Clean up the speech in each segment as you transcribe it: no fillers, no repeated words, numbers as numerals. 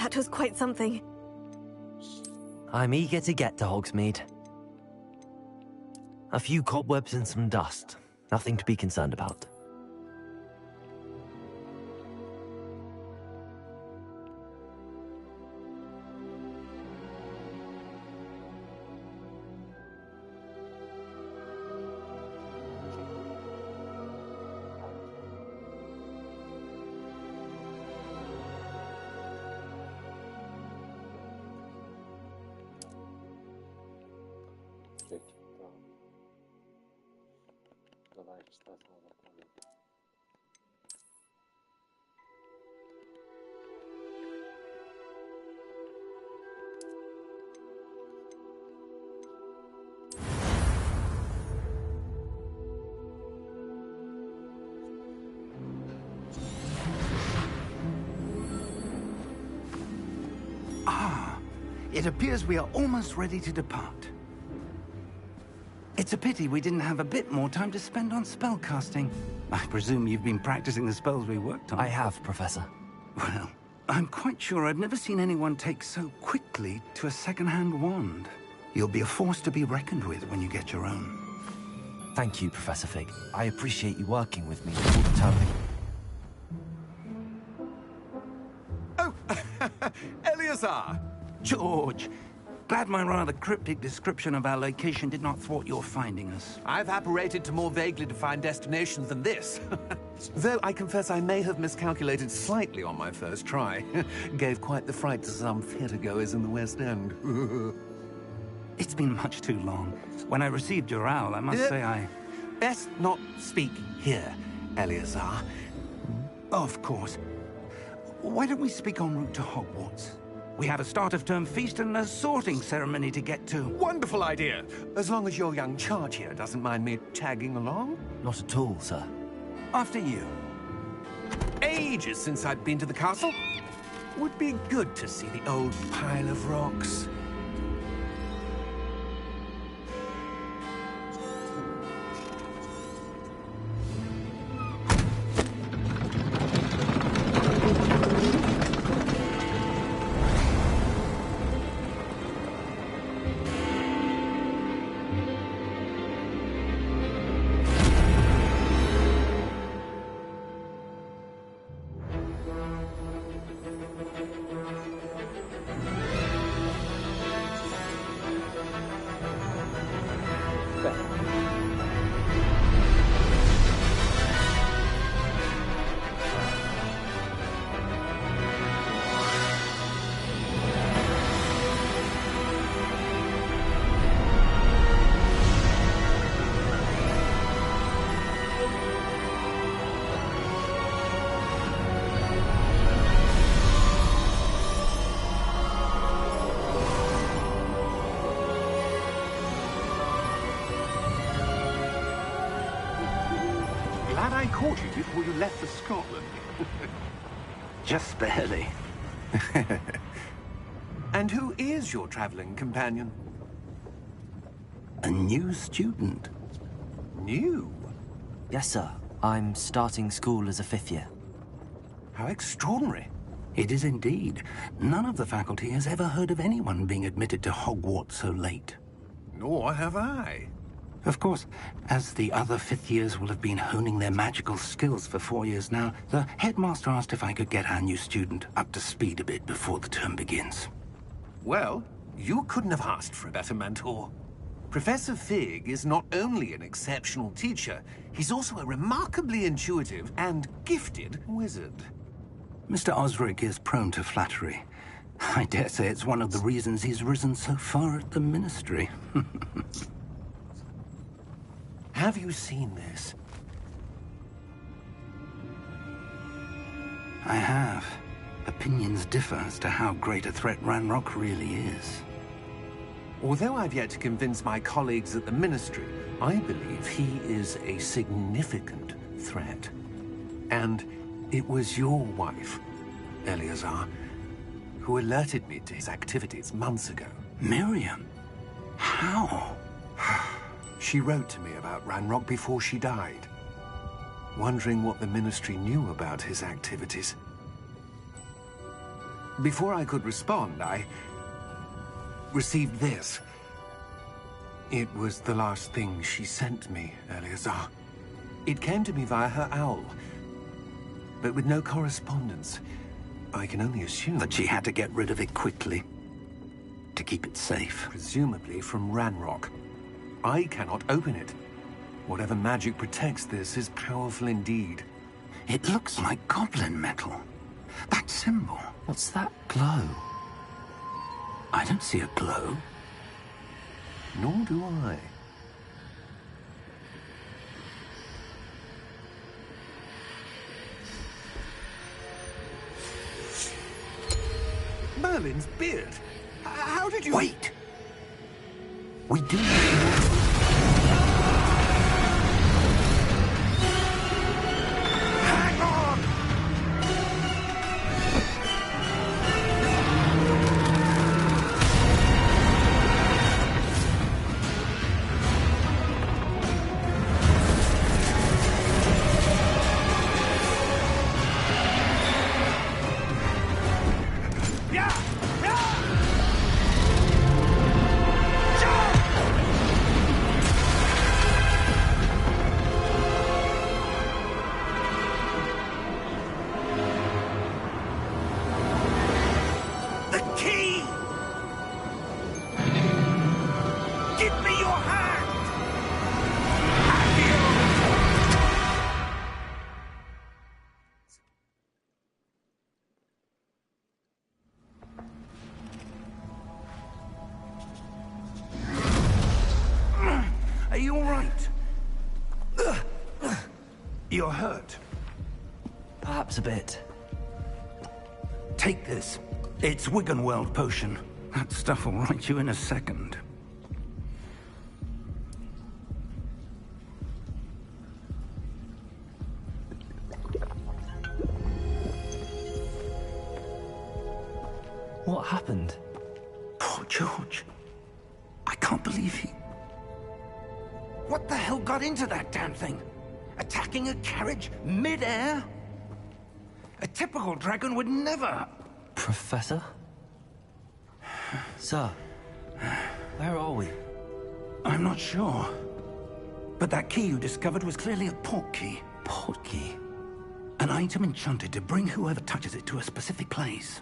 That was quite something. I'm eager to get to Hogsmeade. A few cobwebs and some dust. Nothing to be concerned about. It appears we are almost ready to depart. It's a pity we didn't have a bit more time to spend on spellcasting. I presume you've been practicing the spells we worked on. I have, Professor. Well, I'm quite sure I've never seen anyone take so quickly to a second-hand wand. You'll be a force to be reckoned with when you get your own. Thank you, Professor Fig. I appreciate you working with me all the time. Oh, Eleazar! George, glad my rather cryptic description of our location did not thwart your finding us. I've apparated to more vaguely defined destinations than this. Though I confess I may have miscalculated slightly on my first try. Gave quite the fright to some theatergoers in the West End. It's been much too long. When I received your owl, I must say I... Best not speak here, Eleazar. Of course. Why don't we speak en route to Hogwarts? We have a start-of-term feast and a sorting ceremony to get to. Wonderful idea! As long as your young charge here doesn't mind me tagging along. Not at all, sir. After you. Ages since I've been to the castle. Would be good to see the old pile of rocks. Glad I caught you before you left for Scotland. Just barely. And who is your traveling companion? A new student. New? Yes, sir. I'm starting school as a 5th year. How extraordinary. It is indeed. None of the faculty has ever heard of anyone being admitted to Hogwarts so late. Nor have I. Of course, as the other 5th years will have been honing their magical skills for 4 years now, the headmaster asked if I could get our new student up to speed a bit before the term begins. Well, you couldn't have asked for a better mentor. Professor Fig is not only an exceptional teacher, he's also a remarkably intuitive and gifted wizard. Mr. Osric is prone to flattery. I dare say it's one of the reasons he's risen so far at the Ministry. Have you seen this? I have. Opinions differ as to how great a threat Ranrock really is. Although I've yet to convince my colleagues at the Ministry, I believe he is a significant threat. And it was your wife, Eleazar, who alerted me to his activities months ago. Miriam? How? She wrote to me about Ranrock before she died, wondering what the Ministry knew about his activities. Before I could respond, I received this. It was the last thing she sent me, Eleazar. It came to me via her owl, but with no correspondence. I can only assume That she had to get rid of it quickly to keep it safe. presumably from Ranrock. I cannot open it. Whatever magic protects this is powerful indeed. It looks like goblin metal. That symbol. What's that glow? I don't see a glow. Nor do I. Merlin's beard. How did you... Wait! We do need to... Hang on! Yeah! Yeah! The key! Give me your hand! Are you all right? You're hurt. Perhaps a bit. Take this. It's Wiggenweld potion. That stuff will right you in a second. What happened? Poor George. I can't believe he... What the hell got into that damn thing? Attacking a carriage mid-air? A typical dragon would never... Professor? Sir, where are we? I'm not sure. But that key you discovered was clearly a port key. Port key? An item enchanted to bring whoever touches it to a specific place.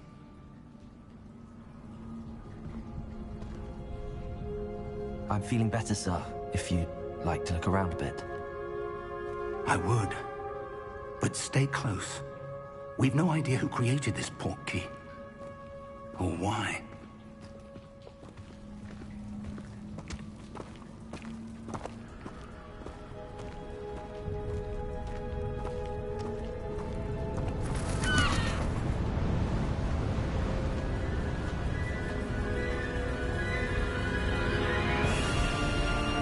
I'm feeling better, sir, if you'd like to look around a bit. I would. But stay close. We've no idea who created this port key. Or why.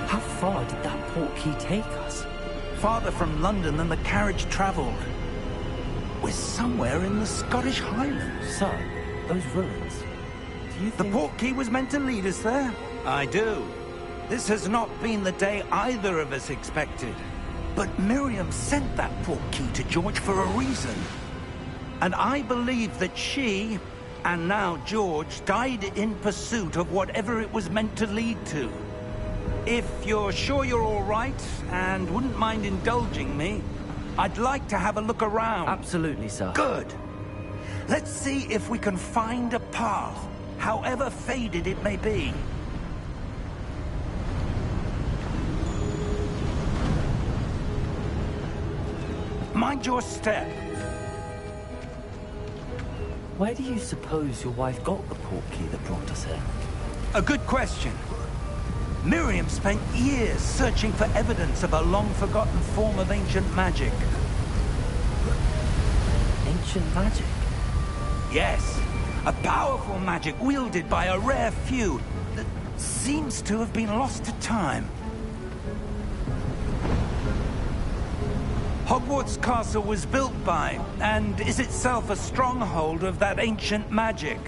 How far did that port key take us? Farther from London than the carriage traveled. We're somewhere in the Scottish Highlands. Sir, those ruins. Do you The think... port key was meant to lead us there? I do. This has not been the day either of us expected. But Miriam sent that port key to George for a reason. And I believe that she, and now George, died in pursuit of whatever it was meant to lead to. If you're sure you're all right, and wouldn't mind indulging me, I'd like to have a look around. Absolutely, sir. Good. Let's see if we can find a path, however faded it may be. Mind your step. Where do you suppose your wife got the port key that brought us here? A good question. Miriam spent years searching for evidence of a long-forgotten form of ancient magic. Ancient magic? Yes, a powerful magic wielded by a rare few that seems to have been lost to time. Hogwarts Castle was built by, and is itself a stronghold of that ancient magic.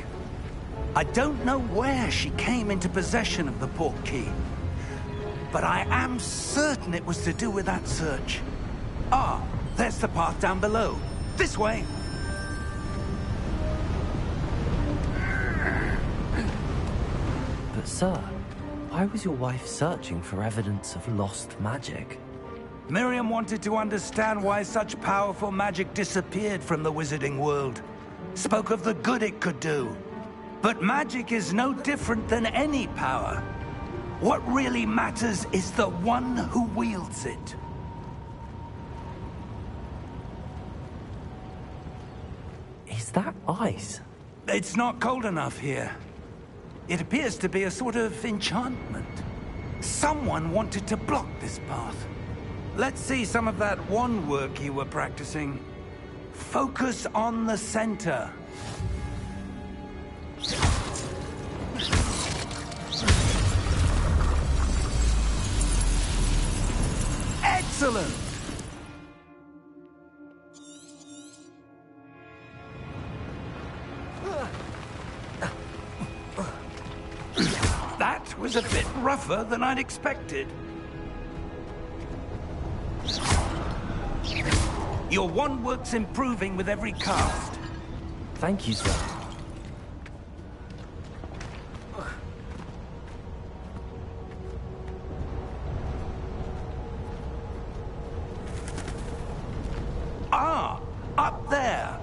I don't know where she came into possession of the port key, but I am certain it was to do with that search. Ah, there's the path down below. This way. But sir, why was your wife searching for evidence of lost magic? Miriam wanted to understand why such powerful magic disappeared from the wizarding world. Spoke of the good it could do. But magic is no different than any power. What really matters is the one who wields it. Is that ice? It's not cold enough here. It appears to be a sort of enchantment. Someone wanted to block this path. Let's see some of that wand work you were practicing. Focus on the center. Excellent! That was a bit rougher than I'd expected. Your wand work's improving with every cast. Thank you, sir. Ah, up there.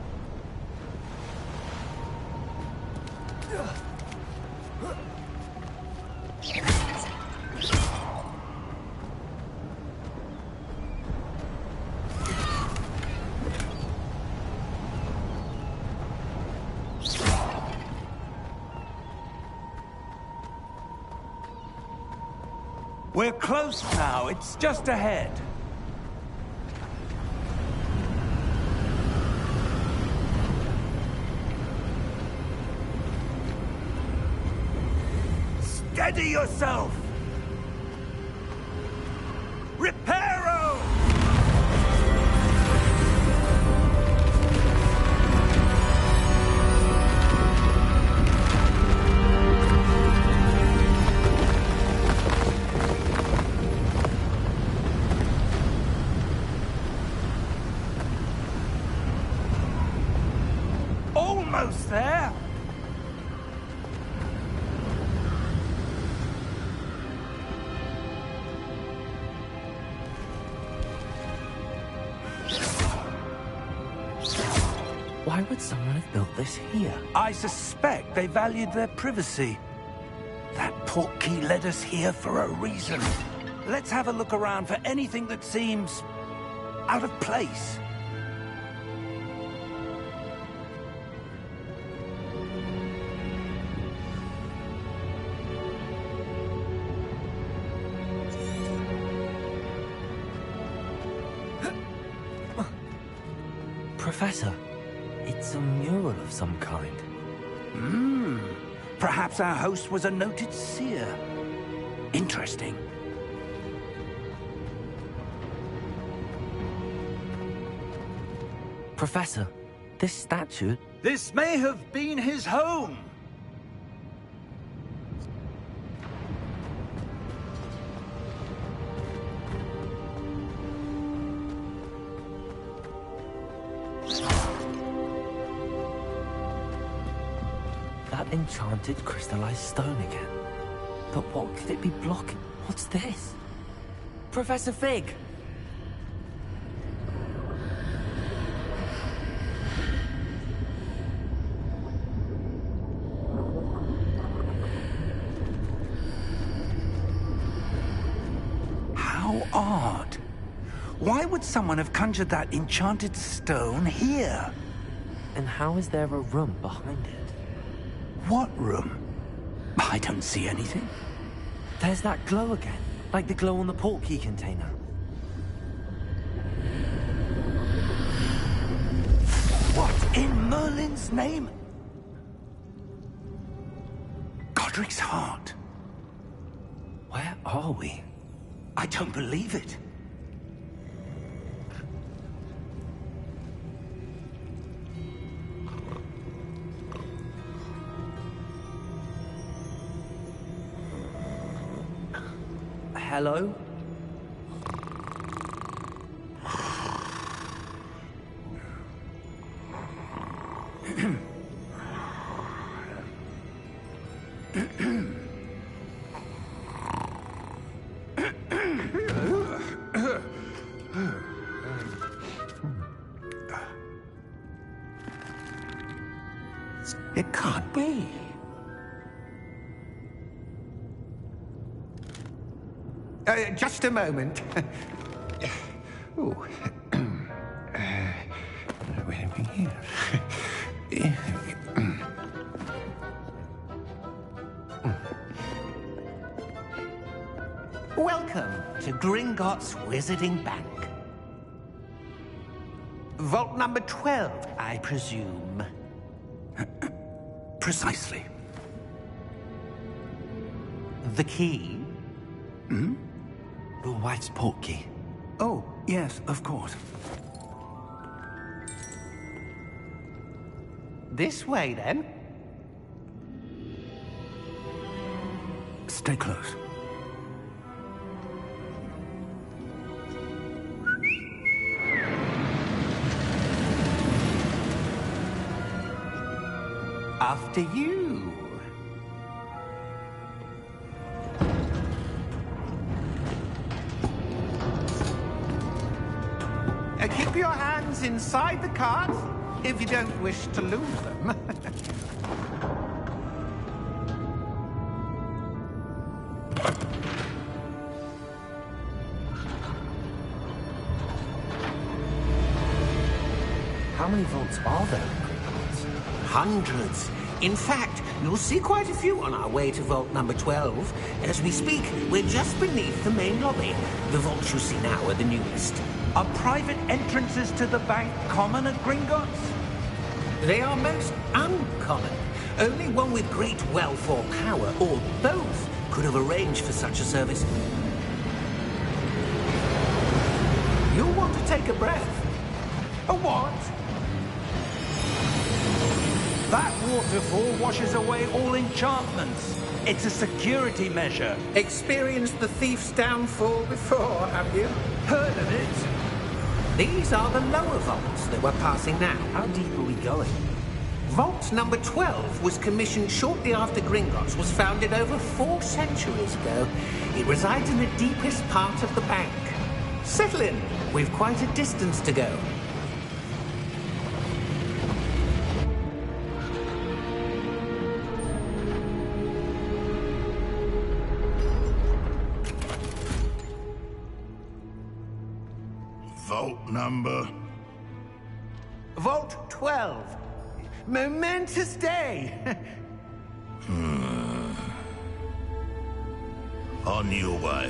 We're close now. It's just ahead. Steady yourself! Reparo! Almost there! Why would someone have built this here? I suspect they valued their privacy. That portkey led us here for a reason. Let's have a look around for anything that seems out of place. Professor, it's a mural of some kind. Perhaps our host was a noted seer. Interesting. Professor, this statue... This may have been his home. That enchanted crystallized stone again. But what could it be blocking? What's this? Professor Fig! How odd. Why would someone have conjured that enchanted stone here? And how is there a room behind it? What room? I don't see anything. There's that glow again, like the glow on the portkey container. What in Merlin's name? Godric's heart. Where are we? I don't believe it. Hello? It can't be. Just a moment. Ooh. Where are we here? Welcome to Gringotts Wizarding Bank. Vault number 12, I presume. Precisely. The key? Hmm? Your wife's portkey. Oh, yes, of course. This way, then. Stay close. After you. Keep your hands inside the cart if you don't wish to lose them. How many vaults are there in Gringotts? Hundreds. In fact, you'll see quite a few on our way to vault number 12. As we speak, we're just beneath the main lobby. The vaults you see now are the newest. Are private entrances to the bank common at Gringotts? They are most uncommon. Only one with great wealth or power, or both, could have arranged for such a service. You'll want to take a breath. A what? That waterfall washes away all enchantments. It's a security measure. Experienced the thief's downfall before, have you? Heard of it? These are the lower vaults that we're passing now. How deep are we going? Vault number 12 was commissioned shortly after Gringotts was founded over 4 centuries ago. It resides in the deepest part of the bank. Settle in. We've quite a distance to go. Vault number? Vault 12. Momentous day. On your way.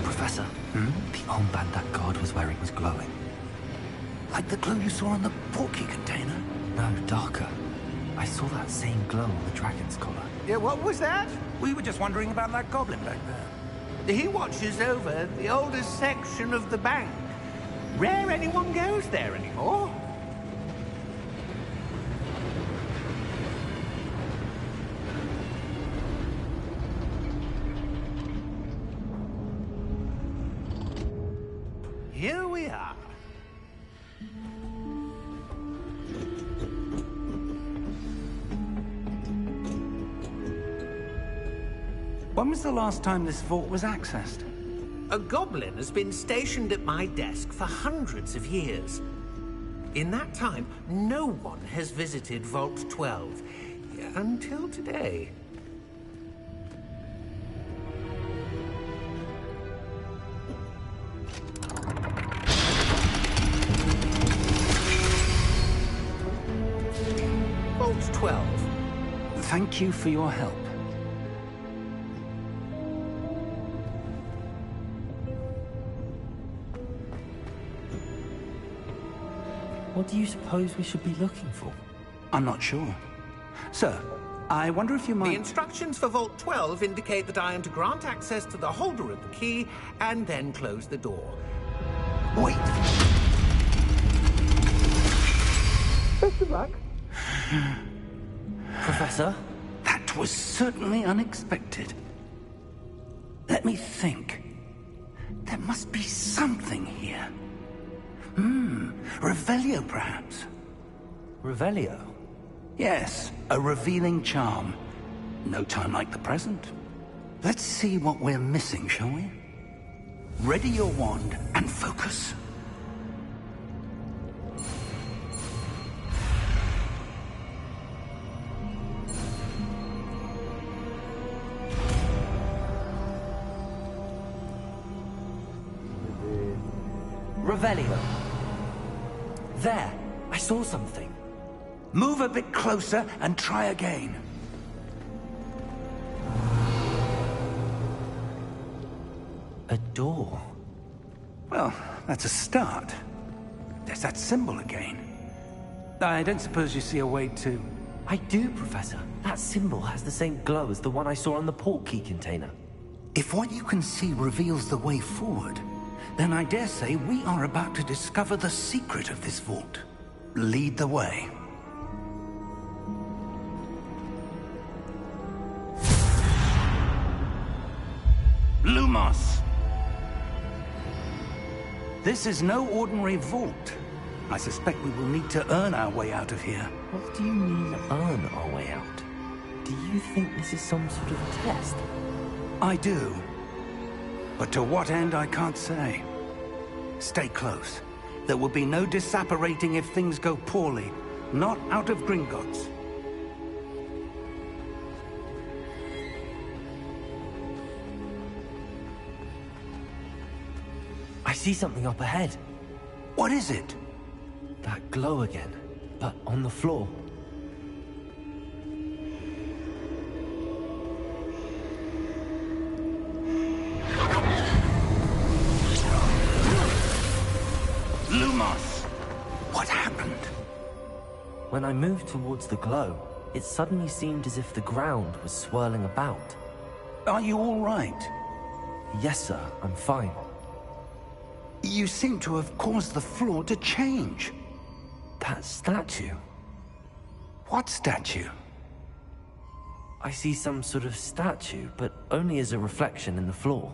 Professor, the armband that guard was wearing was glowing. Like the glow you saw on the portkey container? No, darker. I saw that same glow on the dragon's collar. Yeah, what was that? We were just wondering about that goblin back there. He watches over the oldest section of the bank. Rare anyone goes there anymore. Here we are. When was the last time this vault was accessed? A goblin has been stationed at my desk for hundreds of years. In that time, no one has visited Vault 12. Until today. Vault 12. Thank you for your help. What do you suppose we should be looking for? I'm not sure. Sir, I wonder if you The might... instructions for Vault 12 indicate that I am to grant access to the holder of the key and then close the door. Wait! Best of luck. Professor? That was certainly unexpected. Let me think. There must be something here. Revelio, perhaps? Revelio? Yes, a revealing charm. No time like the present. Let's see what we're missing, shall we? Ready your wand and focus. Revelio. There, I saw something. Move a bit closer and try again. A door. Well, that's a start. There's that symbol again. I don't suppose you see a way to... I do, Professor. That symbol has the same glow as the one I saw on the portkey container. If what you can see reveals the way forward, then I dare say we are about to discover the secret of this vault. Lead the way. Lumos! This is no ordinary vault. I suspect we will need to earn our way out of here. What do you mean, earn our way out? Do you think this is some sort of test? I do. But to what end, I can't say. Stay close. There will be no disapparating if things go poorly. Not out of Gringotts. I see something up ahead. What is it? That glow again, but on the floor. Lumos! What happened? When I moved towards the glow, it suddenly seemed as if the ground was swirling about. Are you all right? Yes, sir, I'm fine. You seem to have caused the floor to change. That statue? What statue? I see some sort of statue, but only as a reflection in the floor.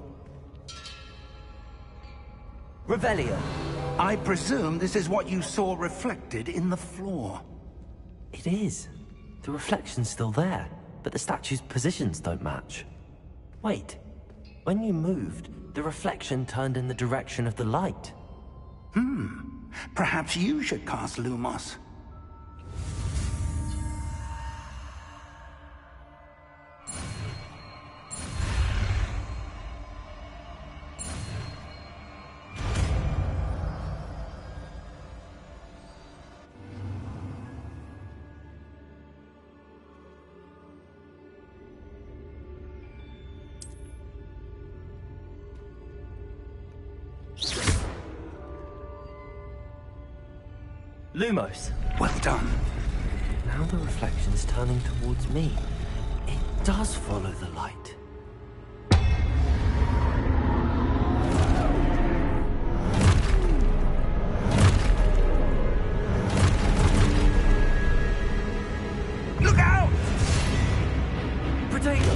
Revelio! I presume this is what you saw reflected in the floor. It is. The reflection's still there, but the statue's positions don't match. Wait. When you moved, the reflection turned in the direction of the light. Perhaps you should cast Lumos. Lumos! Well done. Now the reflection's turning towards me. It does follow the light. Look out! Potato!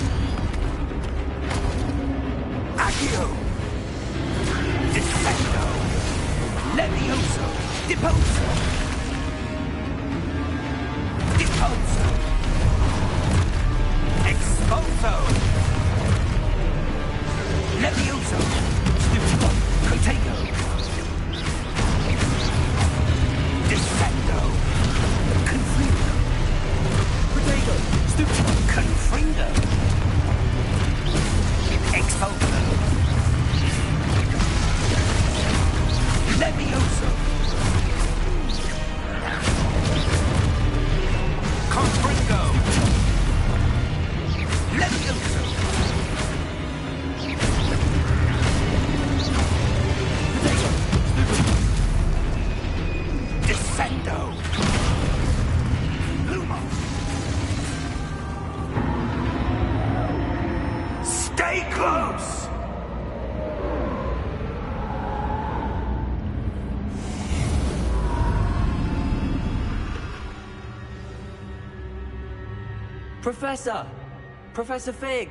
Accio! Defendo! Levioso! Deposo! Deposo! Exposo! Levioso! Stupido! Contago! Defendo! Confrido! Potato! Stupid! Confrido! Exposo! Levioso! Confringo! Levioso! Descendo! Lumos! Stay close! Professor! Professor Fig!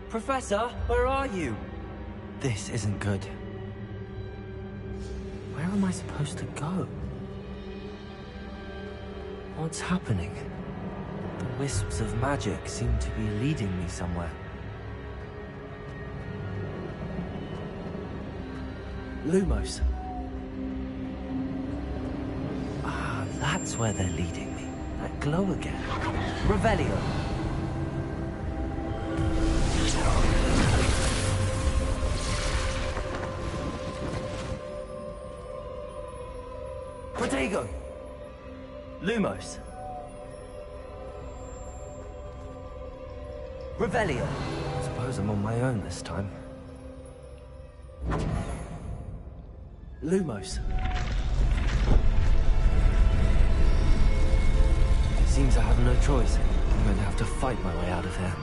Professor, where are you? This isn't good. Where am I supposed to go? What's happening? The wisps of magic seem to be leading me somewhere. Lumos. Ah, that's where they're leading me. That glow again. Revelio. Protego. Lumos. Revelio. Suppose I'm on my own this time. Lumos. Seems I have no choice. I'm going to have to fight my way out of here.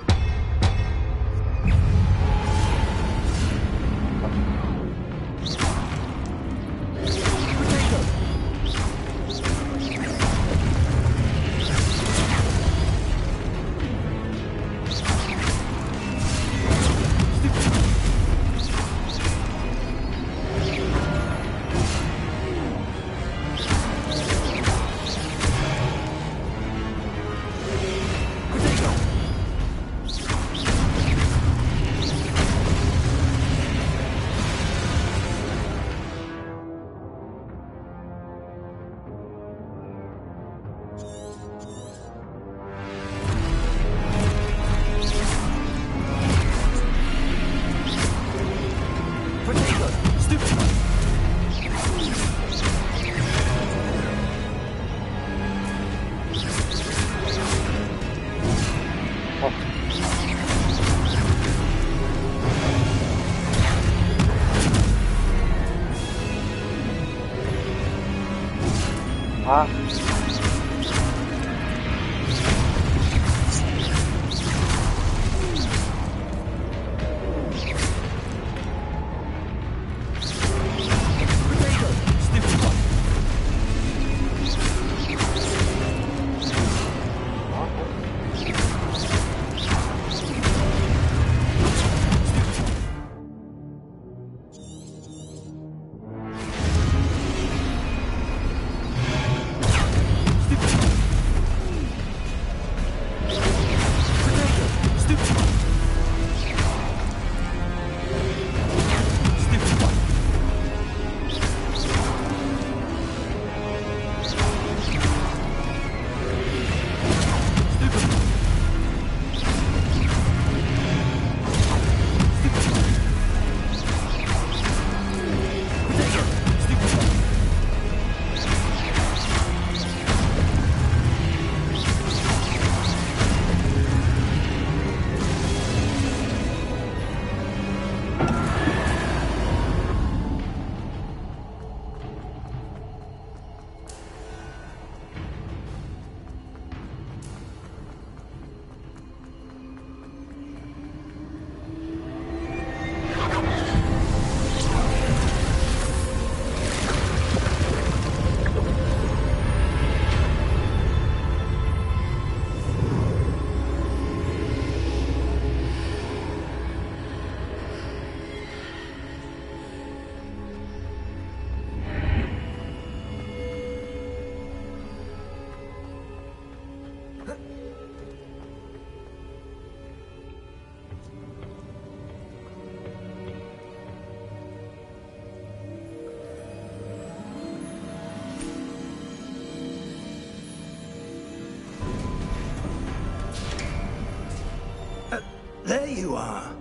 There you are.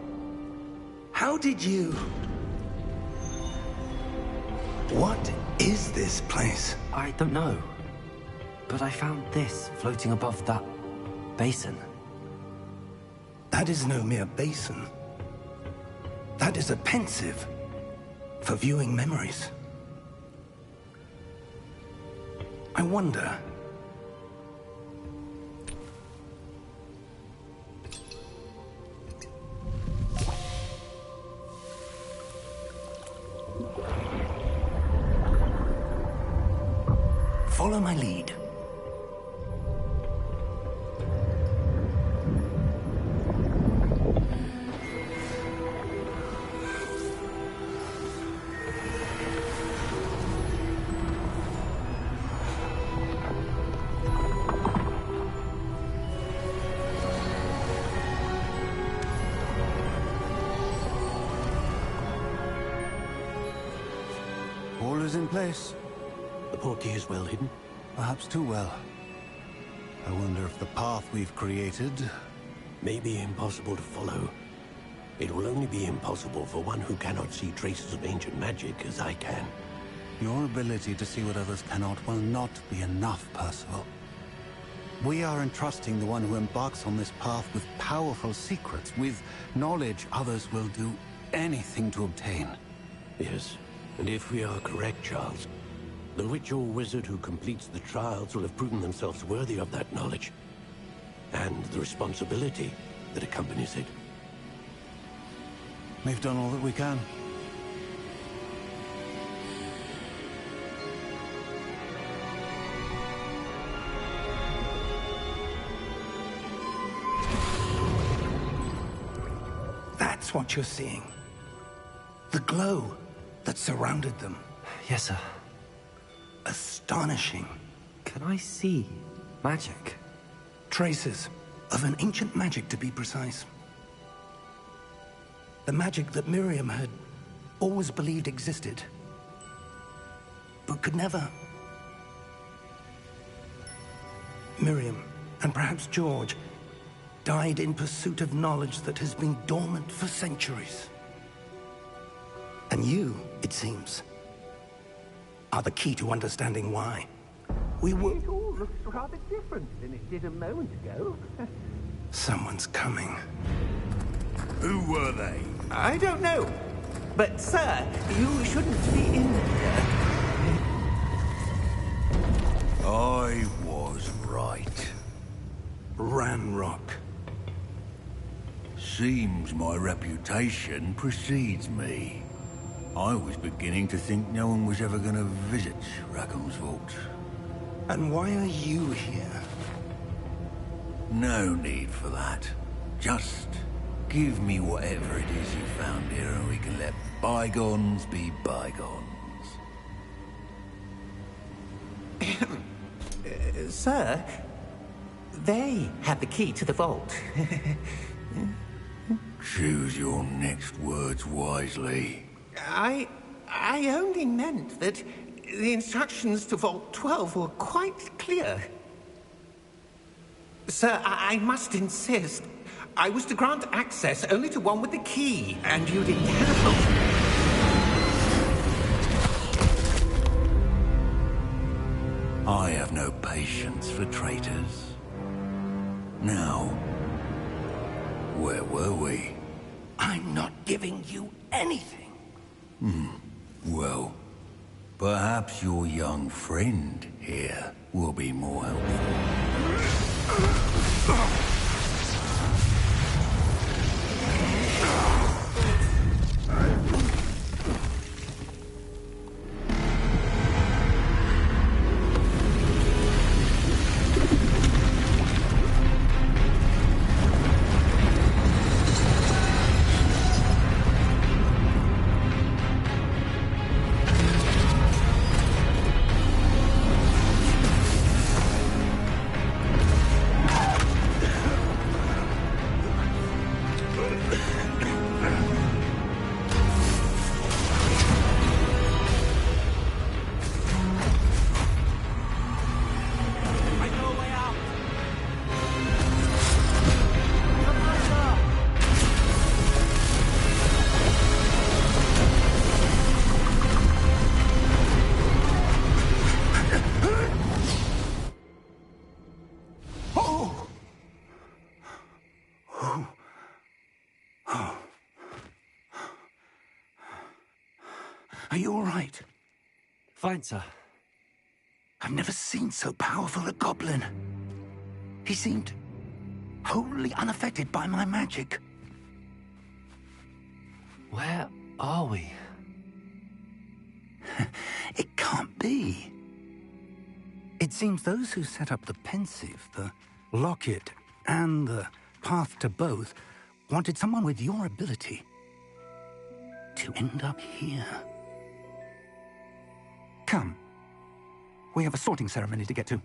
How did you... What is this place? I don't know. But I found this floating above that basin. That is no mere basin. That is a pensive for viewing memories. I wonder... Follow my lead. All is in place. The portkey is well hidden? Perhaps too well. I wonder if the path we've created... may be impossible to follow. It will only be impossible for one who cannot see traces of ancient magic as I can. Your ability to see what others cannot will not be enough, Percival. We are entrusting the one who embarks on this path with powerful secrets, with knowledge others will do anything to obtain. Yes, and if we are correct, Charles, the witch or wizard who completes the trials will have proven themselves worthy of that knowledge, and the responsibility that accompanies it. We've done all that we can. That's what you're seeing. The glow that surrounded them. Yes, sir. Astonishing. Can I see magic? Traces of an ancient magic, to be precise. The magic that Miriam had always believed existed, but could never. Miriam, and perhaps George, died in pursuit of knowledge that has been dormant for centuries. And you, it seems, are the key to understanding why. We were... It all looks rather different than it did a moment ago. Someone's coming. Who were they? I don't know. But, sir, you shouldn't be in here. I was right. Ranrock. Seems my reputation precedes me. I was beginning to think no one was ever going to visit Rackham's vault. And why are you here? No need for that. Just give me whatever it is you found here and we can let bygones be bygones. Sir, they have the key to the vault. Choose your next words wisely. I only meant that the instructions to Vault 12 were quite clear. Sir, I must insist. I was to grant access only to one with the key, and you didn't have. I have no patience for traitors. Now, where were we? I'm not giving you anything. Well, perhaps your young friend here will be more helpful. Are you all right? Fine, sir. I've never seen so powerful a goblin. He seemed wholly unaffected by my magic. Where are we? It can't be. It seems those who set up the pensive, the locket, and the path to both wanted someone with your ability to end up here. Come. We have a sorting ceremony to get to.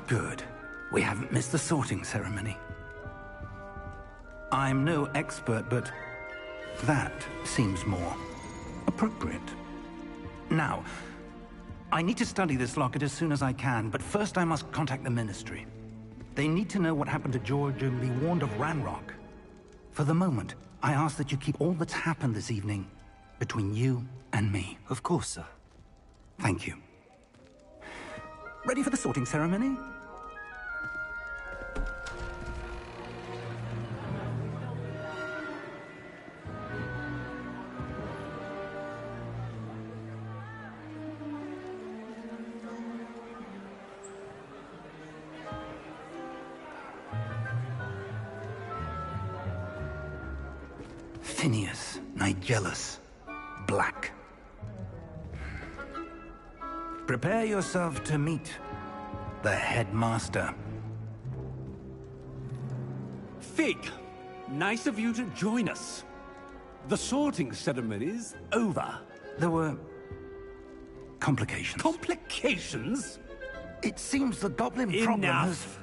Good. We haven't missed the sorting ceremony. I'm no expert, but that seems more appropriate. Now, I need to study this locket as soon as I can, but first I must contact the Ministry. They need to know what happened to George and be warned of Ranrock. For the moment, I ask that you keep all that's happened this evening between you and me. Of course, sir. Thank you. Ready for the sorting ceremony? Phineas, Nigellus, Black. Prepare yourself to meet the headmaster. Fig, nice of you to join us. The sorting ceremony's over. There were complications. Complications? It seems the goblin problem has... Enough!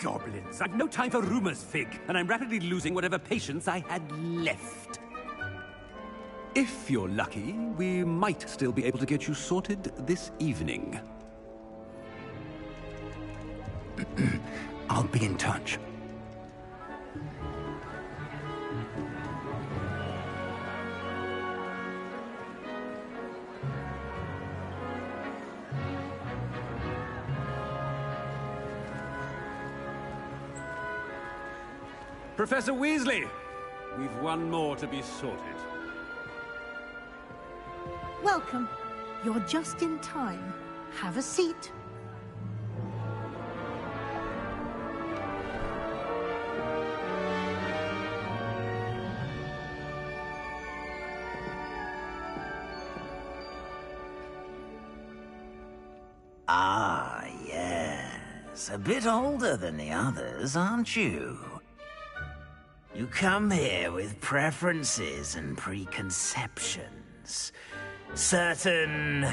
Goblins. I've no time for rumors, Fig, and I'm rapidly losing whatever patience I had left. If you're lucky, we might still be able to get you sorted this evening. I'll be in touch. Professor Weasley, we've one more to be sorted. Welcome. You're just in time. Have a seat. Ah, yes. A bit older than the others, aren't you? You come here with preferences and preconceptions. Certain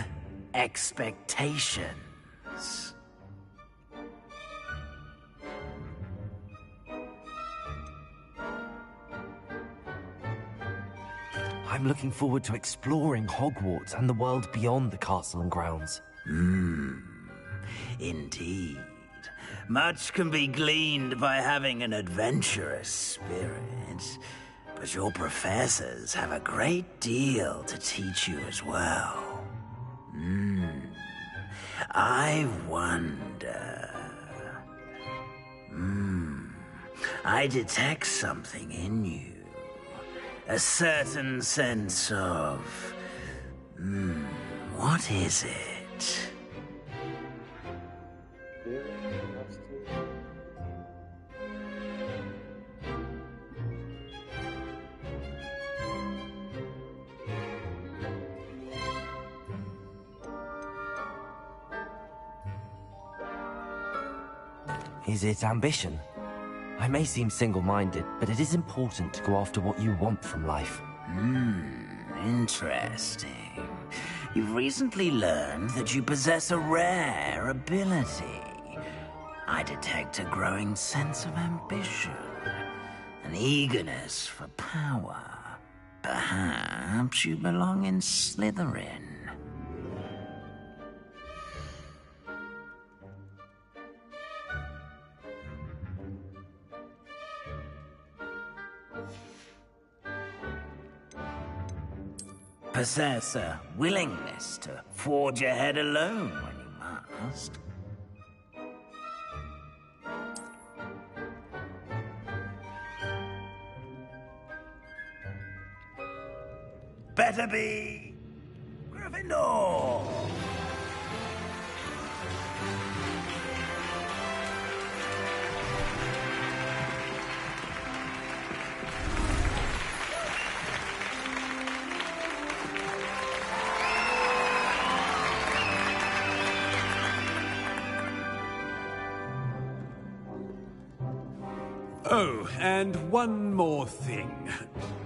expectations. I'm looking forward to exploring Hogwarts and the world beyond the castle and grounds. Indeed. Much can be gleaned by having an adventurous spirit, but your professors have a great deal to teach you as well. I wonder... I detect something in you. A certain sense of... what is it? Is it ambition? I may seem single-minded, but it is important to go after what you want from life. Interesting. You've recently learned that you possess a rare ability. I detect a growing sense of ambition, an eagerness for power. Perhaps you belong in Slytherin. Possess a willingness to forge ahead alone when you must. Better be Gryffindor! Oh, and one more thing.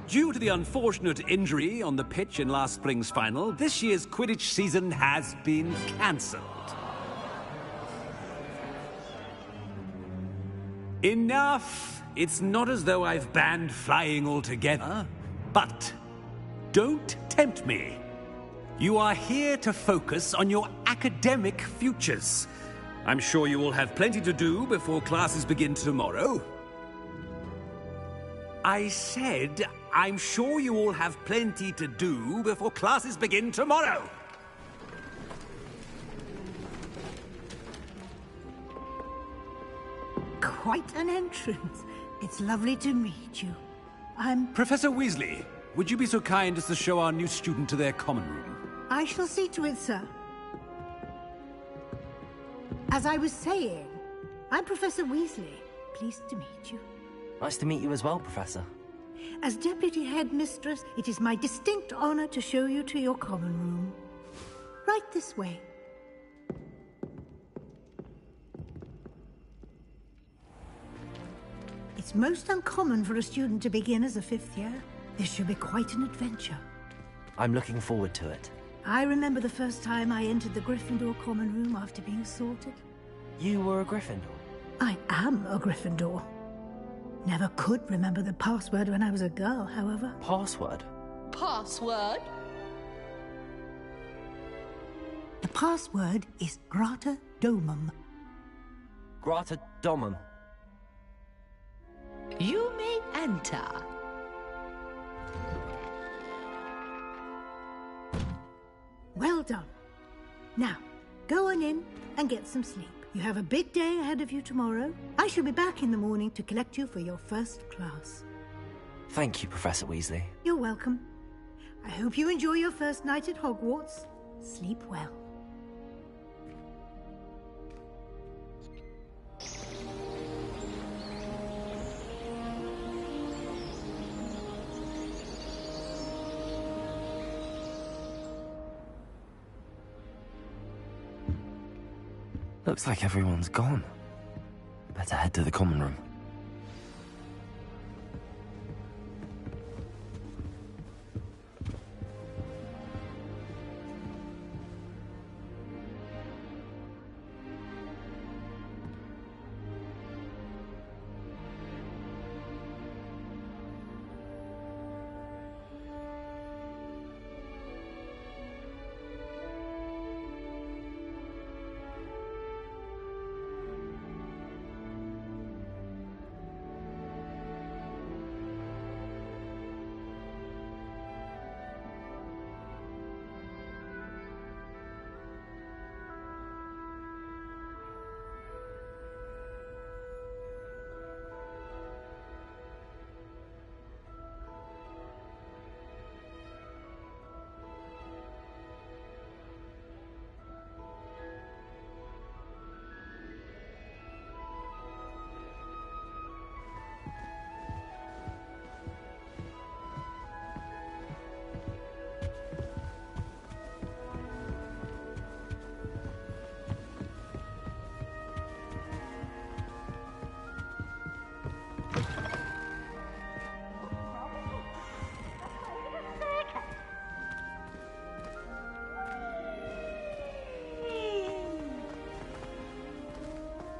Due to the unfortunate injury on the pitch in last spring's final, this year's Quidditch season has been cancelled. Enough! It's not as though I've banned flying altogether. But don't tempt me. You are here to focus on your academic futures. I'm sure you will have plenty to do before classes begin tomorrow. I said, I'm sure you all have plenty to do before classes begin tomorrow. Quite an entrance. It's lovely to meet you. I'm... Professor Weasley, would you be so kind as to show our new student to their common room? I shall see to it, sir. As I was saying, I'm Professor Weasley. Pleased to meet you. Nice to meet you as well, Professor. As Deputy Headmistress, it is my distinct honor to show you to your common room. Right this way. It's most uncommon for a student to begin as a fifth year. This should be quite an adventure. I'm looking forward to it. I remember the first time I entered the Gryffindor common room after being sorted. You were a Gryffindor? I am a Gryffindor. Never could remember the password when I was a girl, however. Password? Password? The password is Grata Domum. Grata Domum. You may enter. Well done. Now, go on in and get some sleep. You have a big day ahead of you tomorrow. I shall be back in the morning to collect you for your first class. Thank you, Professor Weasley. You're welcome. I hope you enjoy your first night at Hogwarts. Sleep well. Looks like everyone's gone. Better head to the common room.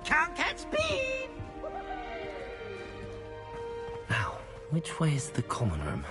Can't catch speed! Now, which way is the common room?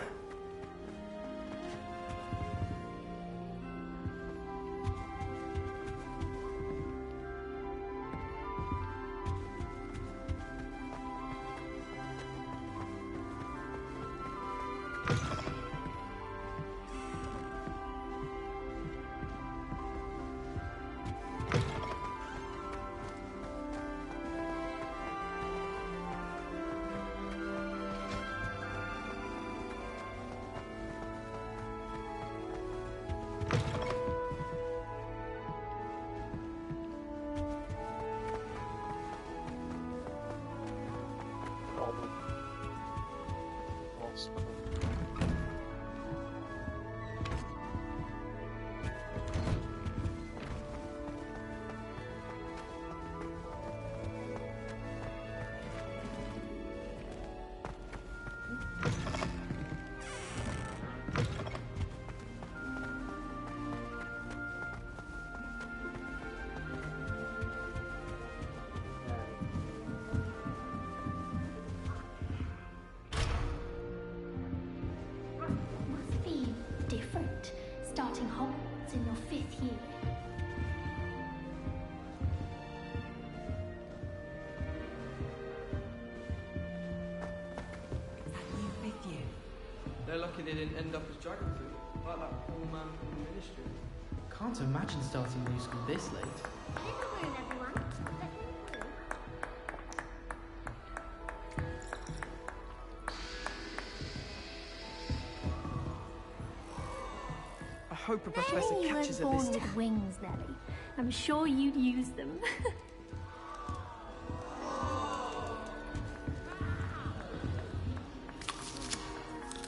starting Hogwarts in your 5th year. They're lucky they didn't end up as dragon food, like that poor man from the ministry. Can't imagine starting new school this late. Hello, everyone. I hope a professor You catches weren't her this born time. with wings, Nelly. I'm sure you'd use them.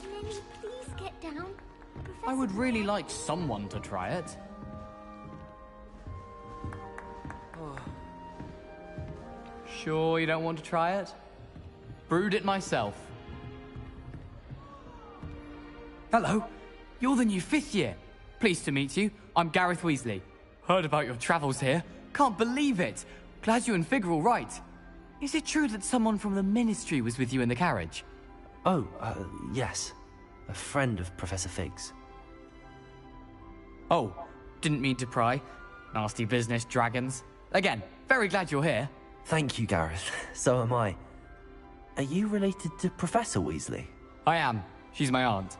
Nelly, please get down. I would really like someone to try it. Sure you don't want to try it? Brewed it myself. Hello, you're the new 5th year. Pleased to meet you. I'm Gareth Weasley. Heard about your travels here. Can't believe it. Glad you and Fig are all right. Is it true that someone from the Ministry was with you in the carriage? Oh, yes. A friend of Professor Fig's. Oh, didn't mean to pry. Nasty business, dragons. Again, very glad you're here. Thank you, Gareth. So am I. Are you related to Professor Weasley? I am. She's my aunt.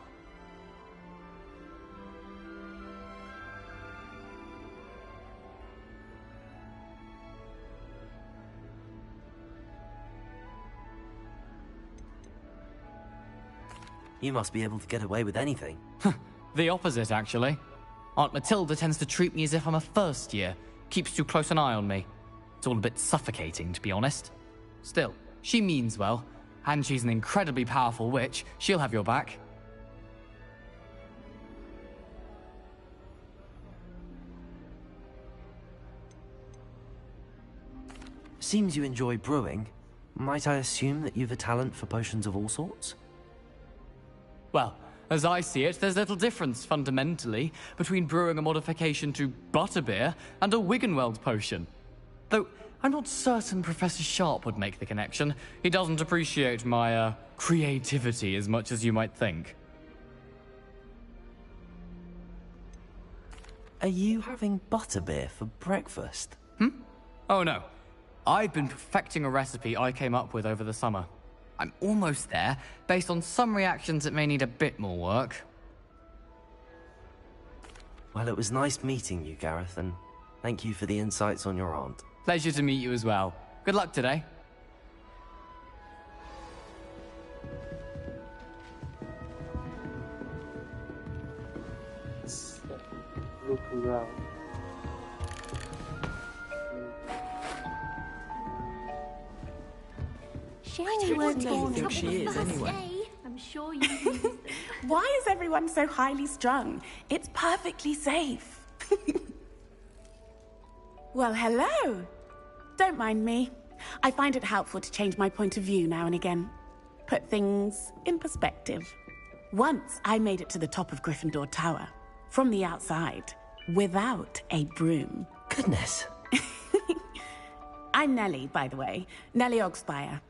You must be able to get away with anything. The opposite, actually. Aunt Matilda tends to treat me as if I'm a first year. Keeps too close an eye on me. It's all a bit suffocating, to be honest. Still, she means well. And she's an incredibly powerful witch. She'll have your back. Seems you enjoy brewing. Might I assume that you've a talent for potions of all sorts? Well, as I see it, there's little difference, fundamentally, between brewing a modification to butterbeer and a Wiggenweld potion. Though, I'm not certain Professor Sharp would make the connection. He doesn't appreciate my, creativity as much as you might think. Are you having butterbeer for breakfast? Oh no. I've been perfecting a recipe I came up with over the summer. I'm almost there, based on some reactions that may need a bit more work. Well, it was nice meeting you, Gareth, and thank you for the insights on your aunt. Pleasure to meet you as well. Good luck today. Look around. Shame you weren't born think on she the is, first anyway. day. I'm sure you use them. Why is everyone so highly strung? It's perfectly safe. Well, hello. Don't mind me. I find it helpful to change my point of view now and again. Put things in perspective. Once I made it to the top of Gryffindor Tower, from the outside, without a broom. Goodness. I'm Nellie, by the way. Nellie Ogspire.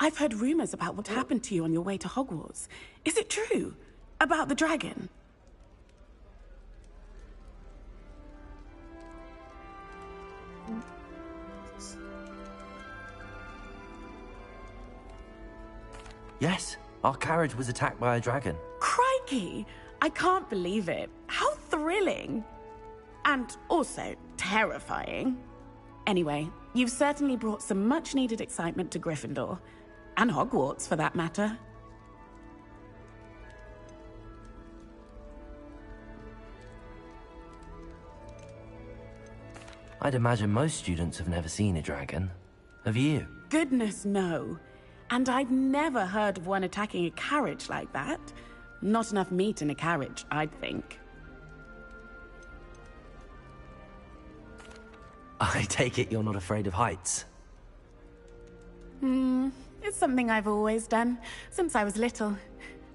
I've heard rumors about what happened to you on your way to Hogwarts. Is it true? About the dragon? Yes, our carriage was attacked by a dragon. Crikey! I can't believe it. How thrilling! And also terrifying. Anyway, you've certainly brought some much-needed excitement to Gryffindor. And Hogwarts, for that matter. I'd imagine most students have never seen a dragon. Have you? Goodness, no. And I've never heard of one attacking a carriage like that. Not enough meat in a carriage, I'd think. I take it you're not afraid of heights. It's something I've always done, since I was little.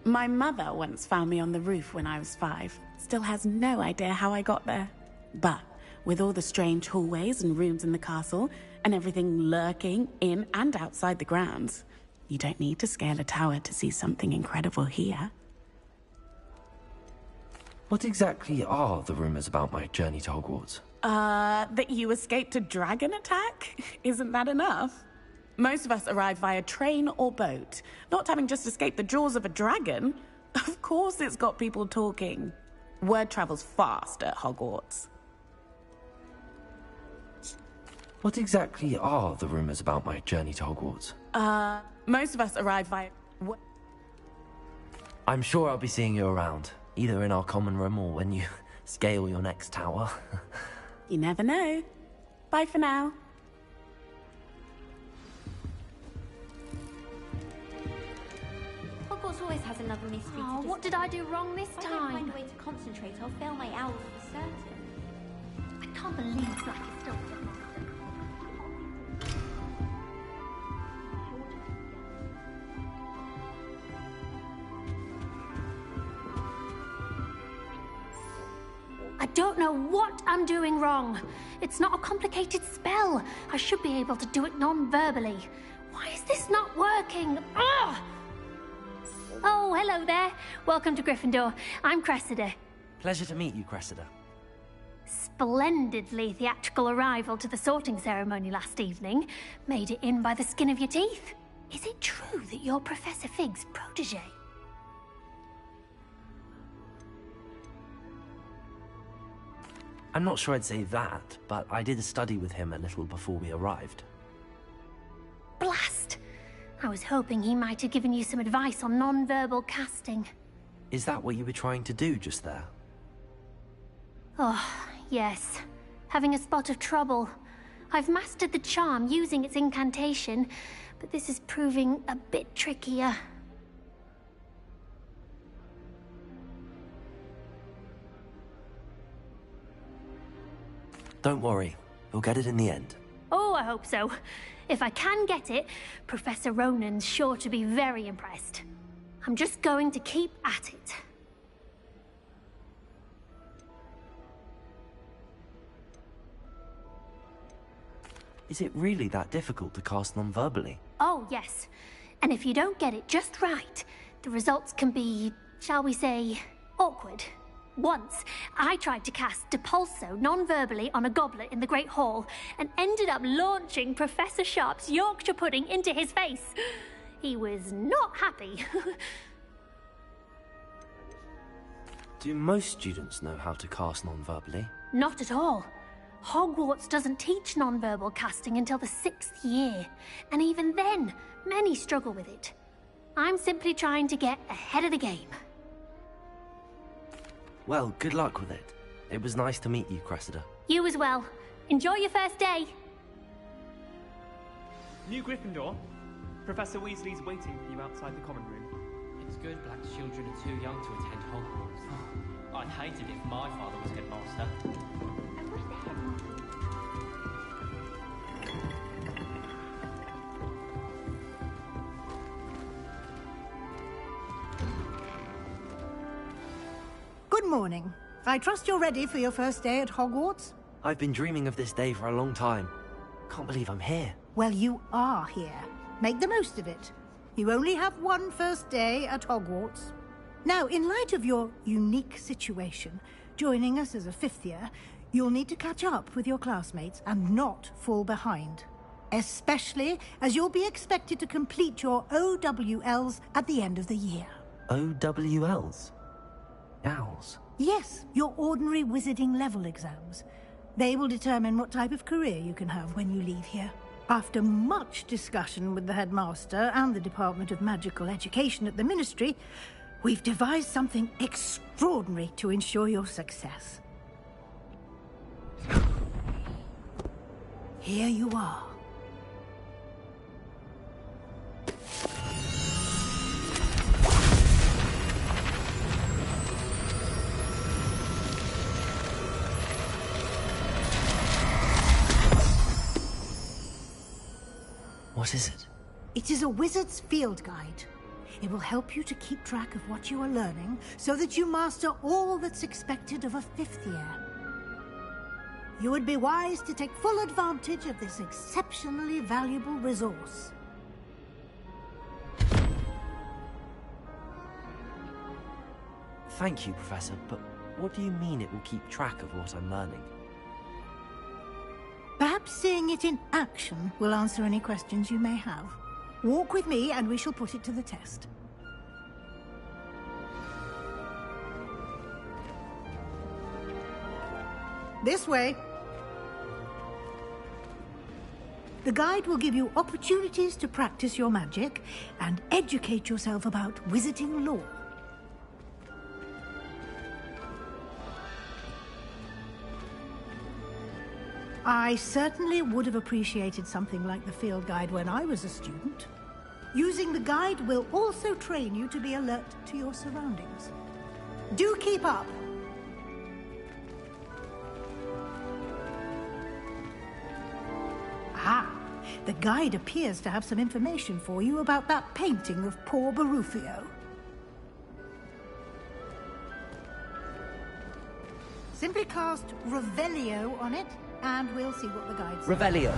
My mother once found me on the roof when I was 5. Still has no idea how I got there. But with all the strange hallways and rooms in the castle, and everything lurking in and outside the grounds, you don't need to scale a tower to see something incredible here. What exactly are the rumors about my journey to Hogwarts? That you escaped a dragon attack? Isn't that enough? Most of us arrive via train or boat, not having just escaped the jaws of a dragon. Of course it's got people talking. Word travels fast at Hogwarts. What exactly are the rumors about my journey to Hogwarts? Most of us arrive via... I'm sure I'll be seeing you around, either in our common room or when you scale your next tower. You never know. Bye for now. Hogwarts always has another mystery to discover. What did I do wrong this time? If I don't find a way to concentrate, I'll fail my owls for certain. I can't believe Black is still headmaster. I don't know what I'm doing wrong. It's not a complicated spell. I should be able to do it non-verbally. Why is this not working? Ugh! Oh, hello there. Welcome to Gryffindor. I'm Cressida. Pleasure to meet you, Cressida. Splendidly theatrical arrival to the sorting ceremony last evening. Made it in by the skin of your teeth. Is it true that you're Professor Fig's protege? I'm not sure I'd say that, but I did study with him a little before we arrived. Blast! I was hoping he might have given you some advice on non-verbal casting. Is that what you were trying to do just there? Oh, yes. Having a spot of trouble. I've mastered the charm using its incantation, but this is proving a bit trickier. Don't worry, you'll get it in the end. Oh, I hope so. If I can get it, Professor Ronan's sure to be very impressed. I'm just going to keep at it. Is it really that difficult to cast non-verbally? Oh, yes. And if you don't get it just right, the results can be, shall we say, awkward. Once, I tried to cast Depulso non-verbally on a goblet in the Great Hall and ended up launching Professor Sharp's Yorkshire pudding into his face. He was not happy. Do most students know how to cast non-verbally? Not at all. Hogwarts doesn't teach non-verbal casting until the 6th year, and even then, many struggle with it. I'm simply trying to get ahead of the game. Well, good luck with it. It was nice to meet you, Cressida. You as well. Enjoy your first day. New Gryffindor. Professor Weasley's waiting for you outside the common room. It's good Black's children are too young to attend Hogwarts. I'd hate it if my father was headmaster. And where's the headmaster? Good morning. I trust you're ready for your first day at Hogwarts? I've been dreaming of this day for a long time. Can't believe I'm here. Well, you are here. Make the most of it. You only have one first day at Hogwarts. Now, in light of your unique situation, joining us as a 5th year, you'll need to catch up with your classmates and not fall behind. Especially as you'll be expected to complete your OWLs at the end of the year. OWLs? Owls? Yes, your ordinary wizarding level exams. They will determine what type of career you can have when you leave here. After much discussion with the headmaster and the Department of Magical Education at the Ministry, we've devised something extraordinary to ensure your success. Here you are. What is it? It is a wizard's field guide. It will help you to keep track of what you are learning so that you master all that's expected of a 5th year. You would be wise to take full advantage of this exceptionally valuable resource. Thank you, Professor, but What do you mean it will keep track of what I'm learning? Perhaps seeing it in action will answer any questions you may have. Walk with me and we shall put it to the test. This way. The guide will give you opportunities to practice your magic and educate yourself about wizarding lore. I certainly would have appreciated something like the field guide when I was a student. Using the guide will also train you to be alert to your surroundings. Do keep up! Ah, the guide appears to have some information for you about that painting of poor Barufio. Simply cast Revelio on it, and we'll see what the guide says. Revelio.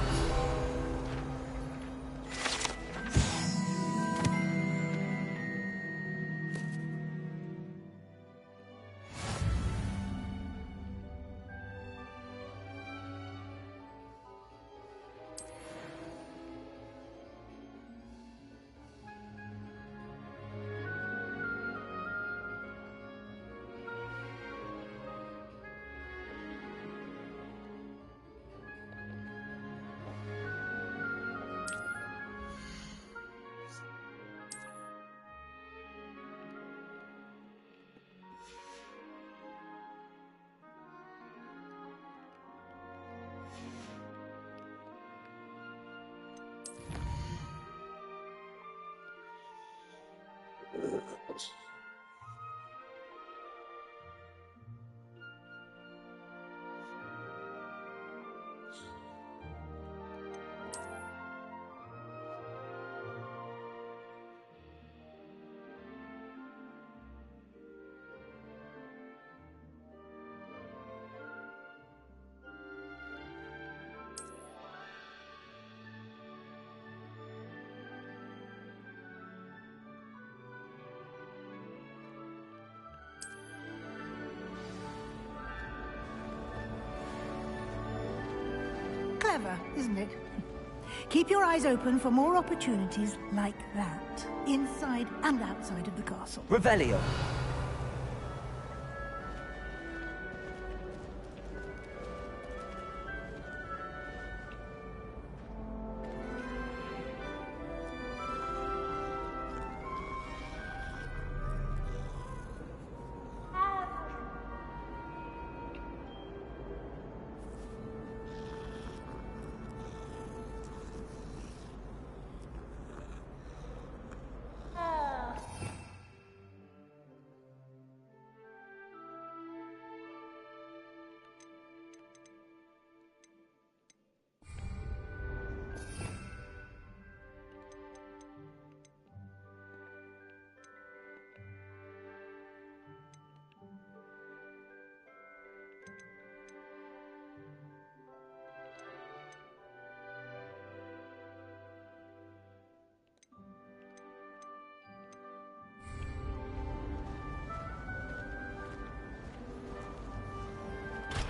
Clever, isn't it? Keep your eyes open for more opportunities like that, inside and outside of the castle. Revelio.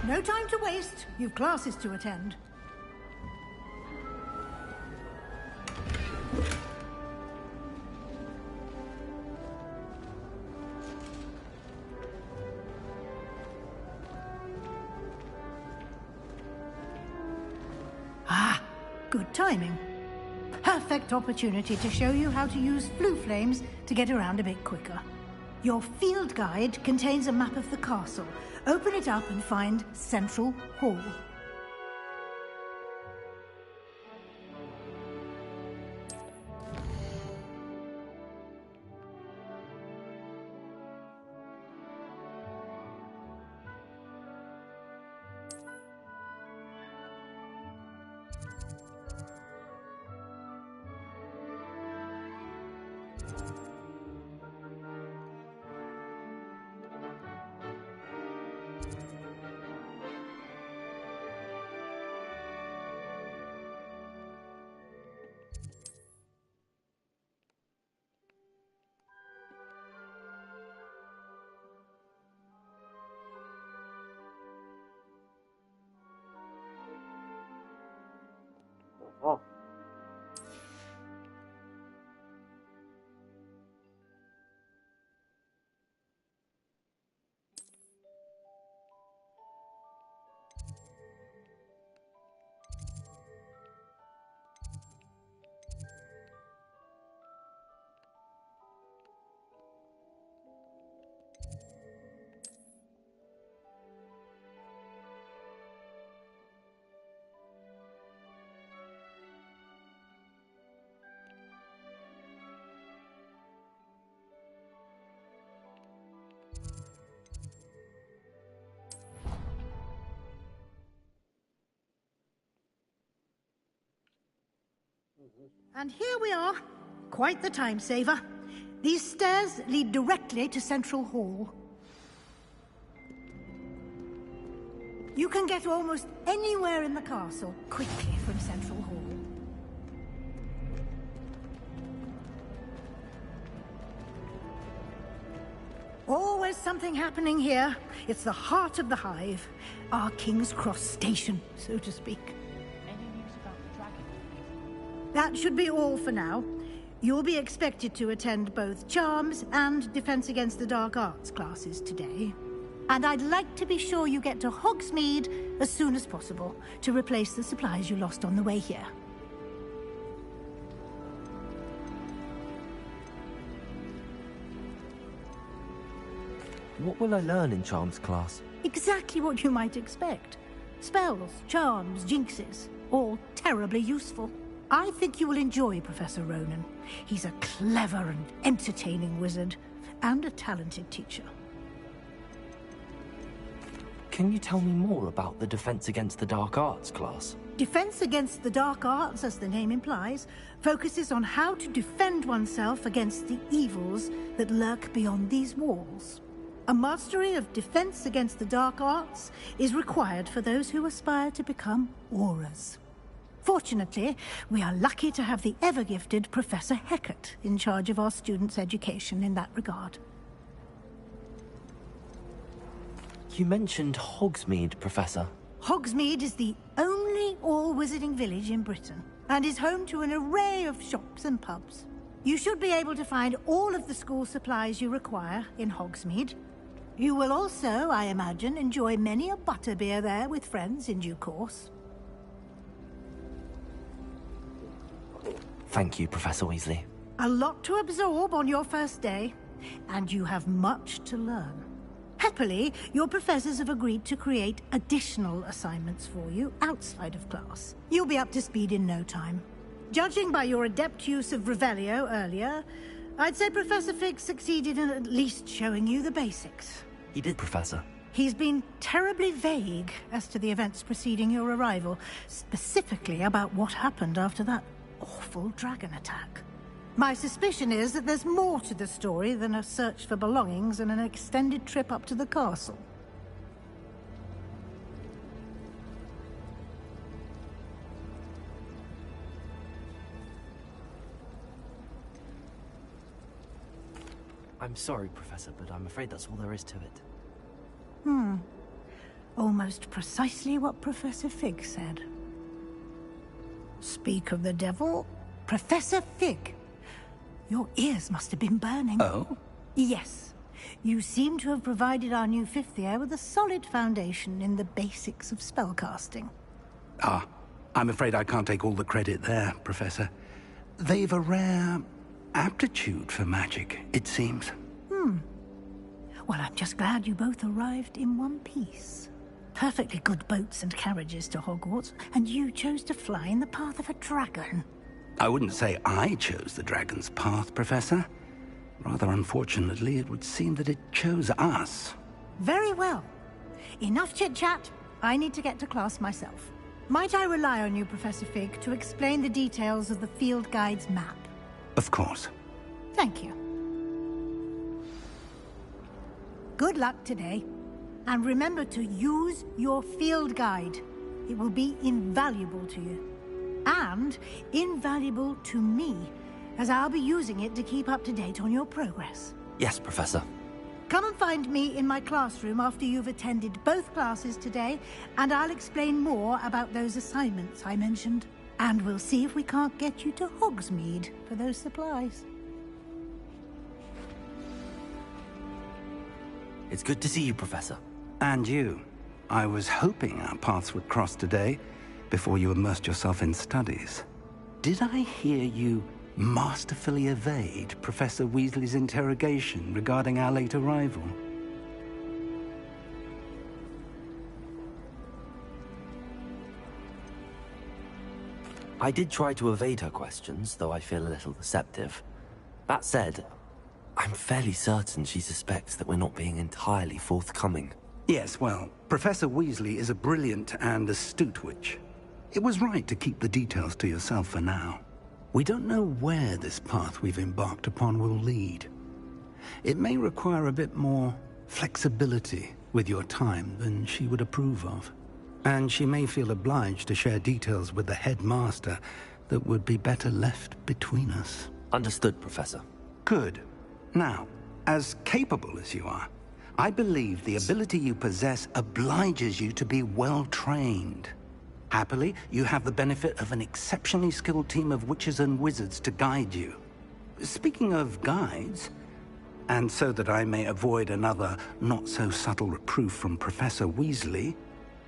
No time to waste. You've classes to attend. Ah, good timing. Perfect opportunity to show you how to use flue flames to get around a bit quicker. Your field guide contains a map of the castle. Open it up and find Central Hall. And here we are. Quite the time saver. These stairs lead directly to Central Hall. You can get almost anywhere in the castle quickly from Central Hall. Always something happening here. It's the heart of the Hive. Our King's Cross station, so to speak. Any news about the dragon? That should be all for now. You'll be expected to attend both Charms and Defense Against the Dark Arts classes today. And I'd like to be sure you get to Hogsmeade as soon as possible to replace the supplies you lost on the way here. What will I learn in Charms class? Exactly what you might expect. Spells, charms, jinxes, all terribly useful. I think you will enjoy Professor Ronan. He's a clever and entertaining wizard, and a talented teacher. Can you tell me more about the Defense Against the Dark Arts class? Defense Against the Dark Arts, as the name implies, focuses on how to defend oneself against the evils that lurk beyond these walls. A mastery of Defense Against the Dark Arts is required for those who aspire to become Auras. Fortunately, we are lucky to have the ever-gifted Professor Hecat in charge of our students' education in that regard. You mentioned Hogsmeade, Professor. Hogsmeade is the only all-wizarding village in Britain, and is home to an array of shops and pubs. You should be able to find all of the school supplies you require in Hogsmeade. You will also, I imagine, enjoy many a butterbeer there with friends in due course. Thank you, Professor Weasley. A lot to absorb on your first day, and you have much to learn. Happily, your professors have agreed to create additional assignments for you outside of class. You'll be up to speed in no time. Judging by your adept use of Revelio earlier, I'd say Professor Fig succeeded in at least showing you the basics. He did, Professor. He's been terribly vague as to the events preceding your arrival, specifically about what happened after that awful dragon attack. My suspicion is that there's more to the story than a search for belongings and an extended trip up to the castle. I'm sorry, Professor, but I'm afraid that's all there is to it. Almost precisely what Professor Fig said. Speak of the devil, Professor Fig. Your ears must have been burning. Oh? Yes. You seem to have provided our new fifth year with a solid foundation in the basics of spellcasting. Ah, I'm afraid I can't take all the credit there, Professor. They've a rare aptitude for magic, it seems. Well, I'm just glad you both arrived in one piece. Perfectly good boats and carriages to Hogwarts, and you chose to fly in the path of a dragon. I wouldn't say I chose the dragon's path, Professor. Rather unfortunately, it would seem that it chose us. Very well. Enough chit-chat. I need to get to class myself. Might I rely on you, Professor Fig, to explain the details of the field guide's map? Of course. Thank you. Good luck today. And remember to use your field guide. It will be invaluable to you. And invaluable to me, as I'll be using it to keep up to date on your progress. Yes, Professor. Come and find me in my classroom after you've attended both classes today, and I'll explain more about those assignments I mentioned. And we'll see if we can't get you to Hogsmeade for those supplies. It's good to see you, Professor. And you. I was hoping our paths would cross today, before you immersed yourself in studies. Did I hear you masterfully evade Professor Weasley's interrogation regarding our late arrival? I did try to evade her questions, though I feel a little deceptive. That said, I'm fairly certain she suspects that we're not being entirely forthcoming. Yes, well, Professor Weasley is a brilliant and astute witch. It was right to keep the details to yourself for now. We don't know where this path we've embarked upon will lead. It may require a bit more flexibility with your time than she would approve of. And she may feel obliged to share details with the headmaster that would be better left between us. Understood, Professor. Good. Now, as capable as you are, I believe the ability you possess obliges you to be well-trained. Happily, you have the benefit of an exceptionally skilled team of witches and wizards to guide you. Speaking of guides, and so that I may avoid another not-so-subtle reproof from Professor Weasley,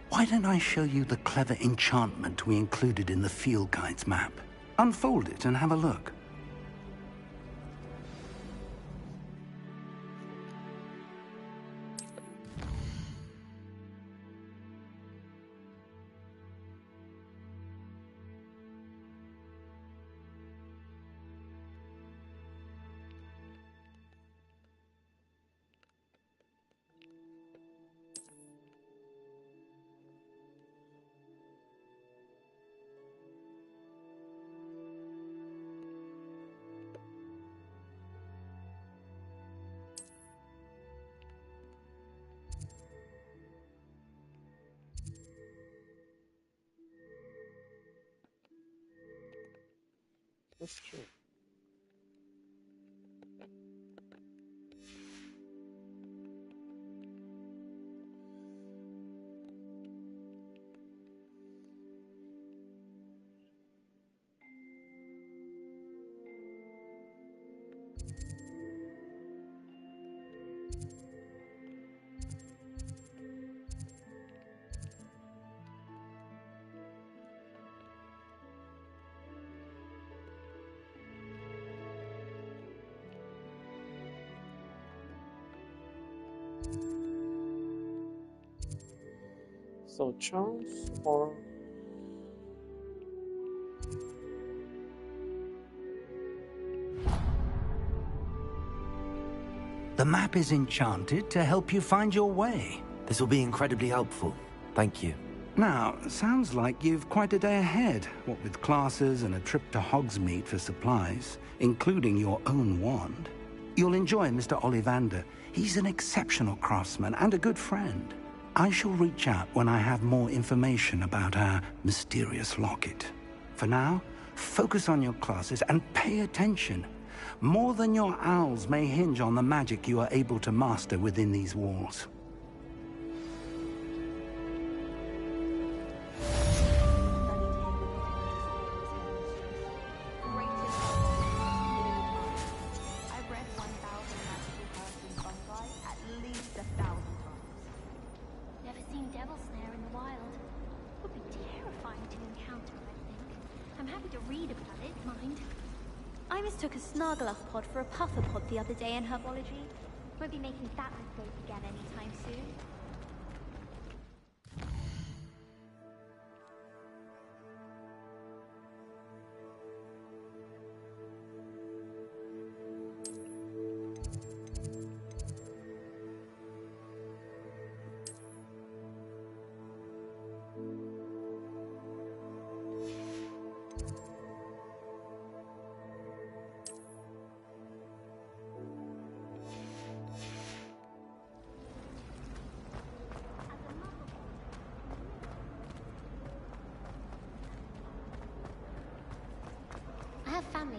why don't I show you the clever enchantment we included in the field guide's map? Unfold it and have a look. That's true. So Charles or The map is enchanted to help you find your way. This will be incredibly helpful. Thank you. Now, sounds like you've quite a day ahead, what with classes and a trip to Hogsmeade for supplies, including your own wand. You'll enjoy Mr. Ollivander. He's an exceptional craftsman and a good friend. I shall reach out when I have more information about our mysterious locket. For now, focus on your classes and pay attention. More than your owls may hinge on the magic you are able to master within these walls. Pod for a puffer pod the other day in herbology. Won't be making that mistake again anytime soon.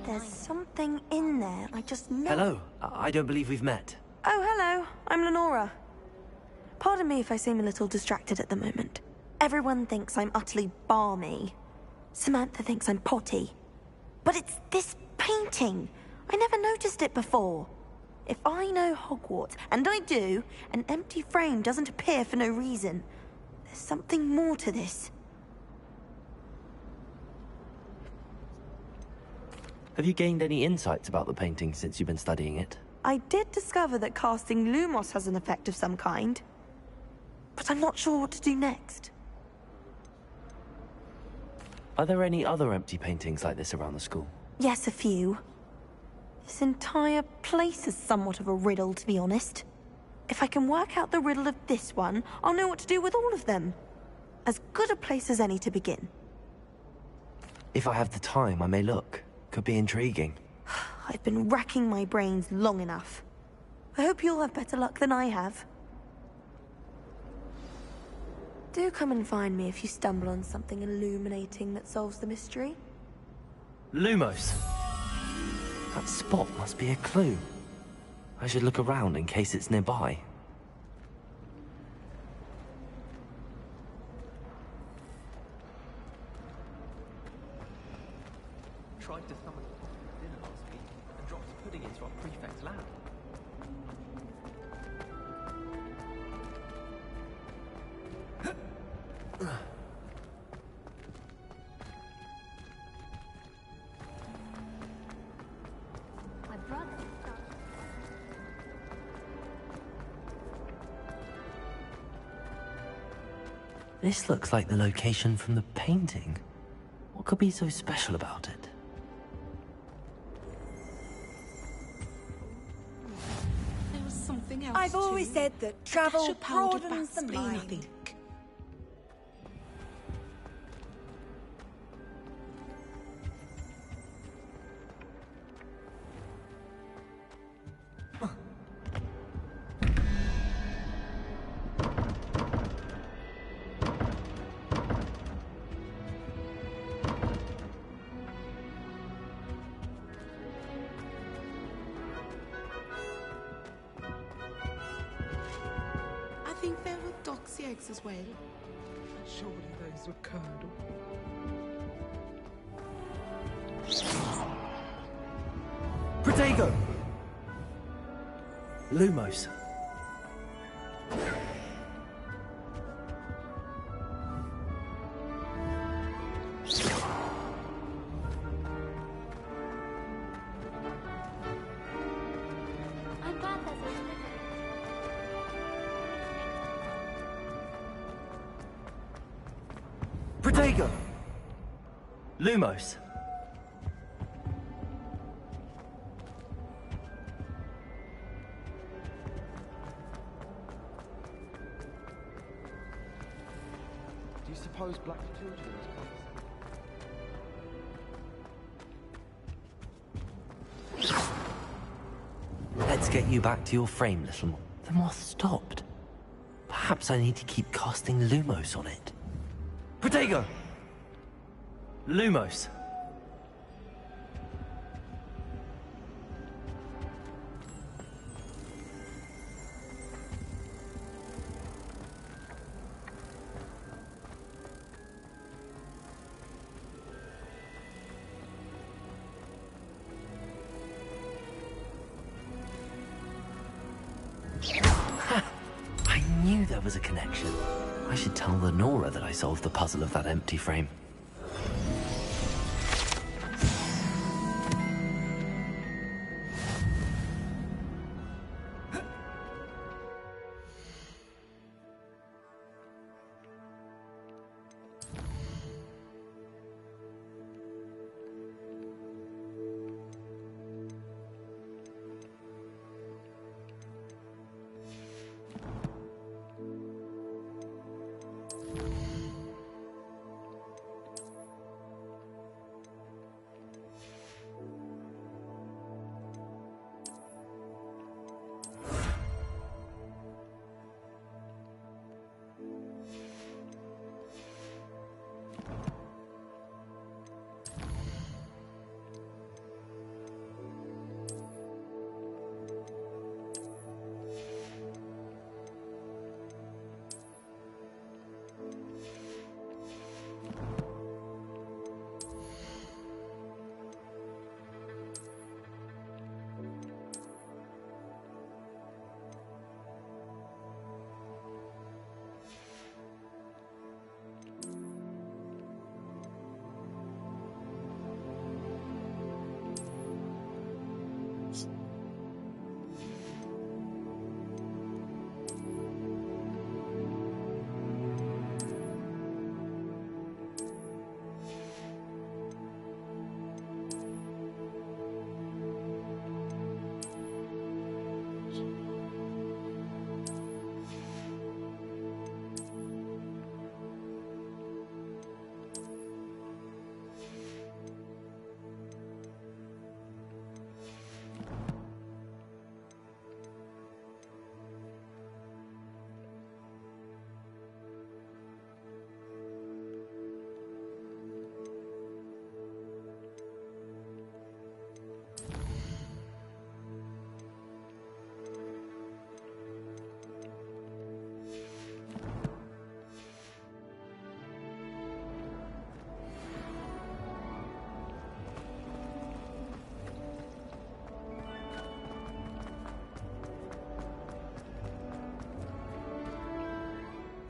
There's something in there. I just know. Hello. I don't believe we've met. Oh, hello. I'm Lenora. Pardon me if I seem a little distracted at the moment. Everyone thinks I'm utterly balmy. Samantha thinks I'm potty. But it's this painting. I never noticed it before. If I know Hogwarts, and I do, an empty frame doesn't appear for no reason. There's something more to this. Have you gained any insights about the painting since you've been studying it? I did discover that casting Lumos has an effect of some kind. But I'm not sure what to do next. Are there any other empty paintings like this around the school? Yes, a few. This entire place is somewhat of a riddle, to be honest. If I can work out the riddle of this one, I'll know what to do with all of them. As good a place as any to begin. If I have the time, I may look. Could be intriguing. I've been racking my brains long enough. I hope you'll have better luck than I have. Do come and find me if you stumble on something illuminating that solves the mystery. Lumos! That spot must be a clue. I should look around in case it's nearby. Tried to summon a pot for dinner last week and dropped pudding into our prefect's lab. My brother. This looks like the location from the painting. What could be so special about it? There was something else. I've always said that travel powdered broadens the bats mean mind. nothing. I think there were doxy eggs as well. Surely those were curdled. Protego! Lumos. I'm glad there's a limit. Protego! Lumos. Do you suppose Black Clothier is close? Let's get you back to your frame, little one. The moth stopped. Perhaps I need to keep casting Lumos on it. Protego! Lumos. I knew there was a connection. I should tell Lenora that I solved the puzzle of that empty frame.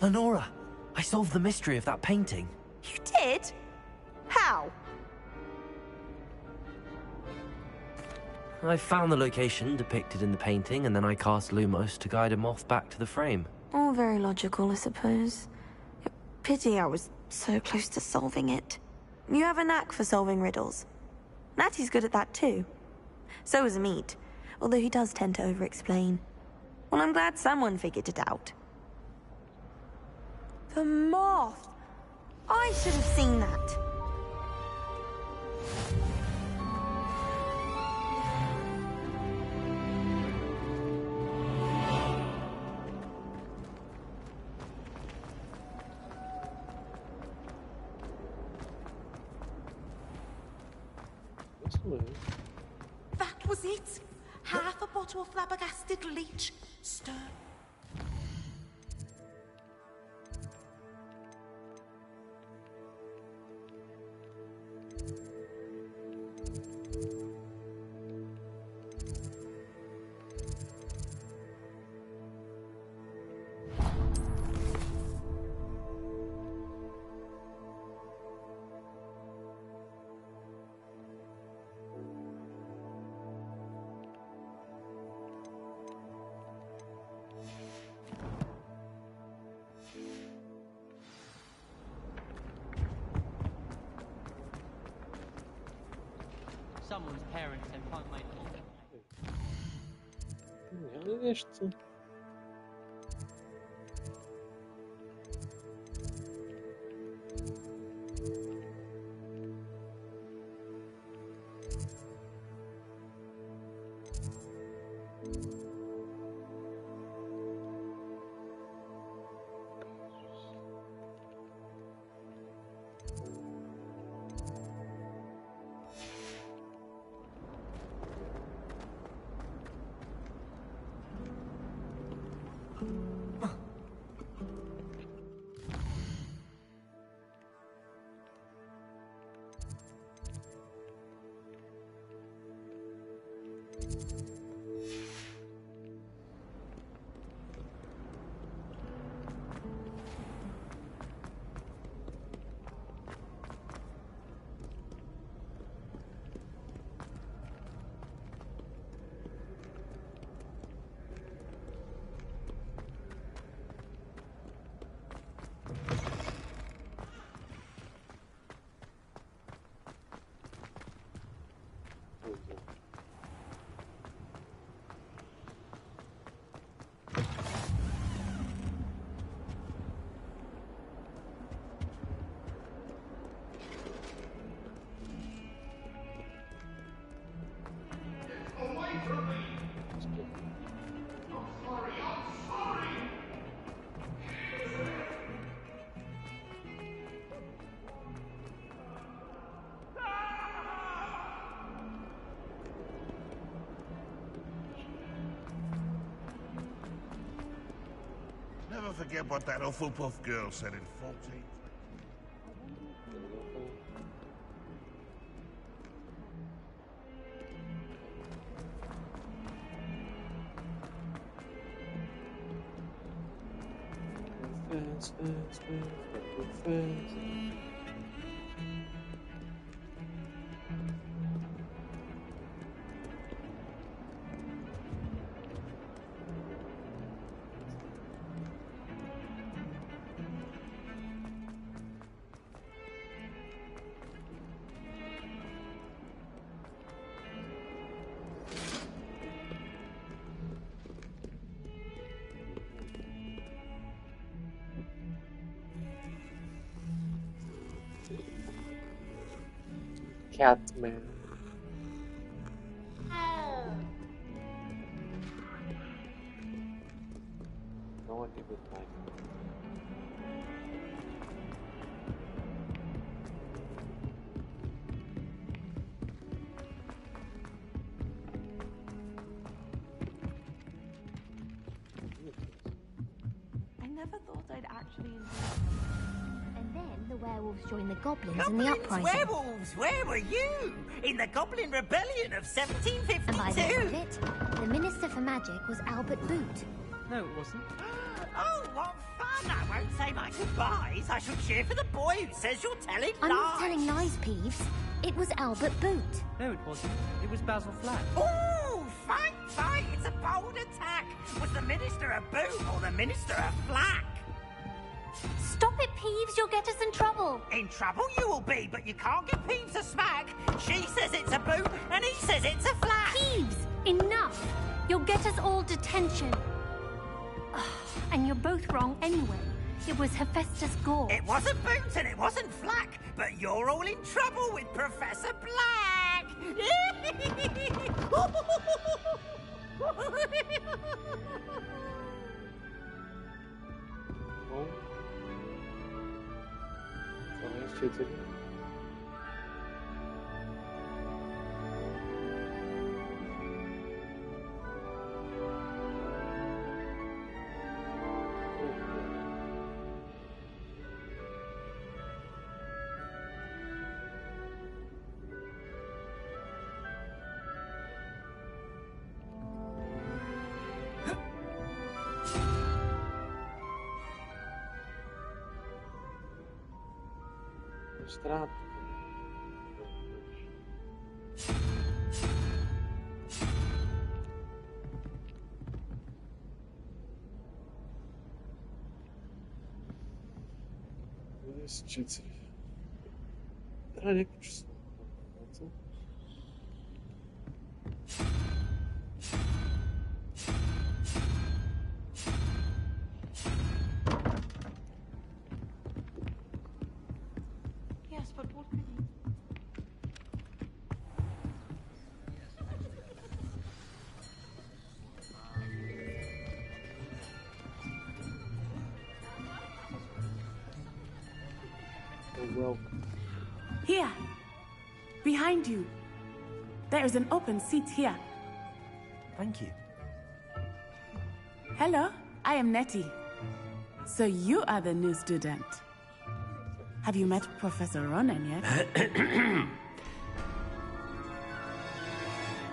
Lenora, I solved the mystery of that painting. You did? How? I found the location depicted in the painting, and then I cast Lumos to guide him off back to the frame. All very logical, I suppose. Pity I was so close to solving it. You have a knack for solving riddles. Natty's good at that too. So is Amit, although he does tend to over-explain. Well, I'm glad someone figured it out. The moth! I should have seen that. That was it. Half a bottle of flabbergasted leech. Stir. Someone's parents have found my Yani geçti. Never forget what that Hufflepuff girl said in 14. Catman. No idea what time. I never thought I'd actually enjoy. And then the werewolves joined the goblins in Goblins, the uprising. werewolves, where were you? In the Goblin Rebellion of 1752? And by the end of it, the Minister for Magic was Albert Boot. No, it wasn't. Oh, what fun! I don't say my goodbyes. I shall cheer for the boy who says you're telling I'm lies. not telling lies, Peeves. It was Albert Boot. No, it wasn't. It was Basil Flack. Ooh, fight, fight! It's a bold attack. Was the Minister a boot or the Minister a flack? Stop it, Peeves. You'll get us in trouble. In trouble you will be, but you can't give Peeves a smack. She says it's a boot, and he says it's a flack. Peeves, enough. You'll get us all detention. And you're both wrong anyway. It was Hephaestus Gore. It wasn't boot and it wasn't flack, but you're all in trouble with Professor Black. Bom. Só mais título. Extrato. Защититель. Троллик чувствую. Yes, but what could you... Welcome. Here. Behind you. There is an open seat here. Thank you. Hello, I am Nettie. So you are the new student. Have you met Professor Ronan yet?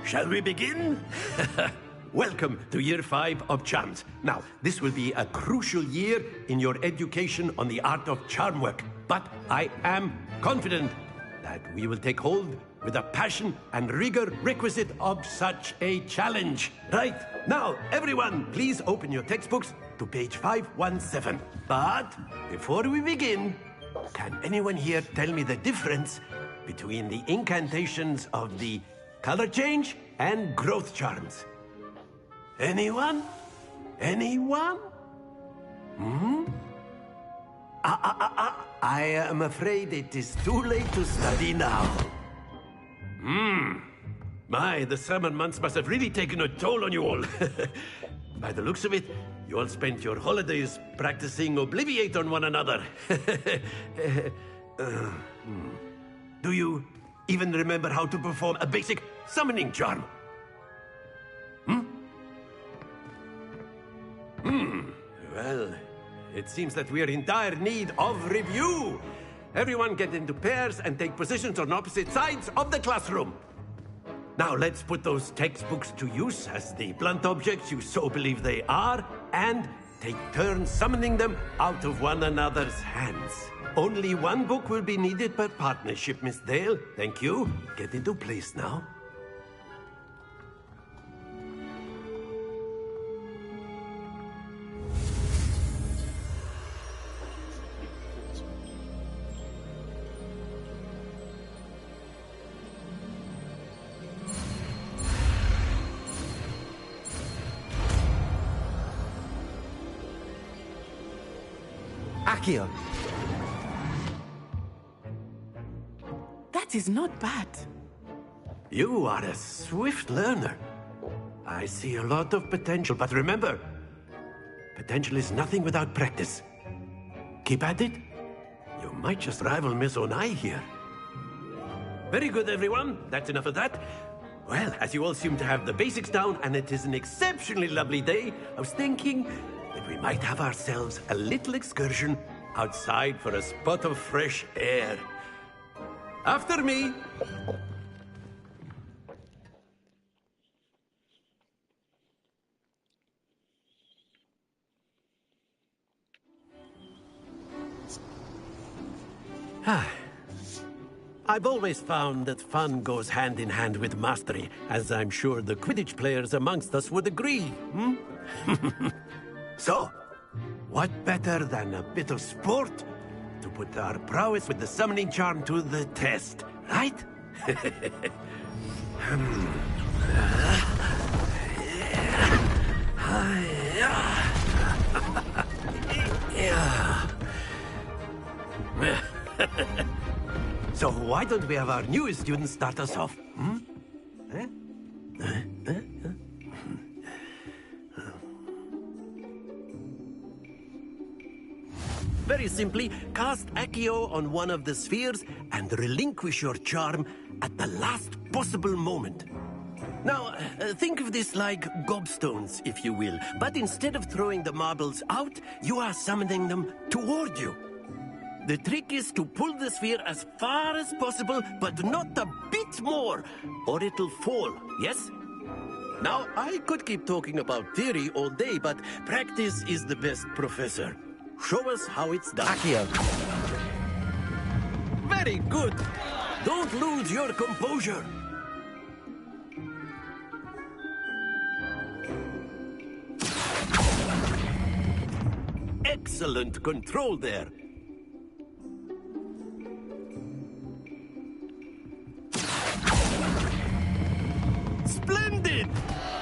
Shall we begin? Welcome to Year 5 of Charms. Now, this will be a crucial year in your education on the art of charm work. But I am confident that we will take hold with the passion and rigor requisite of such a challenge. Right, now, everyone, please open your textbooks to page 517. But before we begin, can anyone here tell me the difference between the incantations of the color change and growth charms? Anyone? Anyone? I am afraid it is too late to study now. My, the summer months must have really taken a toll on you all. By the looks of it, you all spent your holidays practicing Obliviate on one another. Do you even remember how to perform a basic summoning charm? Well, it seems that we are in dire need of review. Everyone get into pairs and take positions on opposite sides of the classroom. Now let's put those textbooks to use as the blunt objects you so believe they are, and take turns summoning them out of one another's hands. Only one book will be needed per partnership, Miss Dale. Thank you. Get into place now. Accio. That is not bad. You are a swift learner. I see a lot of potential, but remember, potential is nothing without practice. Keep at it. You might just rival Miss Onai here. Very good, everyone. That's enough of that. Well, as you all seem to have the basics down, and it is an exceptionally lovely day, I was thinking that we might have ourselves a little excursion outside for a spot of fresh air. After me. I've always found that fun goes hand in hand with mastery, as I'm sure the Quidditch players amongst us would agree, So, what better than a bit of sport to put our prowess with the summoning charm to the test, right? So why don't we have our newest student start us off? Very simply, cast Accio on one of the spheres and relinquish your charm at the last possible moment. Now, think of this like gobstones, if you will. But instead of throwing the marbles out, you are summoning them toward you. The trick is to pull the sphere as far as possible, but not a bit more, or it'll fall, yes? Now, I could keep talking about theory all day, but practice is the best professor. Show us how it's done. Accio. Very good. Don't lose your composure. Excellent control there. Splendid!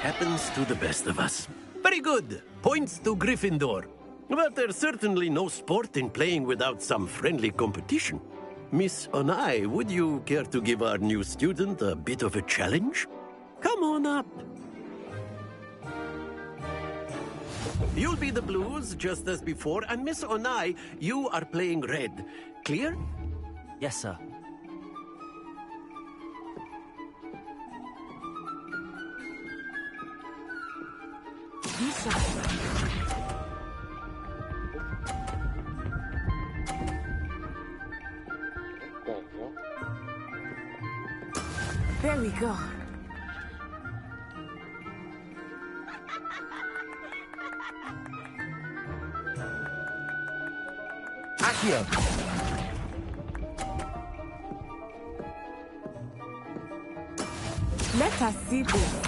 Happens to the best of us. Very good. Points to Gryffindor. But there's certainly no sport in playing without some friendly competition. Miss Onai, would you care to give our new student a bit of a challenge? Come on up. You'll be the blues, just as before, and Miss Onai, you are playing red. Clear? Yes, sir. There we go. Accio. Let us see this.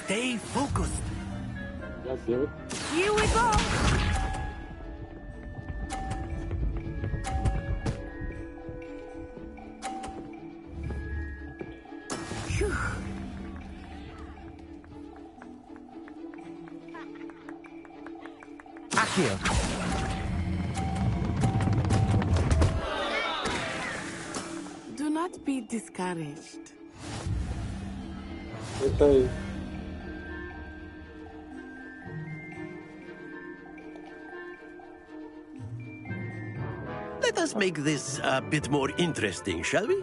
Stay focused. That's it. Here we go. Phew. Accio. Do not be discouraged. Isso aí. Let us make this a bit more interesting, shall we?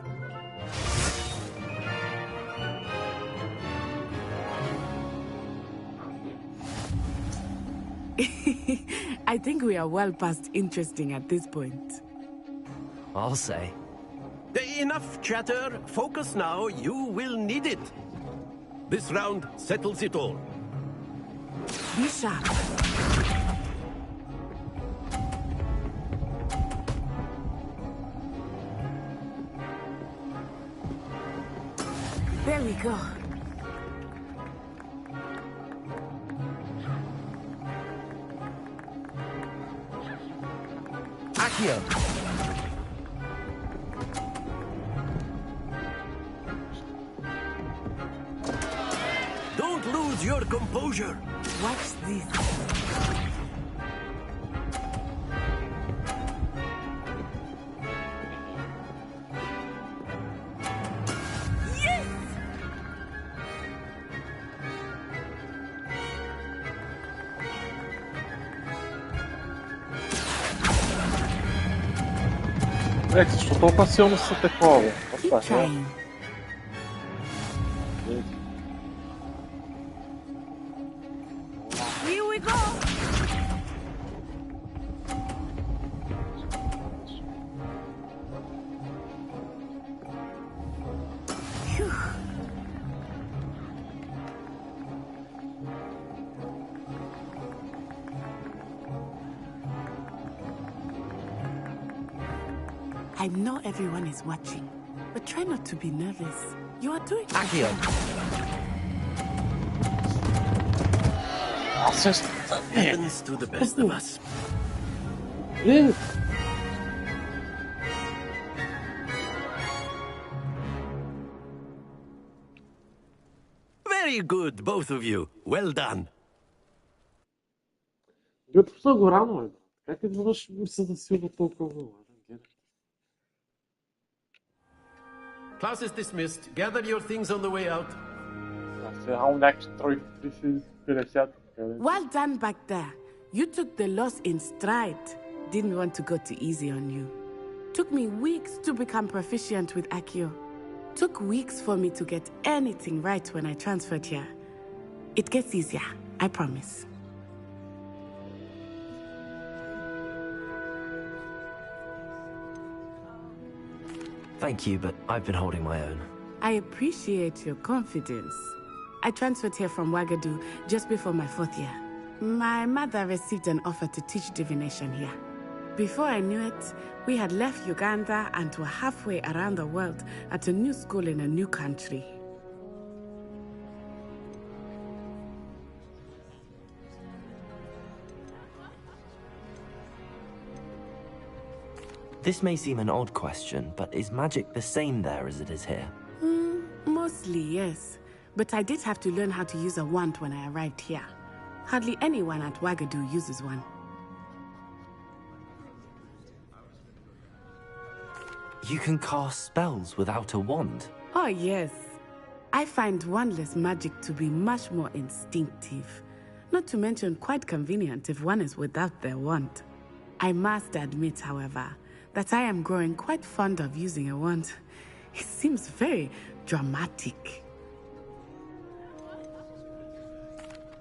I think we are well past interesting at this point. I'll say. Enough chatter. Focus now. You will need it. This round settles it all. Be sharp. There we go. Accio. Don't lose your composure. Watch this. Vocês estão passeando no Santa Cola. Keep trying. Here we go. I know everyone is watching, but try not to be nervous. You are doing Accio. Happens to the best of us. Very good, both of you. Well done. Лютвото го рано е. Как изведнъж ми се засилва толкова много? Class is dismissed. Gather your things on the way out. Well done back there. You took the loss in stride. Didn't want to go too easy on you. Took me weeks to become proficient with Accio. Took weeks for me to get anything right when I transferred here. It gets easier, I promise. Thank you, but I've been holding my own. I appreciate your confidence. I transferred here from Wagadu just before my 4th year. My mother received an offer to teach divination here. Before I knew it, we had left Uganda and were halfway around the world at a new school in a new country. This may seem an odd question, but is magic the same there as it is here? Mostly, yes. But I did have to learn how to use a wand when I arrived here. Hardly anyone at Wagadu uses one. You can cast spells without a wand? Oh, yes. I find wandless magic to be much more instinctive. Not to mention quite convenient if one is without their wand. I must admit, however, that I am growing quite fond of using a wand. It seems very dramatic.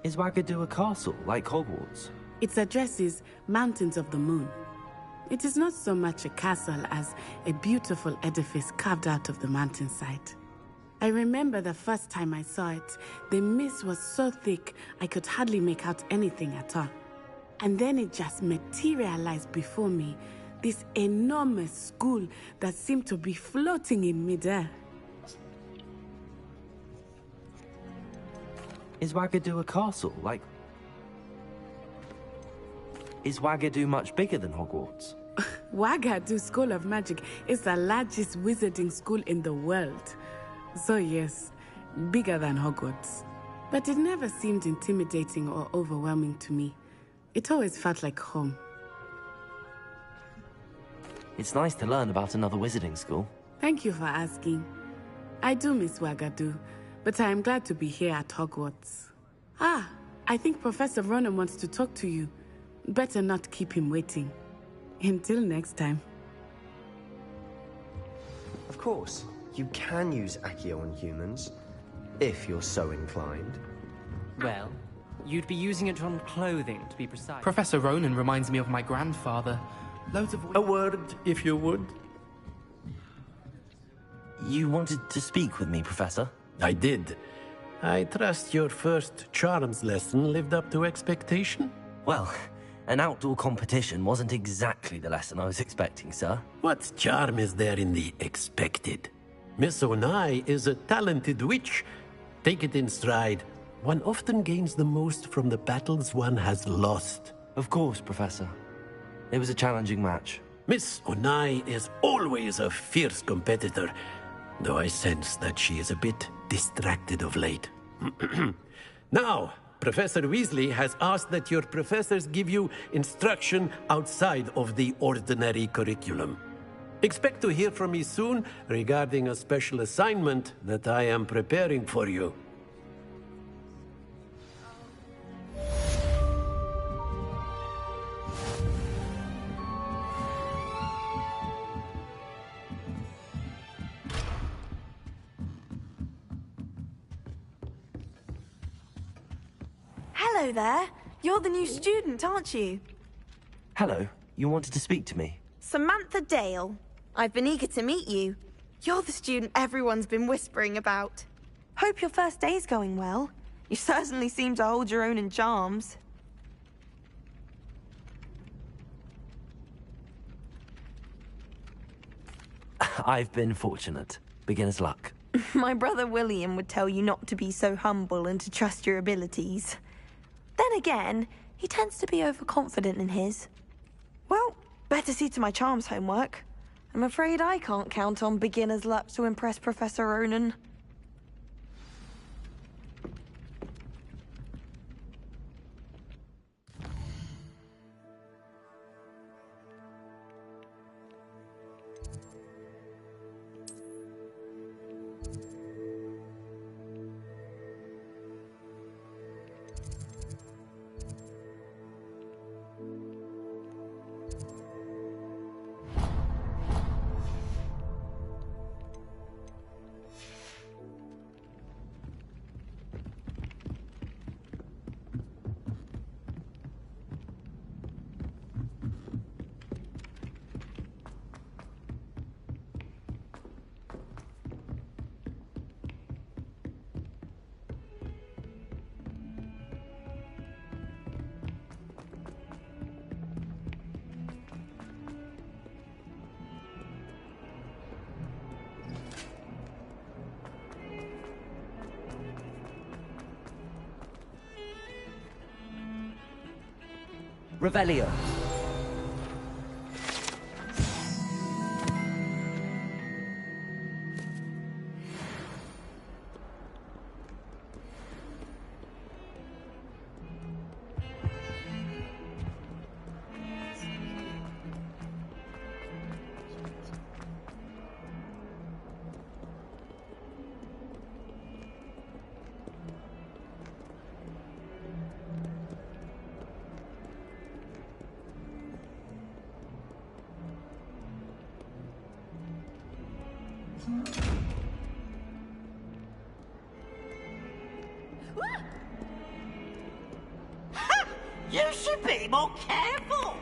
Is Wagadu a castle, like Hogwarts? Its address is Mountains of the Moon. It is not so much a castle as a beautiful edifice carved out of the mountainside. I remember the first time I saw it, the mist was so thick I could hardly make out anything at all. And then it just materialized before me, this enormous school that seemed to be floating in midair. Is Wagadu a castle, like... Is Wagadu much bigger than Hogwarts? Wagadu School of Magic is the largest wizarding school in the world. So yes, bigger than Hogwarts. But it never seemed intimidating or overwhelming to me. It always felt like home. It's nice to learn about another wizarding school. Thank you for asking. I do miss Wagadu, but I am glad to be here at Hogwarts. I think Professor Ronan wants to talk to you. Better not keep him waiting. Until next time. Of course, you can use Accio on humans, if you're so inclined. Well, you'd be using it on clothing, to be precise. Professor Ronan reminds me of my grandfather. Loads of... A word, if you would. You wanted to speak with me, Professor? I did. I trust your first charms lesson lived up to expectation? Well, an outdoor competition wasn't exactly the lesson I was expecting, sir. What charm is there in the expected? Miss Onai is a talented witch. Take it in stride. One often gains the most from the battles one has lost. Of course, Professor. It was a challenging match. Miss Onai is always a fierce competitor, though I sense that she is a bit distracted of late. Now, Professor Weasley has asked that your professors give you instruction outside of the ordinary curriculum. Expect to hear from me soon regarding a special assignment that I am preparing for you. Hello there. You're the new student, aren't you? Hello. You wanted to speak to me? Samantha Dale. I've been eager to meet you. You're the student everyone's been whispering about. Hope your first day's going well. You certainly seem to hold your own in charms. I've been fortunate. Beginner's luck. My brother William would tell you not to be so humble and to trust your abilities. Then again, he tends to be overconfident in his. Well, better see to my charms homework. I'm afraid I can't count on beginner's luck to impress Professor Ronan. Revelio. You should be more careful!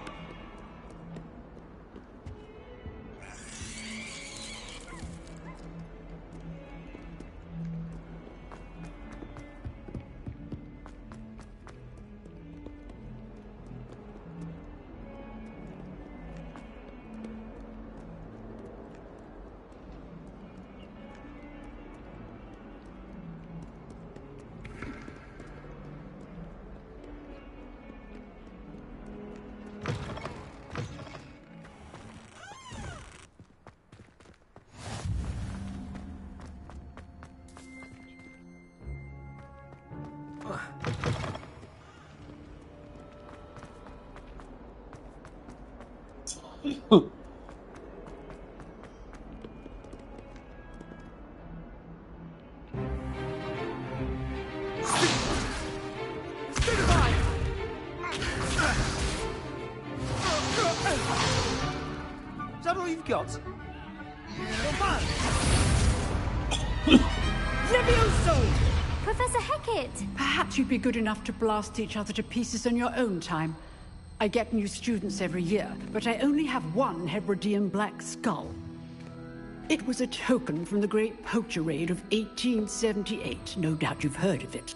Is that all you've got? Levioso! Professor Hecat! Perhaps you'd be good enough to blast each other to pieces in your own time. I get new students every year, but I only have one Hebridean black skull. It was a token from the Great Poacher Raid of 1878. No doubt you've heard of it.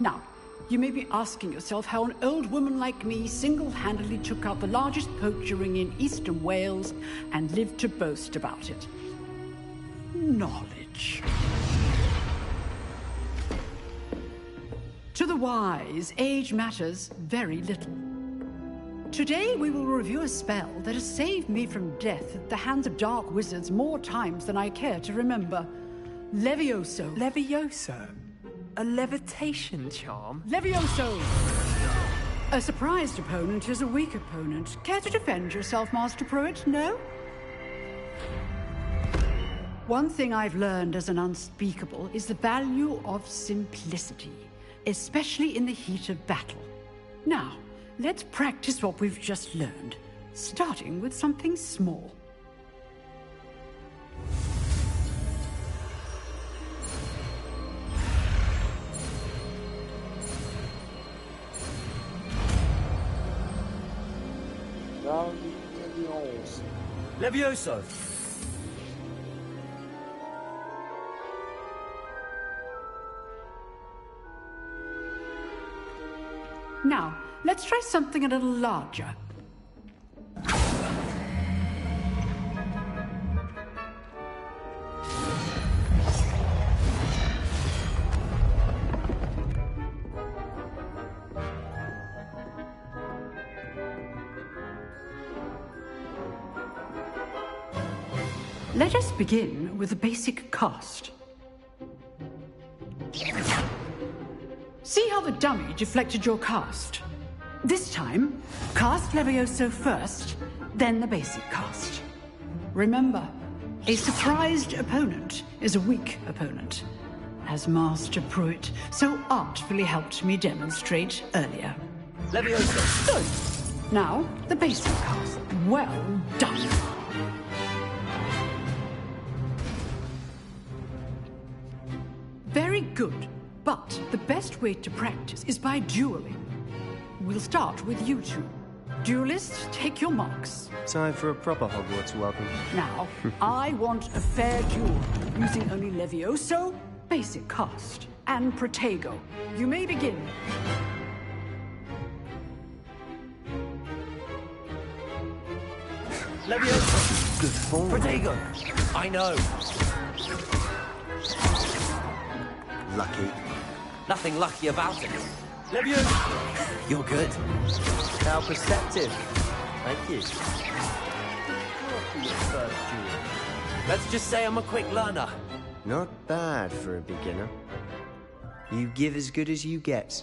Now, you may be asking yourself how an old woman like me single-handedly took out the largest poacher ring in eastern Wales and lived to boast about it. Knowledge. To the wise, age matters very little. Today we will review a spell that has saved me from death at the hands of dark wizards more times than I care to remember. Levioso. Levioso? A levitation charm? Levioso! A surprised opponent is a weak opponent. Care to defend yourself, Master Pruitt? No? One thing I've learned as an unspeakable is the value of simplicity, especially in the heat of battle. Now, let's practice what we've just learned, starting with something small. Levioso! Now, let's try something a little larger. Let us begin with the basic cast. See how the dummy deflected your cast? This time, cast Levioso first, then the basic cast. Remember, a surprised opponent is a weak opponent, as Master Pruitt so artfully helped me demonstrate earlier. Levioso! Good. Now, the basic cast. Well done. Very good, but the best way to practice is by dueling. We'll start with you two. Duelists, take your marks. Time for a proper Hogwarts welcome. Now, I want a fair duel, using only Levioso, basic cast, and Protego. You may begin. Levioso! Good form. Protego! I know. Lucky. Nothing lucky about it. Levioso! You're good. How perceptive. Thank you. Let's just say I'm a quick learner. Not bad for a beginner. You give as good as you get.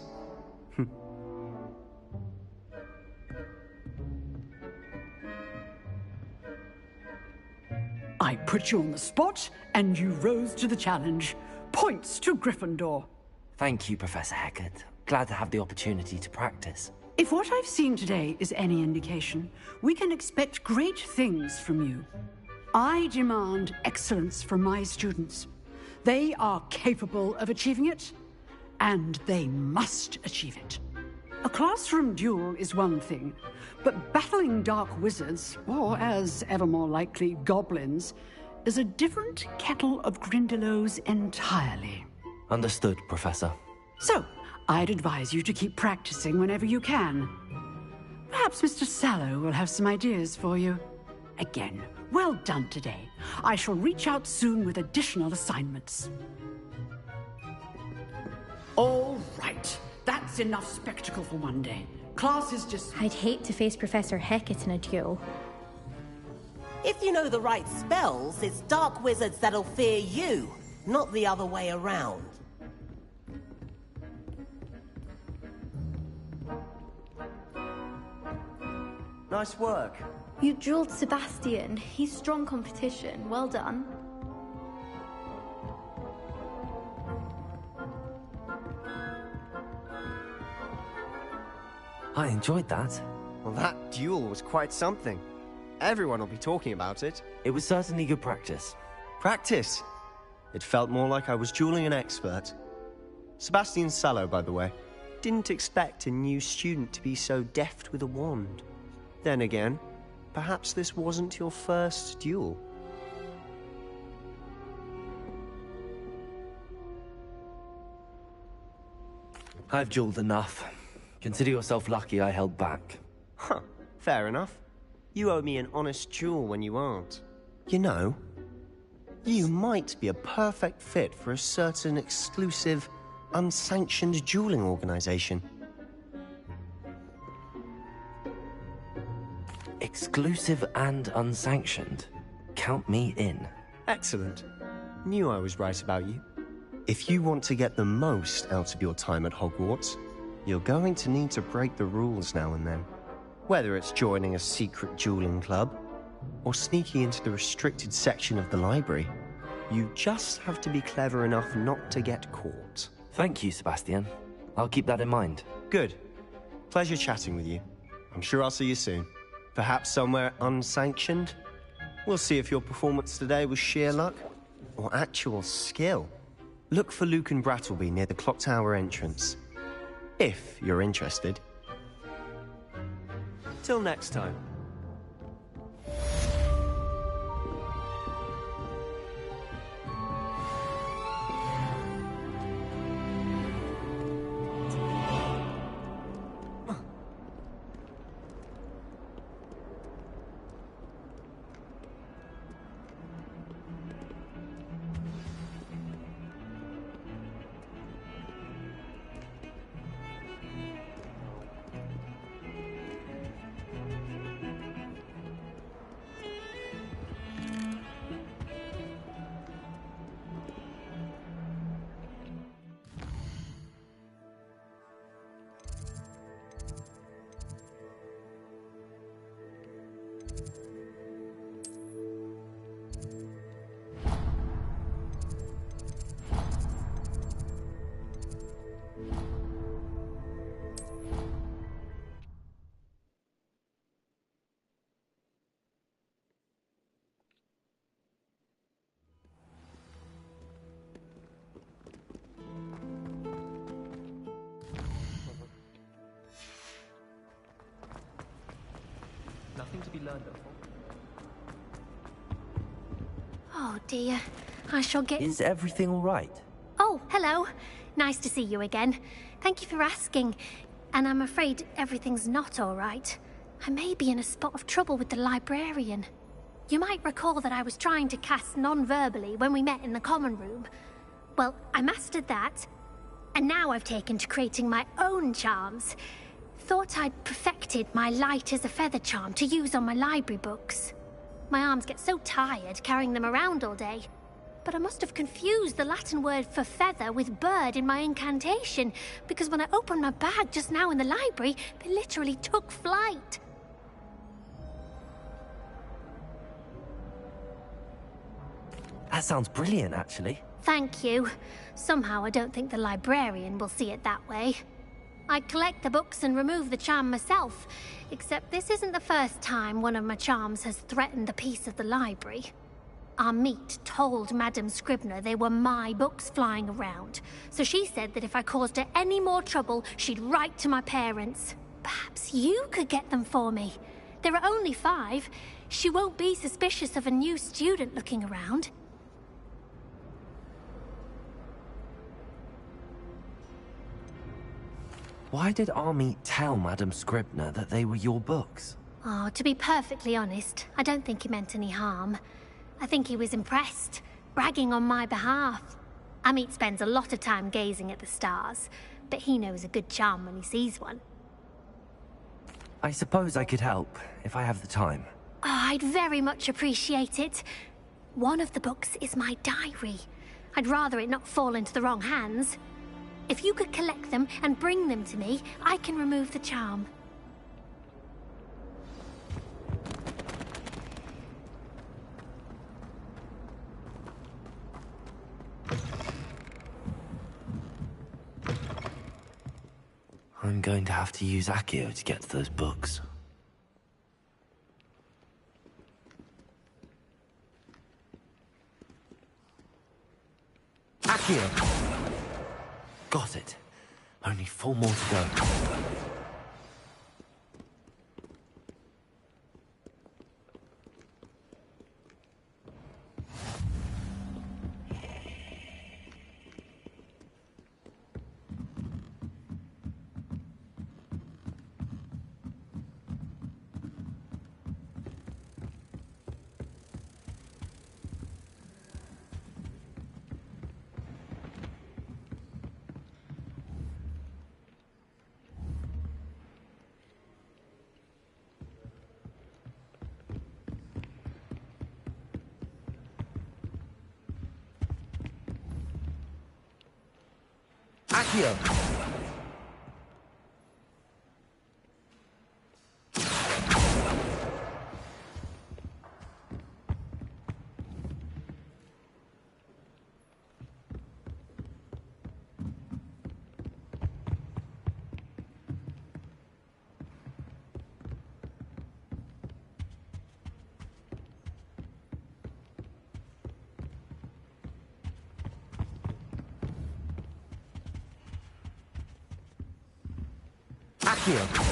I put you on the spot, and you rose to the challenge. Points to Gryffindor. Thank you, Professor Hecat. Glad to have the opportunity to practice. If what I've seen today is any indication, we can expect great things from you. I demand excellence from my students. They are capable of achieving it, and they must achieve it. A classroom duel is one thing, but battling dark wizards, or as ever more likely, goblins, is a different kettle of Grindylows entirely. Understood, Professor. So, I'd advise you to keep practicing whenever you can. Perhaps Mr. Sallow will have some ideas for you. Again, well done today. I shall reach out soon with additional assignments. All right. That's enough spectacle for one day. Class is just... I'd hate to face Professor Hecat in a duel. If you know the right spells, it's dark wizards that'll fear you, not the other way around. Nice work. You dueled Sebastian. He's strong competition. Well done. I enjoyed that. Well, that duel was quite something. Everyone will be talking about it. It was certainly good practice. Practice? It felt more like I was dueling an expert. Sebastian Sallow, by the way. Didn't expect a new student to be so deft with a wand. Then again, perhaps this wasn't your first duel. I've dueled enough. Consider yourself lucky I held back. Huh, fair enough. You owe me an honest duel when you aren't. You know, you might be a perfect fit for a certain exclusive, unsanctioned dueling organization. Exclusive and unsanctioned. Count me in. Excellent. Knew I was right about you. If you want to get the most out of your time at Hogwarts, you're going to need to break the rules now and then. Whether it's joining a secret dueling club, or sneaking into the restricted section of the library, you just have to be clever enough not to get caught. Thank you, Sebastian. I'll keep that in mind. Good. Pleasure chatting with you. I'm sure I'll see you soon. Perhaps somewhere unsanctioned? We'll see if your performance today was sheer luck, or actual skill. Look for Luke and Brattleby near the clock tower entrance. If you're interested. Till next time. Nothing to be learned of. Oh dear, I shall get... Is everything all right? Oh, hello. Nice to see you again. Thank you for asking. And I'm afraid everything's not all right. I may be in a spot of trouble with the librarian. You might recall that I was trying to cast non-verbally when we met in the common room. Well, I mastered that, and now I've taken to creating my own charms. Thought I'd perfected my light as a feather charm to use on my library books. My arms get so tired carrying them around all day. But I must have confused the Latin word for feather with bird in my incantation, because when I opened my bag just now in the library, they literally took flight. That sounds brilliant, actually. Thank you. Somehow I don't think the librarian will see it that way. I collect the books and remove the charm myself, except this isn't the first time one of my charms has threatened the peace of the library. Our meet told Madame Scribner they were my books flying around, so she said that if I caused her any more trouble, she'd write to my parents. Perhaps you could get them for me. There are only 5. She won't be suspicious of a new student looking around. Why did Army tell Madame Scribner that they were your books? Oh, to be perfectly honest, I don't think he meant any harm. I think he was impressed, bragging on my behalf. Amit spends a lot of time gazing at the stars, but he knows a good charm when he sees one. I suppose I could help, if I have the time. Oh, I'd very much appreciate it. One of the books is my diary. I'd rather it not fall into the wrong hands. If you could collect them and bring them to me, I can remove the charm. I'm going to have to use Accio to get to those books. Accio! Got it. Only 4 more to go. Accio! Accio!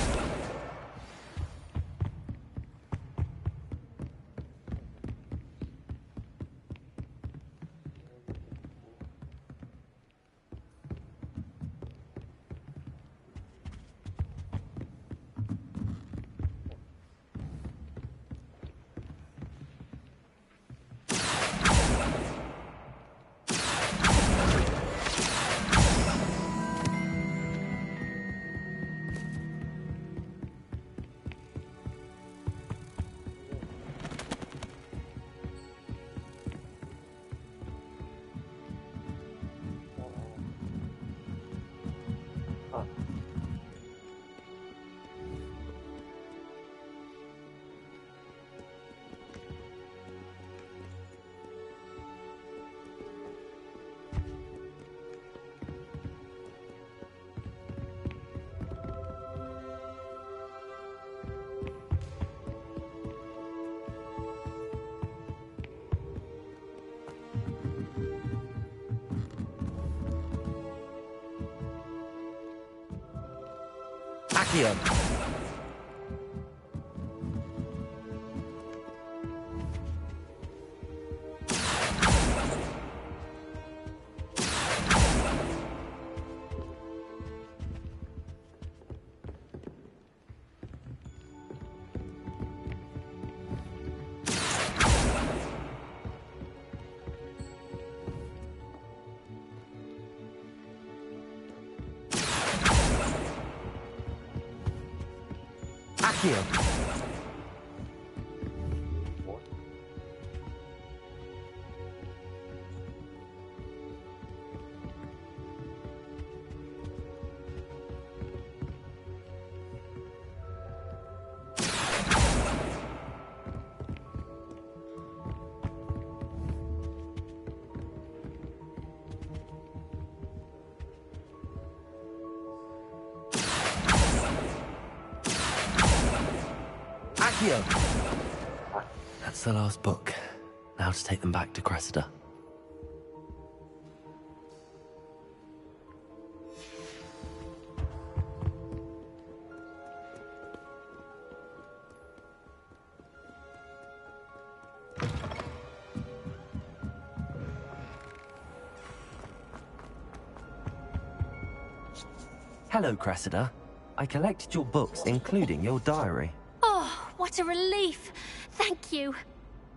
Accio! Accio! Accio! That's the last book. Now to take them back to Cressida. Hello, Cressida. I collected your books, including your diary. Oh, what a relief. Thank you.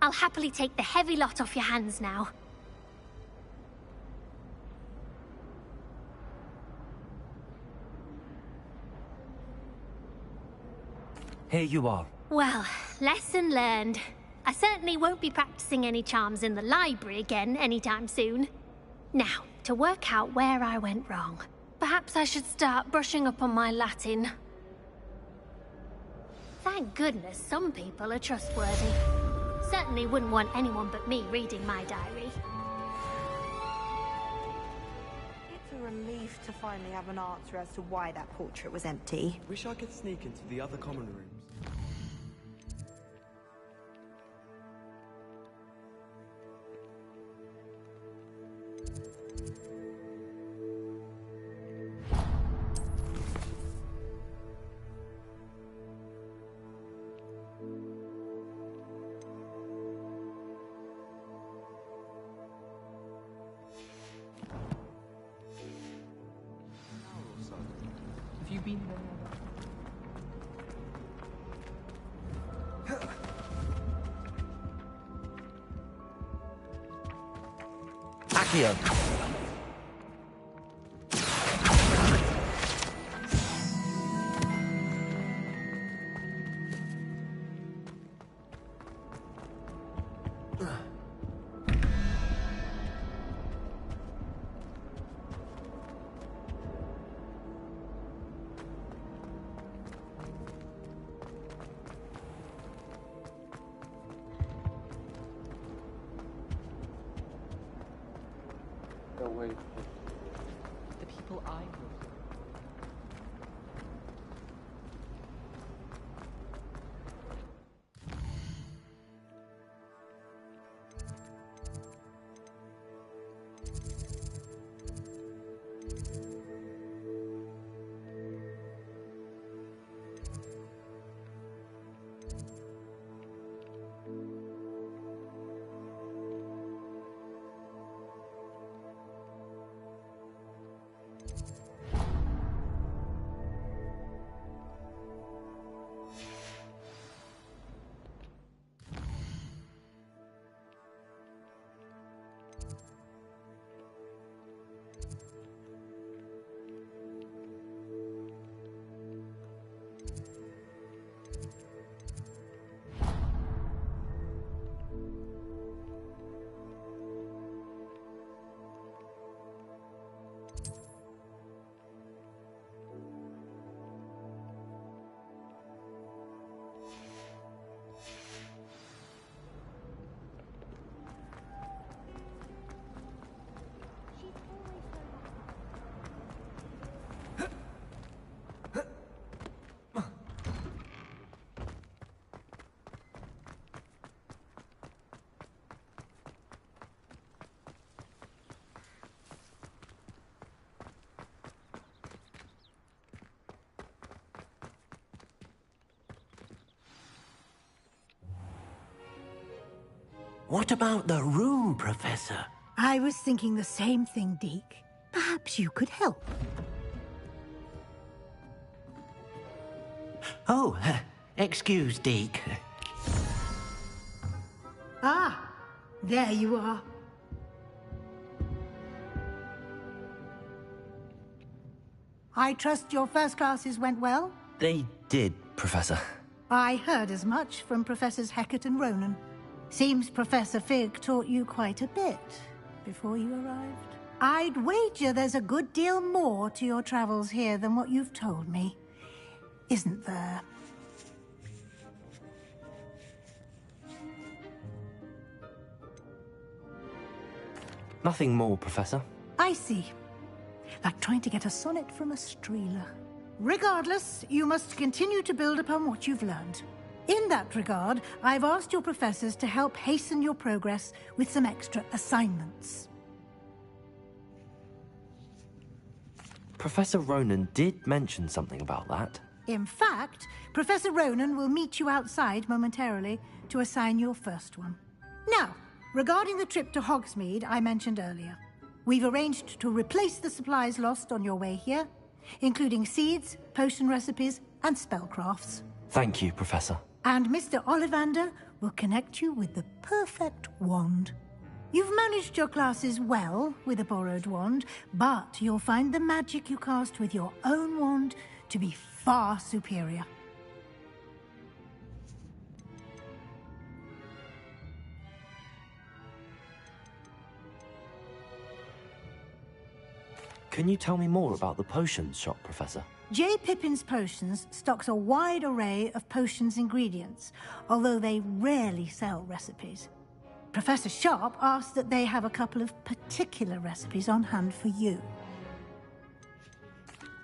I'll happily take the heavy lot off your hands now. Here you are. Well, lesson learned. I certainly won't be practicing any charms in the library again anytime soon. Now, to work out where I went wrong. Perhaps I should start brushing up on my Latin. Thank goodness some people are trustworthy. Certainly wouldn't want anyone but me reading my diary. It's a relief to finally have an answer as to why that portrait was empty. Wish I could sneak into the other common rooms. Have you been there? Accio! No way. The people I know. What about the room, Professor? I was thinking the same thing, Deke. Perhaps you could help. Oh, excuse, Deke. Ah, there you are. I trust your first classes went well? They did, Professor. I heard as much from Professors Hecat and Ronan. Seems Professor Fig taught you quite a bit before you arrived. I'd wager there's a good deal more to your travels here than what you've told me. Isn't there? Nothing more, Professor. I see. Like trying to get a sonnet from a streeler. Regardless, you must continue to build upon what you've learned. In that regard, I've asked your professors to help hasten your progress with some extra assignments. Professor Ronan did mention something about that. In fact, Professor Ronan will meet you outside momentarily to assign your first one. Now, regarding the trip to Hogsmeade I mentioned earlier, we've arranged to replace the supplies lost on your way here, including seeds, potion recipes, and spellcrafts. Thank you, Professor. And Mr. Ollivander will connect you with the perfect wand. You've managed your classes well with a borrowed wand, but you'll find the magic you cast with your own wand to be far superior. Can you tell me more about the potions shop, Professor? J. Pippin's Potions stocks a wide array of potions ingredients, although they rarely sell recipes. Professor Sharp asked that they have a couple of particular recipes on hand for you.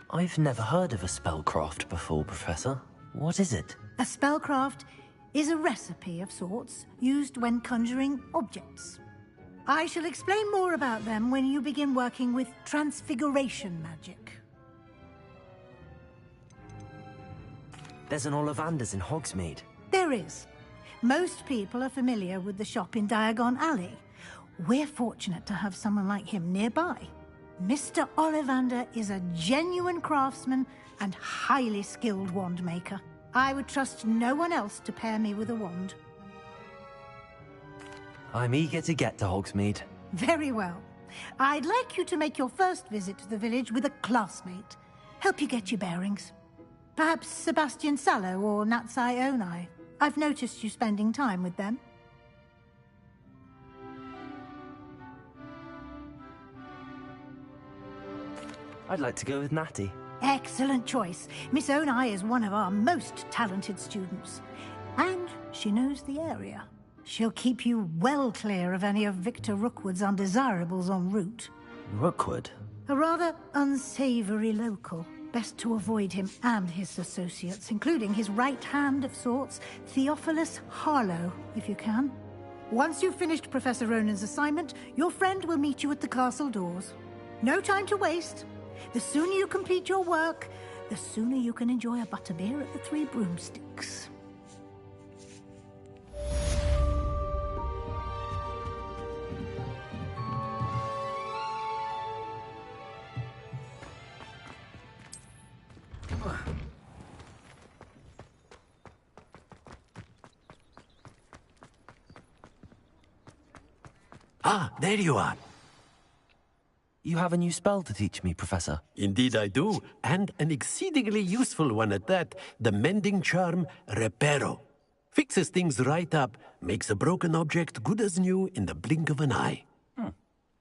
I've never heard of a spellcraft before, Professor. What is it? A spellcraft is a recipe of sorts used when conjuring objects. I shall explain more about them when you begin working with transfiguration magic. There's an Ollivander's in Hogsmeade. There is. Most people are familiar with the shop in Diagon Alley. We're fortunate to have someone like him nearby. Mr. Ollivander is a genuine craftsman and highly skilled wand maker. I would trust no one else to pair me with a wand. I'm eager to get to Hogsmeade. Very well. I'd like you to make your first visit to the village with a classmate. Help you get your bearings. Perhaps Sebastian Sallow or Natsai Onai. I've noticed you spending time with them. I'd like to go with Natty. Excellent choice. Miss Onai is one of our most talented students. And she knows the area. She'll keep you well clear of any of Victor Rookwood's undesirables en route. Rookwood? A rather unsavory local. Best to avoid him and his associates, including his right hand of sorts, Theophilus Harlow, if you can. Once you've finished Professor Ronan's assignment, your friend will meet you at the castle doors. No time to waste. The sooner you complete your work, the sooner you can enjoy a butterbeer at the Three Broomsticks. Ah, there you are. You have a new spell to teach me, Professor. Indeed I do, and an exceedingly useful one at that. The mending charm, Reparo. Fixes things right up, makes a broken object good as new in the blink of an eye.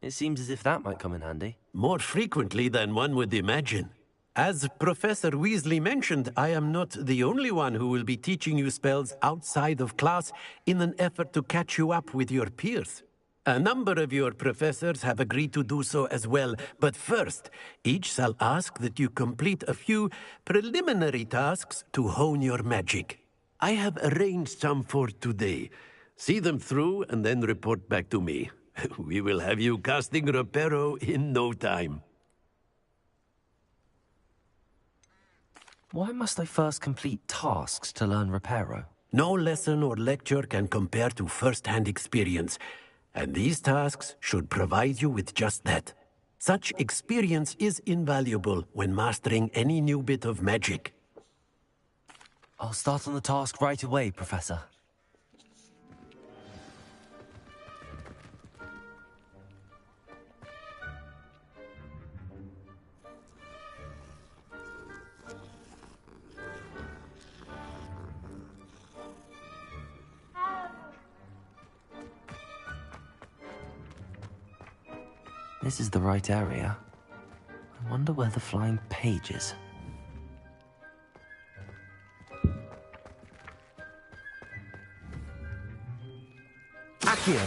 It seems as if that might come in handy. More frequently than one would imagine. As Professor Weasley mentioned, I am not the only one who will be teaching you spells outside of class in an effort to catch you up with your peers. A number of your professors have agreed to do so as well, but first, each shall ask that you complete a few preliminary tasks to hone your magic. I have arranged some for today. See them through and then report back to me. We will have you casting Reparo in no time. Why must I first complete tasks to learn Reparo? No lesson or lecture can compare to first-hand experience, and these tasks should provide you with just that. Such experience is invaluable when mastering any new bit of magic. I'll start on the task right away, Professor. This is the right area. I wonder where the flying page is. Accio!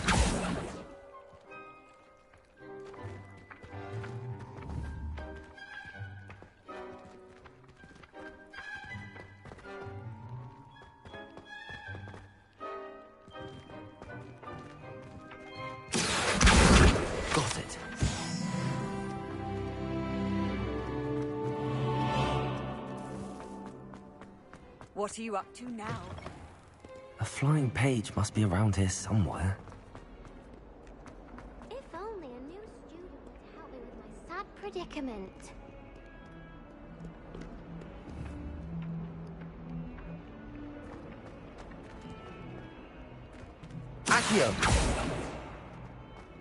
Got it. What are you up to now? A flying page must be around here somewhere. If only a new student would help me with my sad predicament. Accio!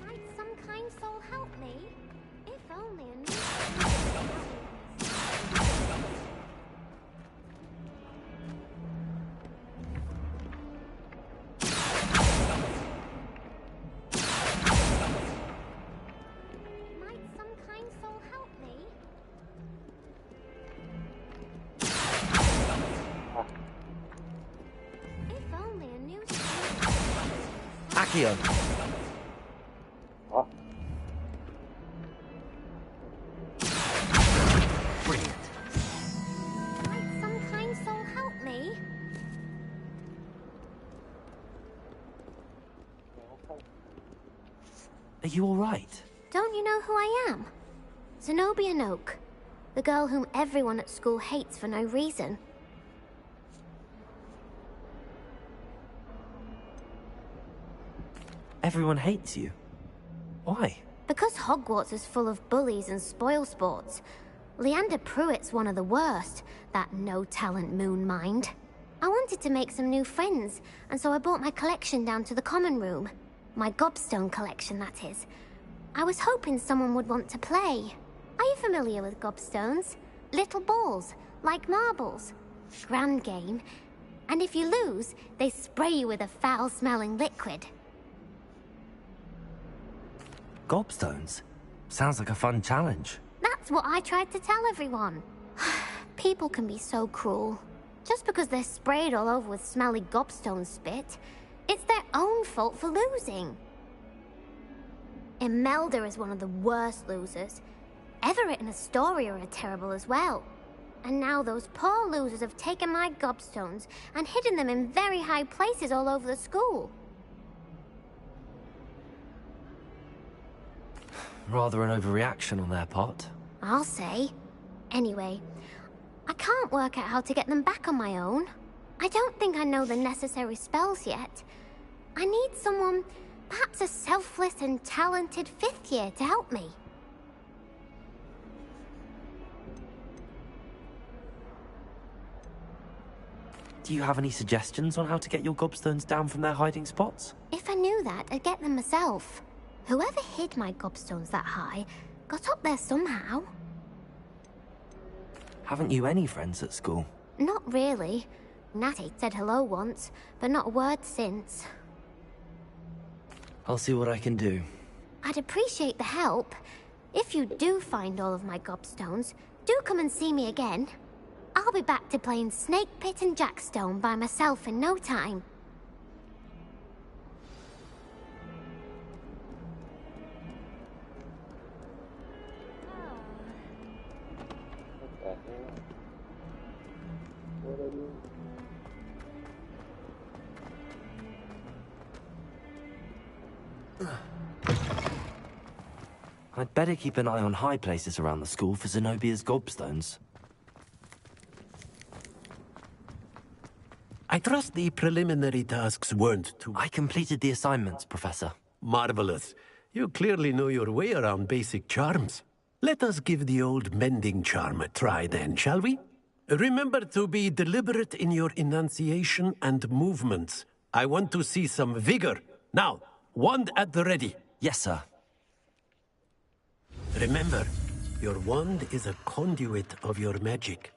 Might some kind soul help me? If only a new student would help me with my sad Might some kind soul help me? If only a new student would help me with my sad Accio! Brilliant. Might some kind soul help me? Are you all right? Don't you know who I am? Zenobia Noak, the girl whom everyone at school hates for no reason. Everyone hates you. Why? Because Hogwarts is full of bullies and spoilsports. Leander Pruitt's one of the worst, that no-talent moon mind. I wanted to make some new friends, and so I brought my collection down to the common room. My gobstone collection, that is. I was hoping someone would want to play. Are you familiar with gobstones? Little balls, like marbles. Grand game. And if you lose, they spray you with a foul-smelling liquid. Gobstones? Sounds like a fun challenge. That's what I tried to tell everyone. People can be so cruel. Just because they're sprayed all over with smelly gobstone spit, it's their own fault for losing. Imelda is one of the worst losers. Everett and Astoria are terrible as well. And now those poor losers have taken my gobstones and hidden them in very high places all over the school. Rather an overreaction on their part. I'll say. Anyway, I can't work out how to get them back on my own. I don't think I know the necessary spells yet. I need someone, perhaps a selfless and talented fifth year to help me. Do you have any suggestions on how to get your gobstones down from their hiding spots? If I knew that, I'd get them myself. Whoever hid my gobstones that high got up there somehow. Haven't you any friends at school? Not really. Natty said hello once, but not a word since. I'll see what I can do. I'd appreciate the help. If you do find all of my gobstones, do come and see me again. I'll be back to playing Snake Pit and Jackstone by myself in no time. I'd better keep an eye on high places around the school for Zenobia's gobstones. I trust the preliminary tasks weren't too... I completed the assignments, Professor. Marvelous. You clearly know your way around basic charms. Let us give the old mending charm a try then, shall we? Remember to be deliberate in your enunciation and movements. I want to see some vigor. Now, wand at the ready. Yes, sir. Remember, your wand is a conduit of your magic.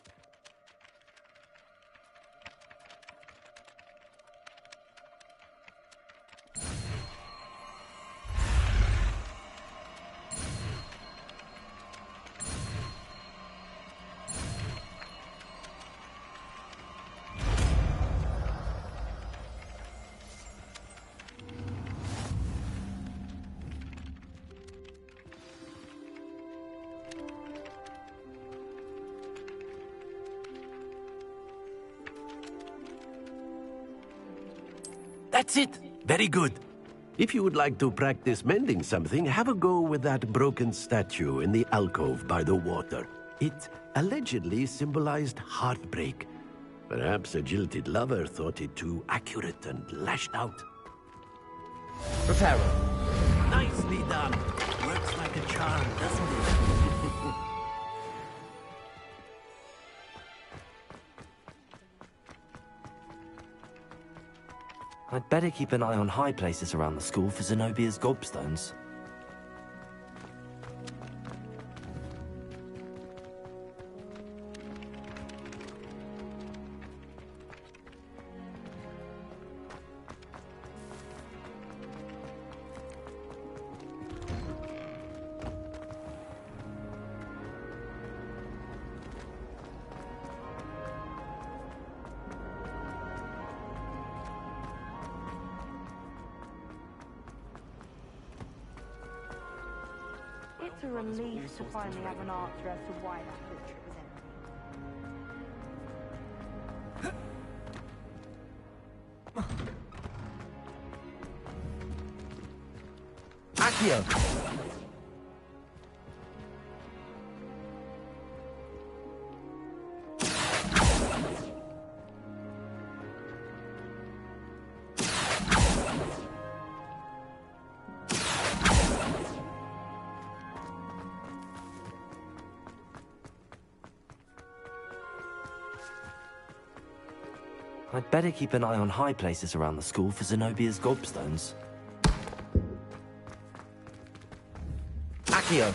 That's it! Very good. If you would like to practice mending something, have a go with that broken statue in the alcove by the water. It allegedly symbolized heartbreak. Perhaps a jilted lover thought it too accurate and lashed out. Preparo. Nicely done. Works like a charm, doesn't it? I'd better keep an eye on high places around the school for Zenobia's gobstones. It's a relief to finally have an answer as to why that portrait was empty. Accio! I'd better keep an eye on high places around the school for Zenobia's gobstones. Accio!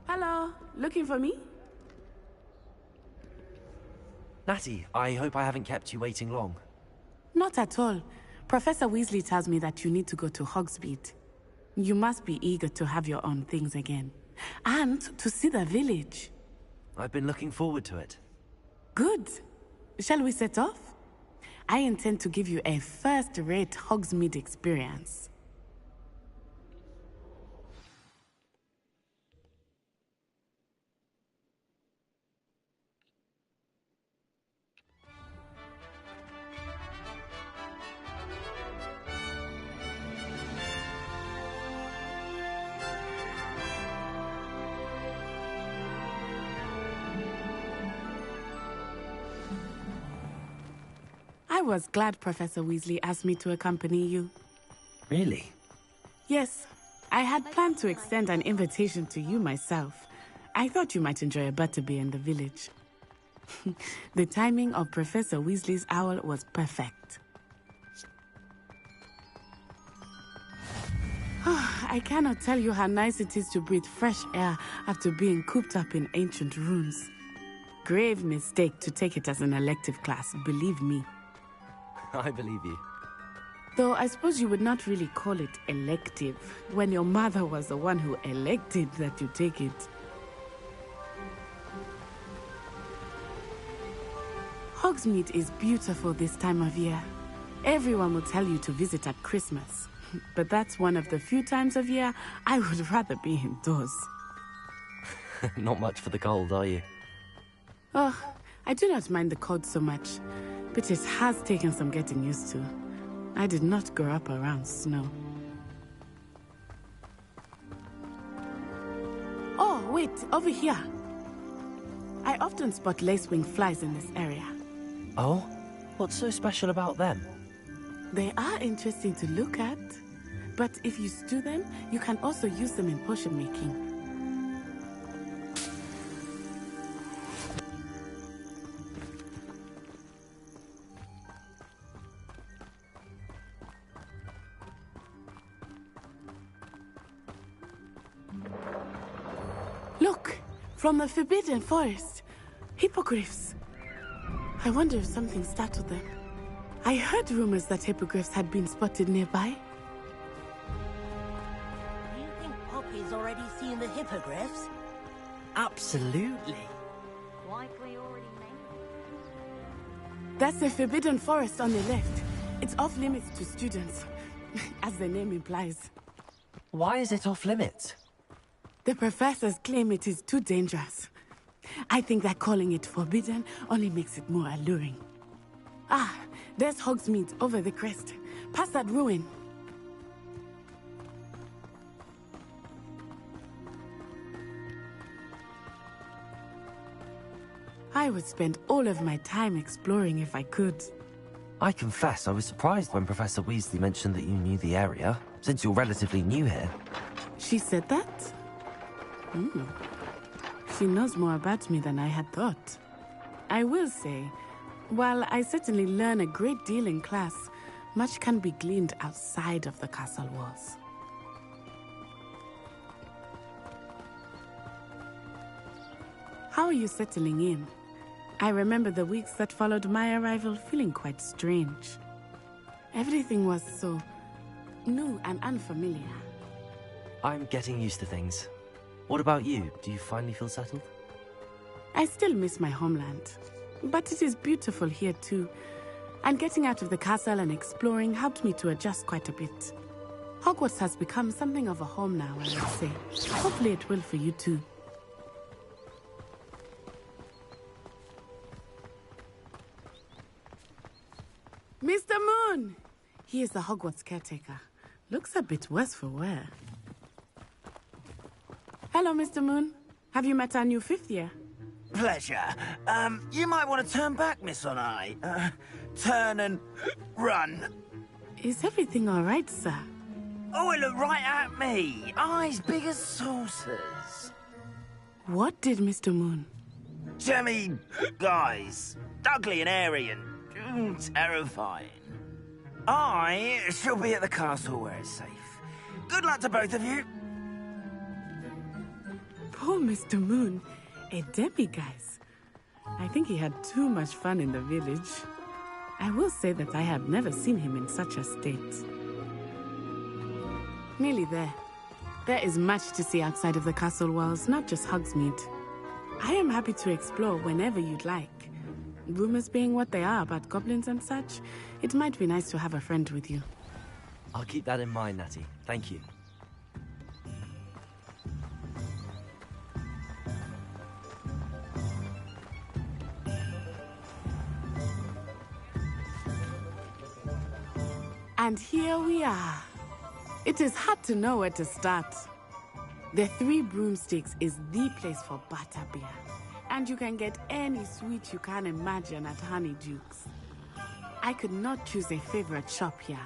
Hello, looking for me? Natty, I hope I haven't kept you waiting long. Not at all. Professor Weasley tells me that you need to go to Hogsmeade. You must be eager to have your own things again. And to see the village. I've been looking forward to it. Good. Shall we set off? I intend to give you a first-rate Hogsmeade experience. I was glad Professor Weasley asked me to accompany you. Really? Yes. I had planned to extend an invitation to you myself. I thought you might enjoy a butterbeer in the village. The timing of Professor Weasley's owl was perfect. I cannot tell you how nice it is to breathe fresh air after being cooped up in ancient ruins. Grave mistake to take it as an elective class, believe me. I believe you. Though I suppose you would not really call it elective when your mother was the one who elected that you take it. Hogsmeade is beautiful this time of year. Everyone will tell you to visit at Christmas. But that's one of the few times of year I would rather be indoors. Not much for the cold, are you? Oh, I do not mind the cold so much, but it has taken some getting used to. I did not grow up around snow. Oh, wait, over here. I often spot lacewing flies in this area. Oh? What's so special about them? They are interesting to look at, but if you stew them, you can also use them in potion making. Look! From the Forbidden Forest! Hippogriffs! I wonder if something startled them. I heard rumors that hippogriffs had been spotted nearby. Do you think Poppy's already seen the hippogriffs? Absolutely. Likely already made. That's the Forbidden Forest on the left. It's off limits to students, as the name implies. Why is it off limits? The professors claim it is too dangerous. I think that calling it forbidden only makes it more alluring. Ah, there's Hogsmeade over the crest. Past that ruin. I would spend all of my time exploring if I could. I confess I was surprised when Professor Weasley mentioned that you knew the area, since you're relatively new here. She said that? She knows more about me than I had thought. I will say, while I certainly learn a great deal in class, much can be gleaned outside of the castle walls. How are you settling in? I remember the weeks that followed my arrival feeling quite strange. Everything was so new and unfamiliar. I'm getting used to things. What about you? Do you finally feel settled? I still miss my homeland, but it is beautiful here too. And getting out of the castle and exploring helped me to adjust quite a bit. Hogwarts has become something of a home now, I would say. Hopefully it will for you too. Mr. Moon! He is the Hogwarts caretaker. Looks a bit worse for wear. Hello, Mr. Moon. Have you met our new fifth year? Pleasure. You might want to turn back, Miss Onai. Turn and run. Is everything all right, sir? Oh, it looked right at me. Eyes big as saucers. What did Mr. Moon? Jemmy, guys. Ugly and airy and terrifying. I shall be at the castle where it's safe. Good luck to both of you. Poor Mr. Moon, a demiguise. I think he had too much fun in the village. I will say that I have never seen him in such a state. Nearly there. There is much to see outside of the castle walls, not just Hogsmeade. I am happy to explore whenever you'd like. Rumors being what they are about goblins and such, it might be nice to have a friend with you. I'll keep that in mind, Natty. Thank you. And here we are. It is hard to know where to start. The Three Broomsticks is the place for butterbeer. And you can get any sweet you can imagine at Honeydukes. I could not choose a favorite shop here.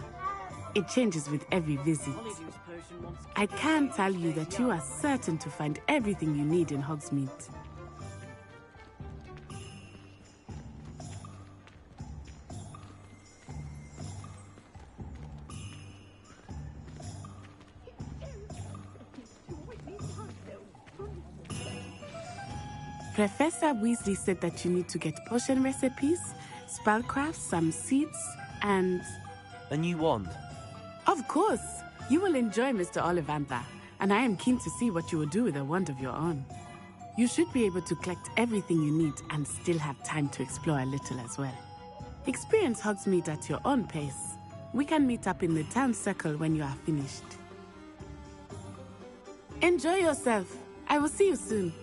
It changes with every visit. I can tell you that you are certain to find everything you need in Hogsmeade. Professor Weasley said that you need to get potion recipes, spellcrafts, some seeds, and... A new wand? Of course! You will enjoy Mr. Ollivander, and I am keen to see what you will do with a wand of your own. You should be able to collect everything you need and still have time to explore a little as well. Experience Hogsmeade at your own pace. We can meet up in the town circle when you are finished. Enjoy yourself. I will see you soon.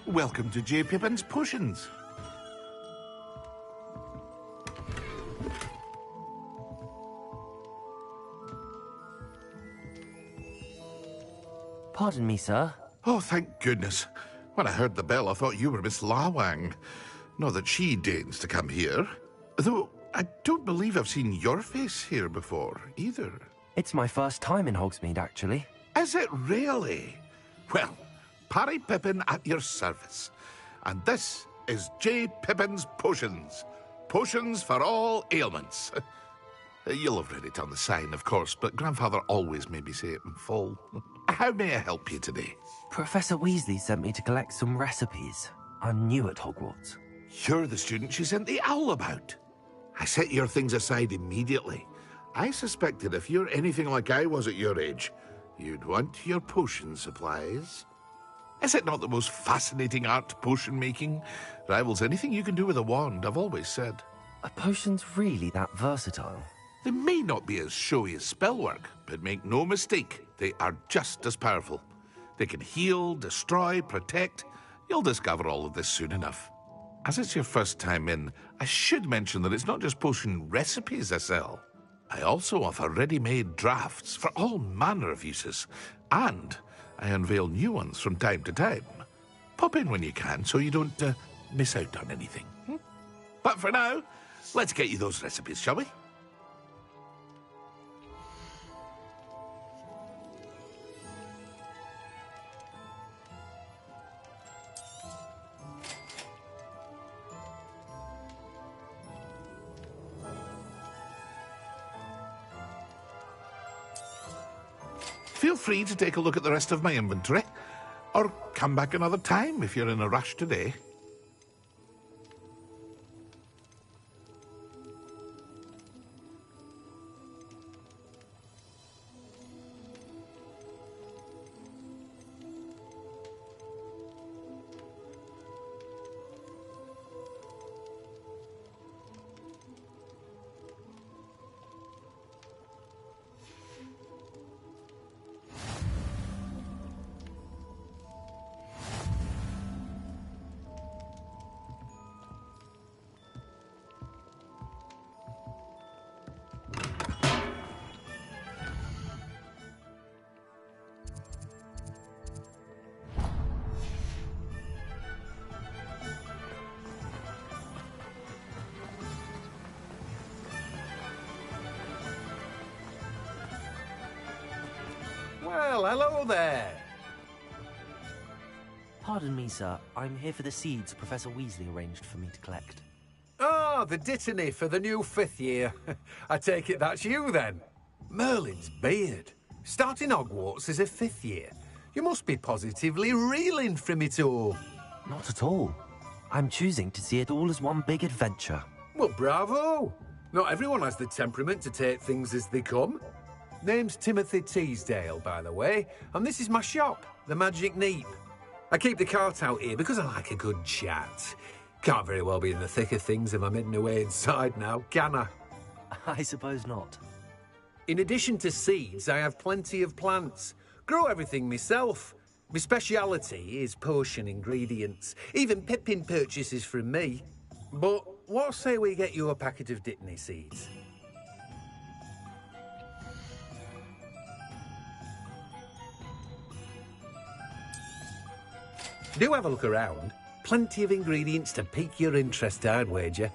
Welcome to J. Pippin's Potions. Pardon me, sir. Oh, thank goodness. When I heard the bell, I thought you were Miss Lawang. Not that she deigns to come here. Though, I don't believe I've seen your face here before, either. It's my first time in Hogsmeade, actually. Is it really? Well, Parry Pippin at your service. And this is J. Pippin's Potions. Potions for all ailments. You'll have read it on the sign, of course, but Grandfather always made me say it in full. How may I help you today? Professor Weasley sent me to collect some recipes. I'm new at Hogwarts. You're the student she sent the owl about. I set your things aside immediately. I suspected if you're anything like I was at your age, you'd want your potion supplies. Is it not the most fascinating art, potion making? Rivals anything you can do with a wand, I've always said. Are potions really that versatile? They may not be as showy as spellwork, but make no mistake, they are just as powerful. They can heal, destroy, protect. You'll discover all of this soon enough. As it's your first time in, I should mention that it's not just potion recipes I sell. I also offer ready-made drafts for all manner of uses, and I unveil new ones from time to time. Pop in when you can so you don't miss out on anything. But for now, let's get you those recipes, shall we? Feel free to take a look at the rest of my inventory, or come back another time if you're in a rush today. Well, hello there. Pardon me, sir. I'm here for the seeds Professor Weasley arranged for me to collect. Ah, the dittany for the new 5th year. I take it that's you, then. Merlin's beard. Starting Hogwarts as a 5th year. You must be positively reeling from it all. Not at all. I'm choosing to see it all as one big adventure. Well, bravo. Not everyone has the temperament to take things as they come. Name's Timothy Teasdale, by the way, and this is my shop, the Magic Neep. I keep the cart out here because I like a good chat. Can't very well be in the thick of things if I'm hidden away inside now, can I? I suppose not. In addition to seeds, I have plenty of plants. Grow everything myself. My speciality is potion ingredients. Even Pippin purchases from me. But what say we get you a packet of Dittany seeds? Do have a look around. Plenty of ingredients to pique your interest, I'd wager.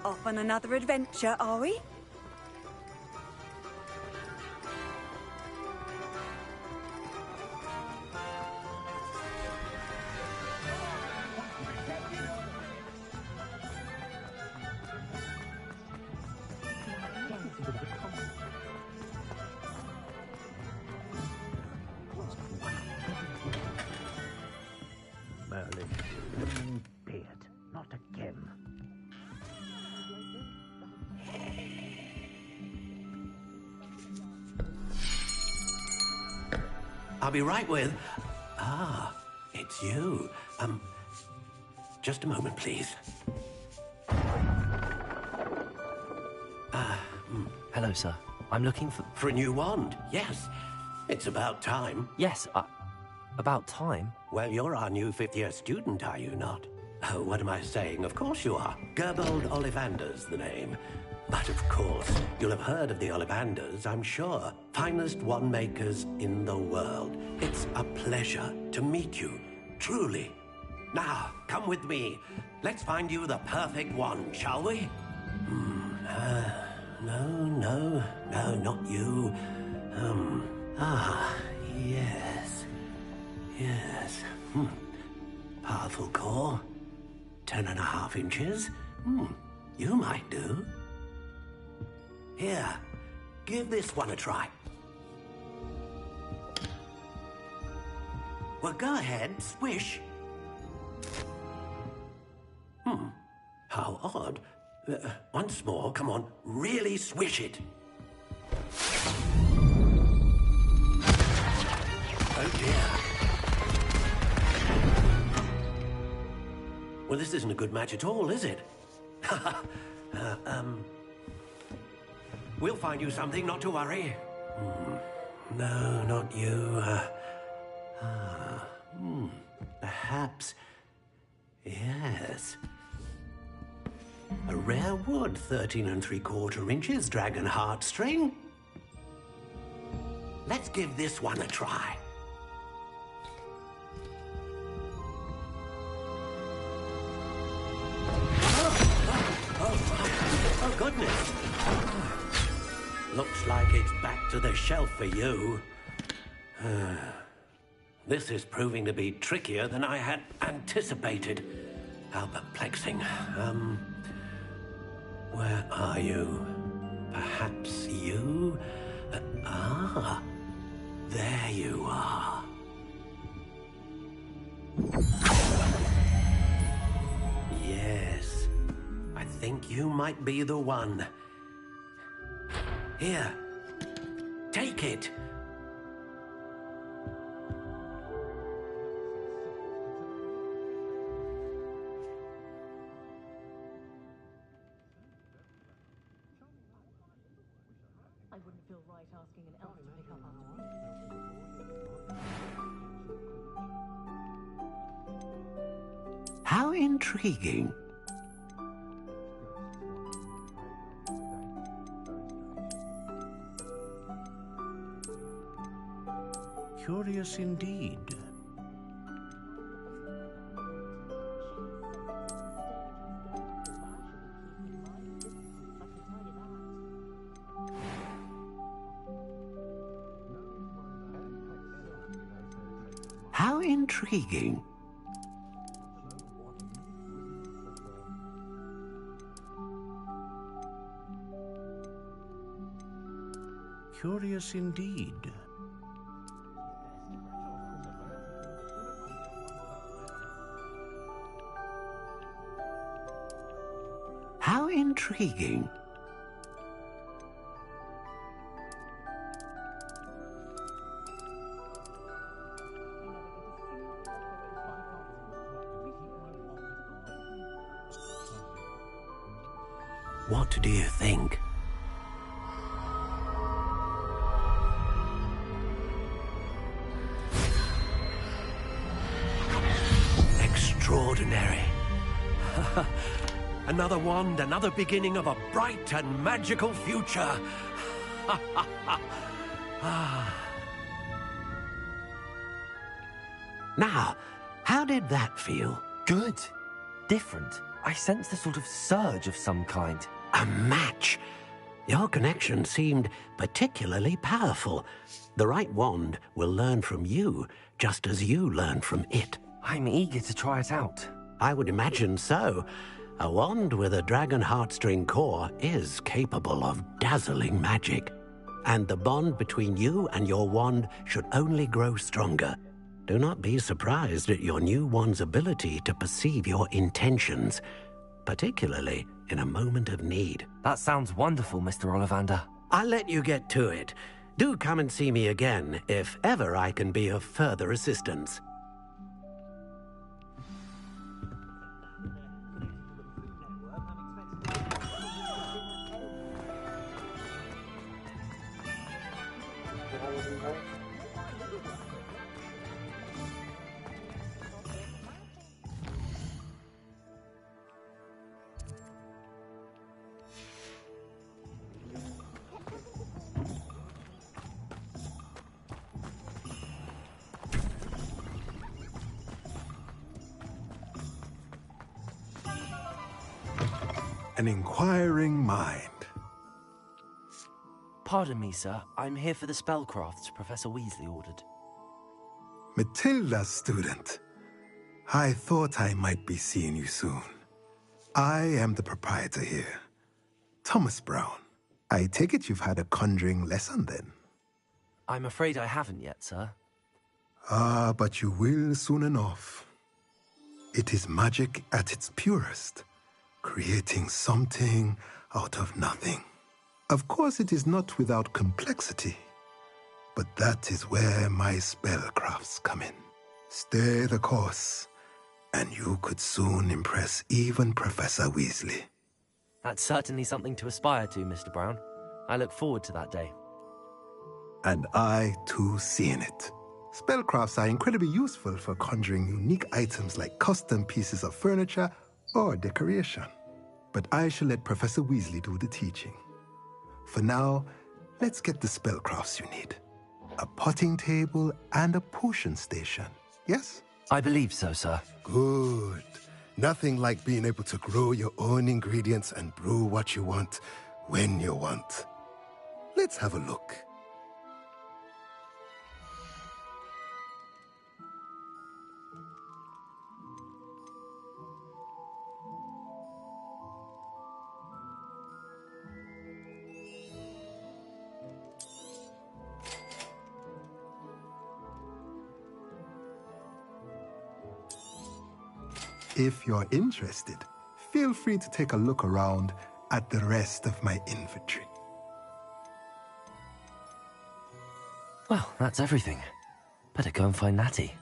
Off on another adventure, are we? Merlin, beard, not again. I'll be right with... Ah, it's you. Just a moment, please. Hello, sir. I'm looking for... For a new wand, yes. It's about time. Yes, about time? Well, you're our new 5th-year student, are you not? Oh, what am I saying? Of course you are. Gerbold Ollivander's the name. But of course, you'll have heard of the Ollivanders, I'm sure. Finest wand makers in the world. It's a pleasure to meet you, truly. Now, come with me. Let's find you the perfect wand, shall we? No, not you. Yes. Powerful core. 10.5 inches. You might do. Here, give this one a try. Well, go ahead, swish. How odd. Once more, come on, really swish it. Oh dear. Well, this isn't a good match at all, is it? We'll find you something, not to worry. No, not you. Perhaps. Yes. A rare wood, 13 3/4 inches, dragon heartstring. Let's give this one a try. Oh, goodness. Looks like it's back to the shelf for you. This is proving to be trickier than I had anticipated. How perplexing. Where are you? Perhaps you? There you are. Yes, I think you might be the one. Here, take it. I wouldn't feel right asking an elf to pick up after me. How intriguing. Curious indeed. How intriguing. Curious indeed. How intriguing. What do you think? Extraordinary. Another wand, another beginning of a bright and magical future. Now, how did that feel? Good. Different. I sensed a sort of surge of some kind. A match. Your connection seemed particularly powerful. The right wand will learn from you, just as you learn from it. I'm eager to try it out. I would imagine so. A wand with a dragon heartstring core is capable of dazzling magic. And the bond between you and your wand should only grow stronger. Do not be surprised at your new wand's ability to perceive your intentions, particularly in a moment of need. That sounds wonderful, Mr. Ollivander. I'll let you get to it. Do come and see me again if ever I can be of further assistance. An inquiring mind. Pardon me, sir. I'm here for the spellcrafts Professor Weasley ordered. Matilda's student. I thought I might be seeing you soon. I am the proprietor here, Thomas Brown. I take it you've had a conjuring lesson then? I'm afraid I haven't yet, sir. Ah, but you will soon enough. It is magic at its purest. creating something out of nothing. Of course, it is not without complexity, but that is where my spellcrafts come in. Stay the course, and you could soon impress even Professor Weasley. That's certainly something to aspire to, Mr. Brown. I look forward to that day. And I, too, see in it. Spellcrafts are incredibly useful for conjuring unique items like custom pieces of furniture or decoration. But I shall let Professor Weasley do the teaching. For now, let's get the spellcrafts you need. A potting table and a potion station, yes? I believe so, sir. Good. Nothing like being able to grow your own ingredients and brew what you want, when you want. Let's have a look. If you're interested, feel free to take a look around at the rest of my inventory. Well, that's everything. Better go and find Natty.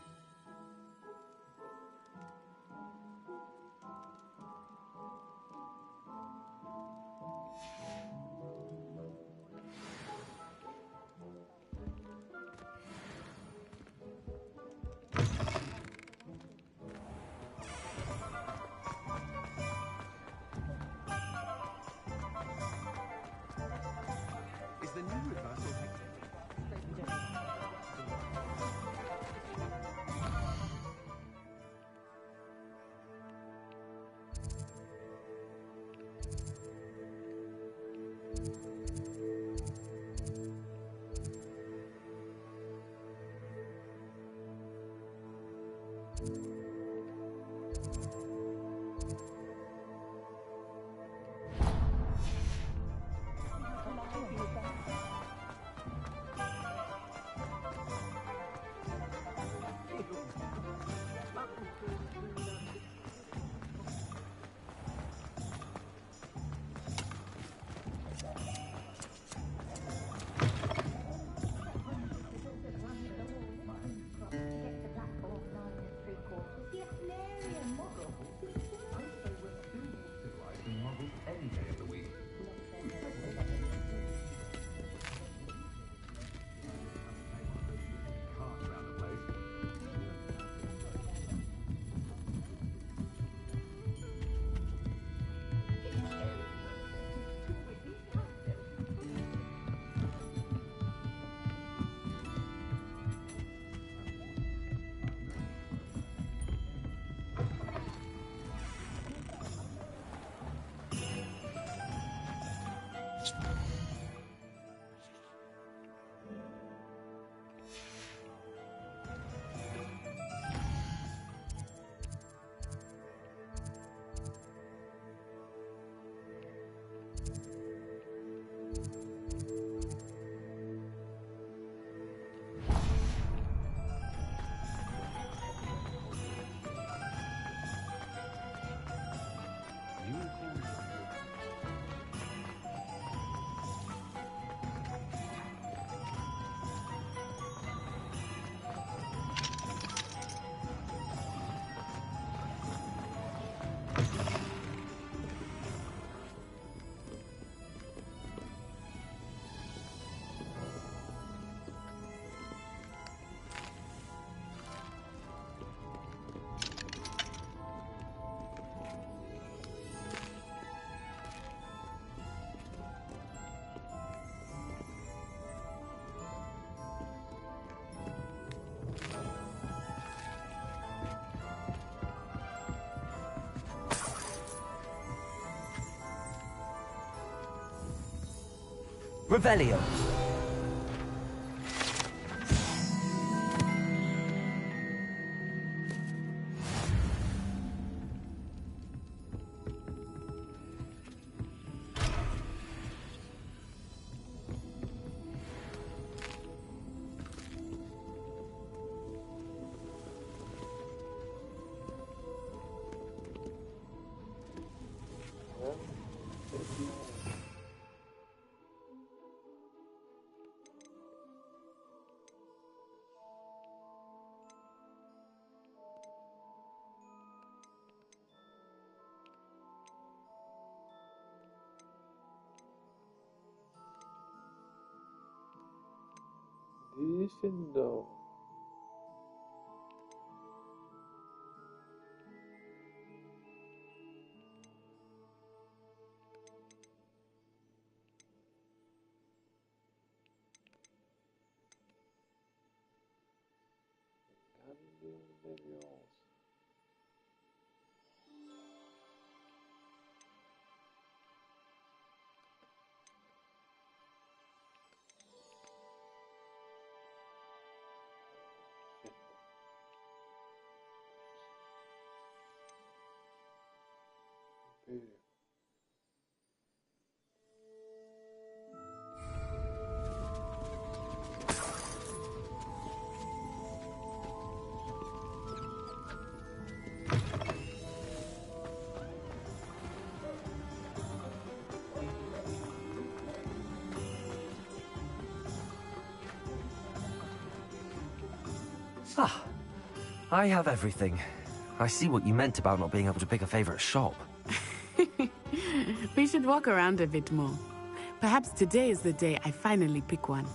Revelio. Gryffindor. Ah, I have everything. I see what you meant about not being able to pick a favorite shop. We should walk around a bit more. Perhaps today is the day I finally pick one.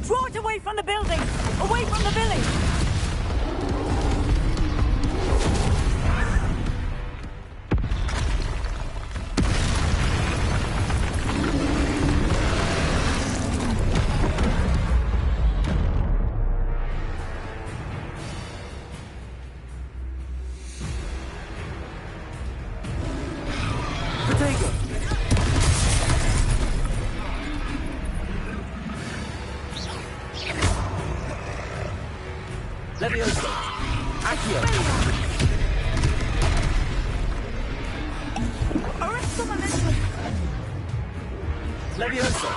Draw it away from the building! Away from the village! Levioso! Accio! Arresto momentum! Levioso!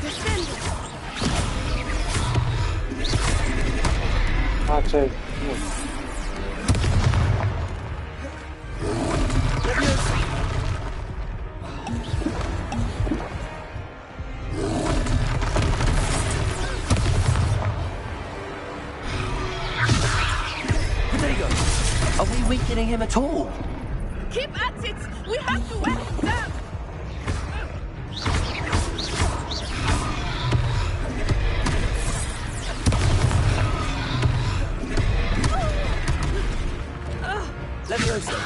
Descendo! Ah, c'è. Levioso! Are we weakening him at all? Keep at it! We have to wear him down! Levioso!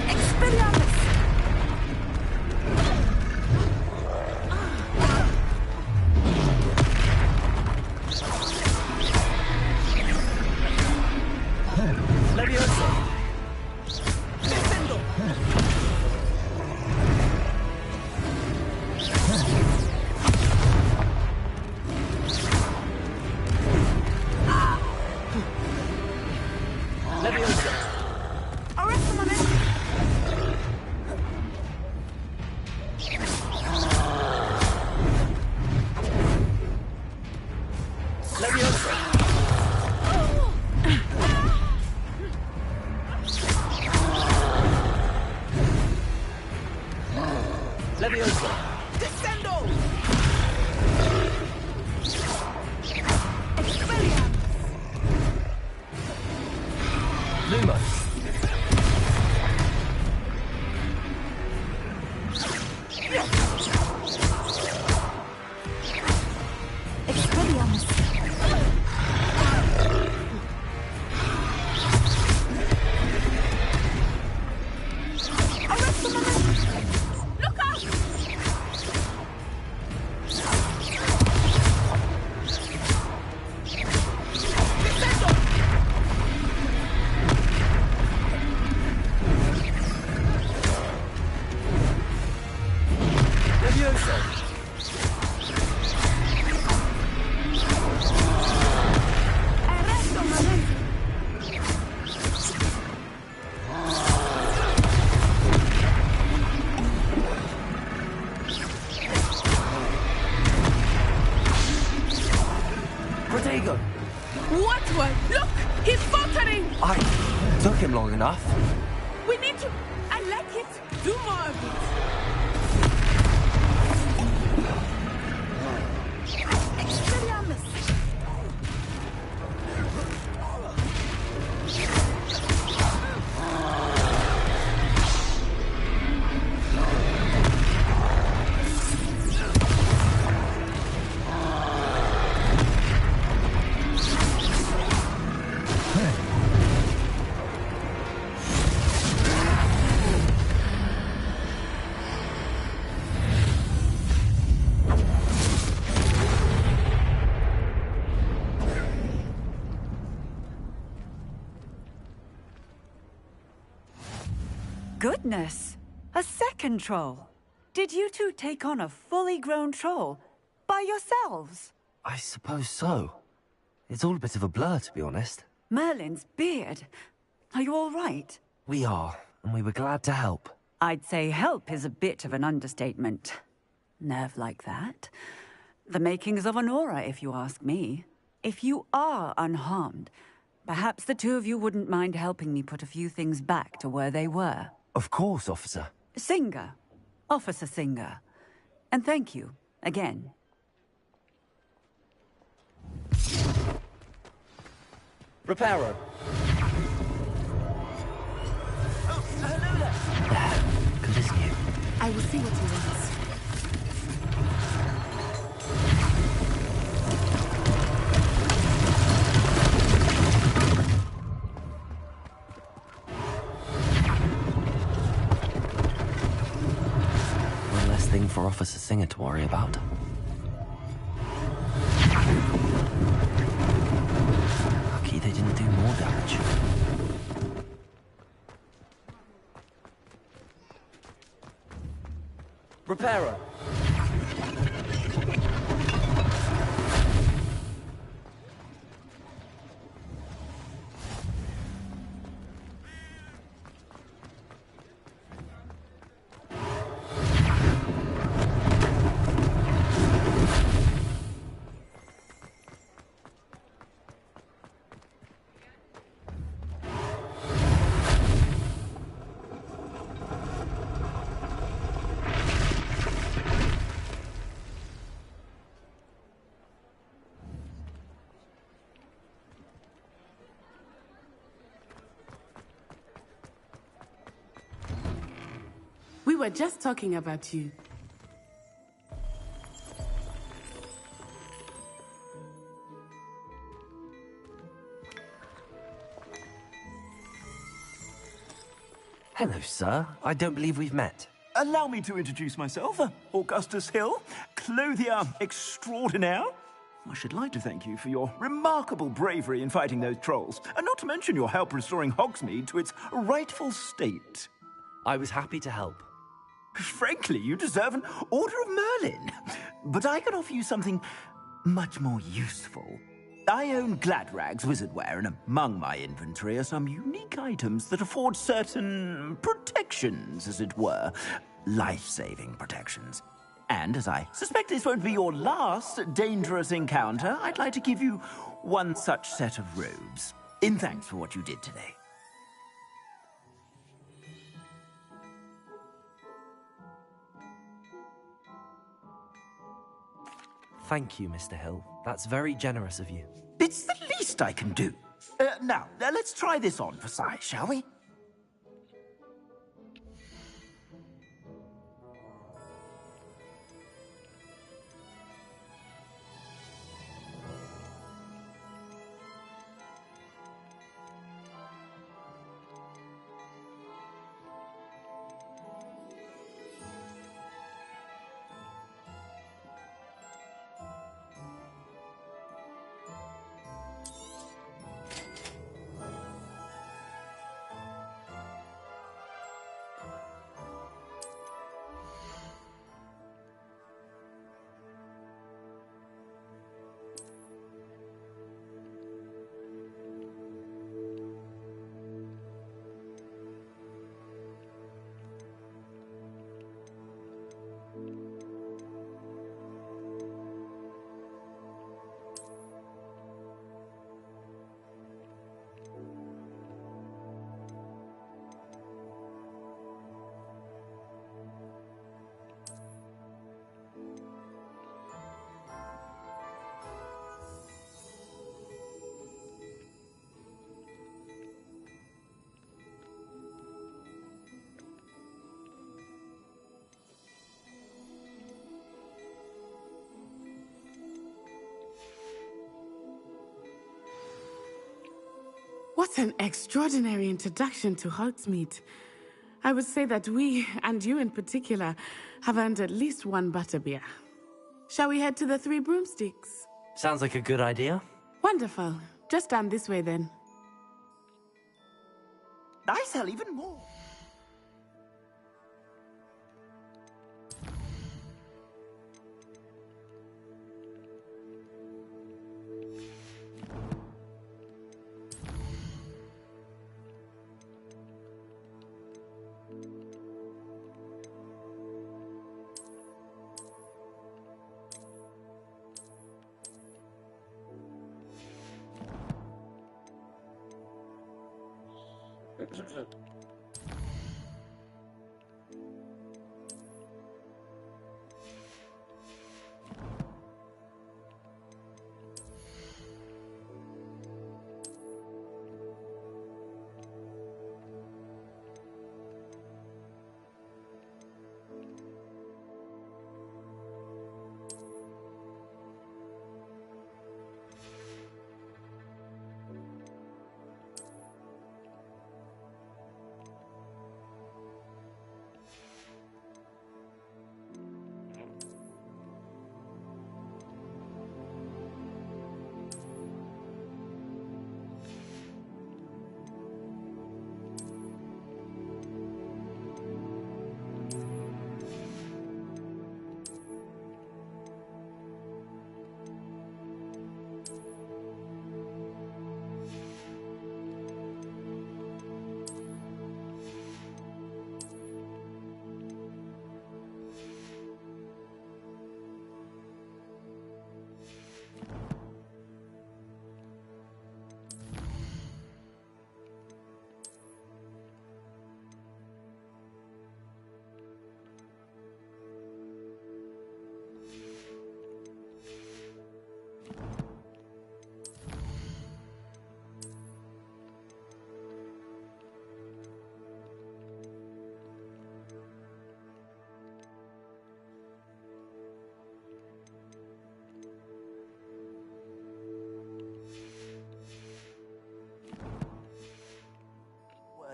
Expelliarmus! Levioso! Descendo! Levioso! Arresto momentum! Levioso! Levioso! Descendo! Expelliarmus! Lumos! Expelliarmus! Arresto momentum! Look out! Descendo! Levioso! Arresto momentum! Took him long enough. We need to... I like it. Do more of it. Expelliarmus. Goodness! A second troll! Did you two take on a fully grown troll? By yourselves? I suppose so. It's all a bit of a blur, to be honest. Merlin's beard. Are you all right? We are, and we were glad to help. I'd say help is a bit of an understatement. Nerve like that. The makings of an aura, if you ask me. If you are unharmed, perhaps the two of you wouldn't mind helping me put a few things back to where they were. Of course, officer. Singer. Officer Singer. And thank you, again. Reparo. Oh, hello there. There. Continue. I will see what he wants. One less thing for Officer Singer to worry about. Lucky they didn't do more damage. Reparo. We were just talking about you. Hello, sir. I don't believe we've met. Allow me to introduce myself, Augustus Hill, clothier extraordinaire. I should like to thank you for your remarkable bravery in fighting those trolls, and not to mention your help restoring Hogsmeade to its rightful state. I was happy to help. Frankly, you deserve an Order of Merlin. But I can offer you something much more useful. I own Gladrag's wizardware, and among my inventory are some unique items that afford certain protections, as it were. Life-saving protections. And as I suspect this won't be your last dangerous encounter, I'd like to give you one such set of robes, in thanks for what you did today. Thank you, Mr. Hill. That's very generous of you. It's the least I can do. Now, let's try this on for size, shall we? What an extraordinary introduction to Hogsmeade. I would say that we, and you in particular, have earned at least one butterbeer. Shall we head to the Three Broomsticks? Sounds like a good idea. Wonderful. Just down this way then. I sell even more.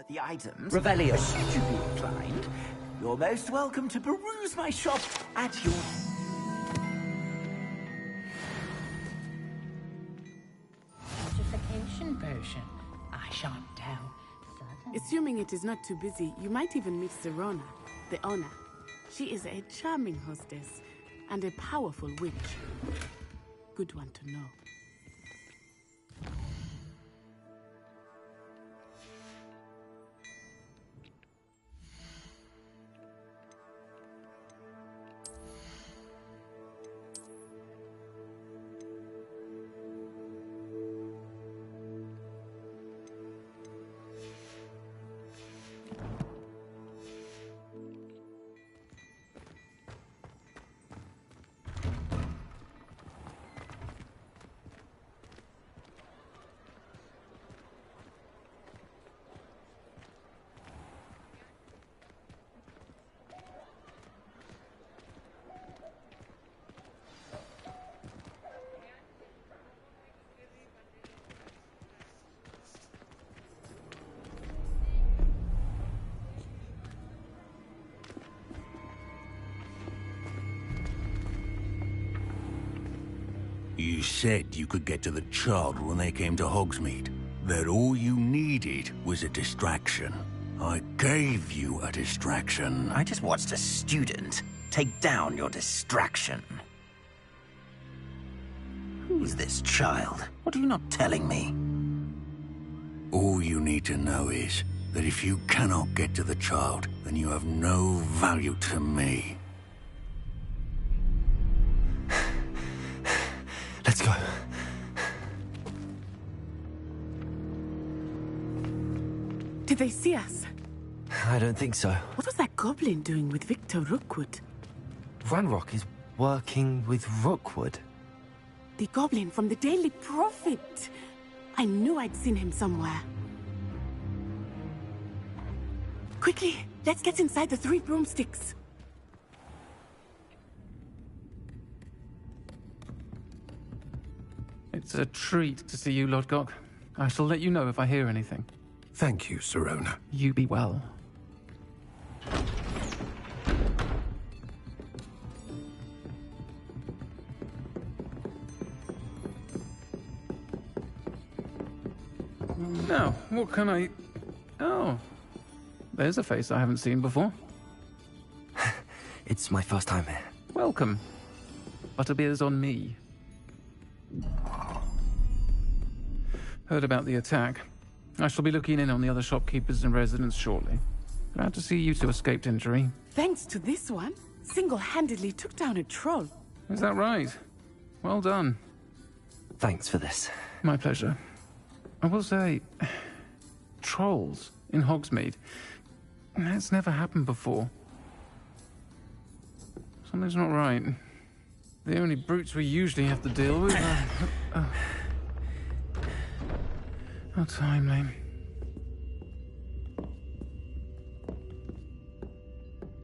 The items. Revelio. Should you be inclined, you're most welcome to peruse my shop at your... Fortification potion. I shan't tell. Assuming it is not too busy, you might even meet Serona, the owner. She is a charming hostess and a powerful witch. Good one to know. You said you could get to the child when they came to Hogsmeade. That all you needed was a distraction. I gave you a distraction. I just watched a student take down your distraction. Who's this child? What are you not telling me? All you need to know is that if you cannot get to the child, then you have no value to me. Let's go. Did they see us? I don't think so. What was that goblin doing with Victor Rookwood? Ranrock is working with Rookwood. The goblin from the Daily Prophet. I knew I'd seen him somewhere. Quickly, let's get inside the Three Broomsticks. It's a treat to see you, Lodgok. I shall let you know if I hear anything. Thank you, Sirona. You be well. Now, what can I... Oh, there's a face I haven't seen before. It's my first time here. Welcome. Butterbeer's on me. Heard about the attack. I shall be looking in on the other shopkeepers and residents shortly. Glad to see you two escaped injury. Thanks to this one, single-handedly took down a troll. Is that right? Well done. Thanks for this. My pleasure. I will say, trolls in Hogsmeade. That's never happened before. Something's not right. The only brutes we usually have to deal with are... How timely.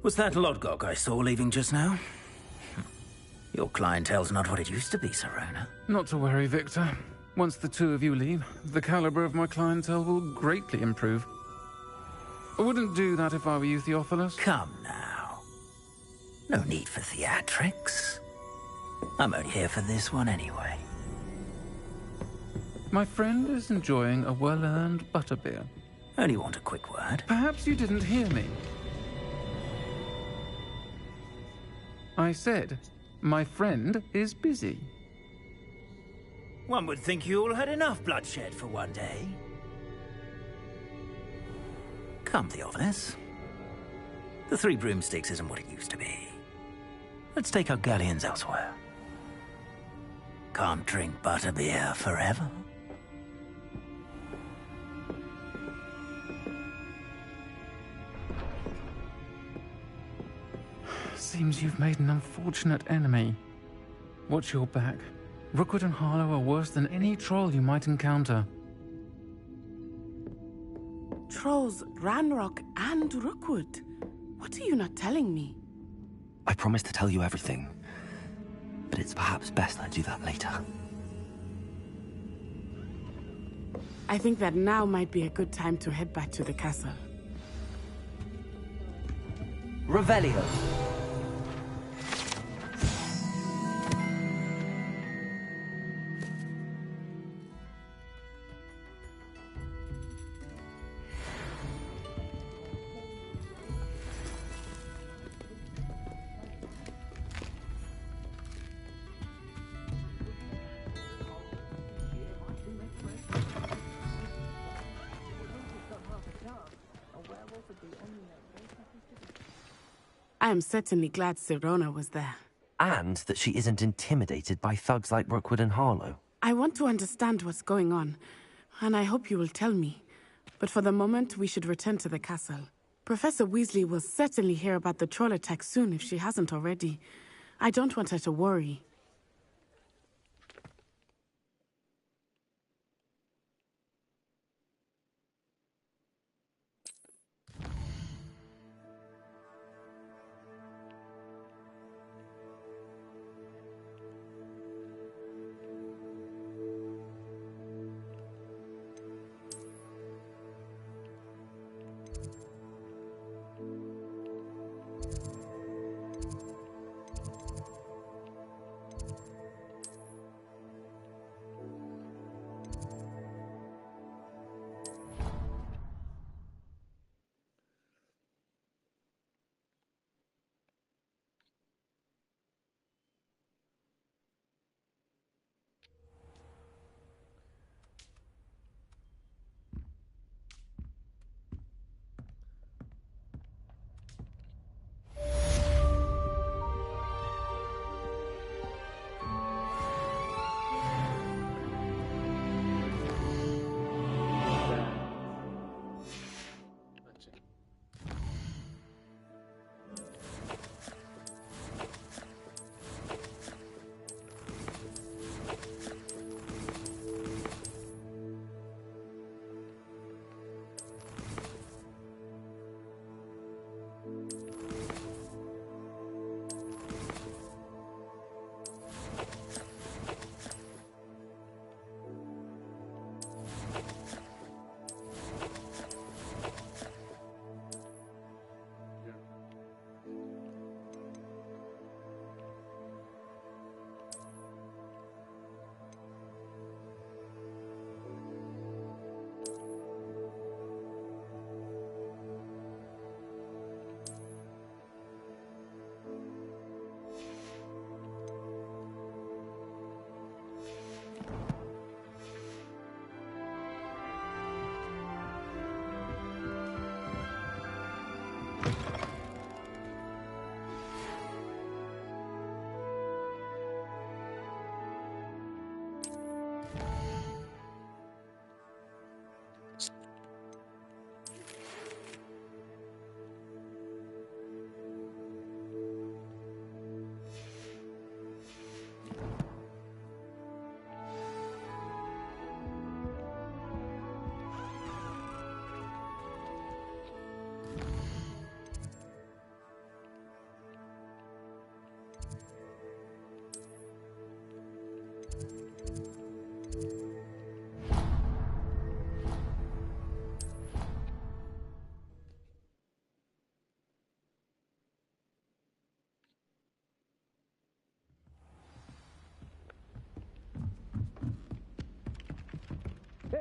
Was that Lodgok I saw leaving just now? Your clientele's not what it used to be, Sirona. Not to worry, Victor. Once the two of you leave, the caliber of my clientele will greatly improve. I wouldn't do that if I were you, Theophilus. Come now. No need for theatrics. I'm only here for this one anyway. My friend is enjoying a well-earned butterbeer. Only want a quick word. Perhaps you didn't hear me. I said, my friend is busy. One would think you all had enough bloodshed for one day. Come, Theophilus. The Three Broomsticks isn't what it used to be. Let's take our galleons elsewhere. Can't drink butterbeer forever. Seems you've made an unfortunate enemy. Watch your back. Rookwood and Harlow are worse than any troll you might encounter. Trolls, Ranrock, and Rookwood. What are you not telling me? I promise to tell you everything, but it's perhaps best I do that later. I think that now might be a good time to head back to the castle. Revelio. I am certainly glad Sirona was there. And that she isn't intimidated by thugs like Rookwood and Harlow. I want to understand what's going on, and I hope you will tell me. But for the moment, we should return to the castle. Professor Weasley will certainly hear about the troll attack soon if she hasn't already. I don't want her to worry.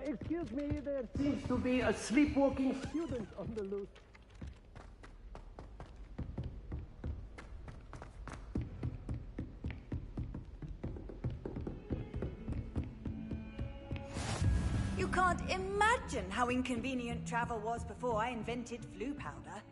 Excuse me, there seems to be a sleepwalking student on the loose. You can't imagine how inconvenient travel was before I invented flu powder.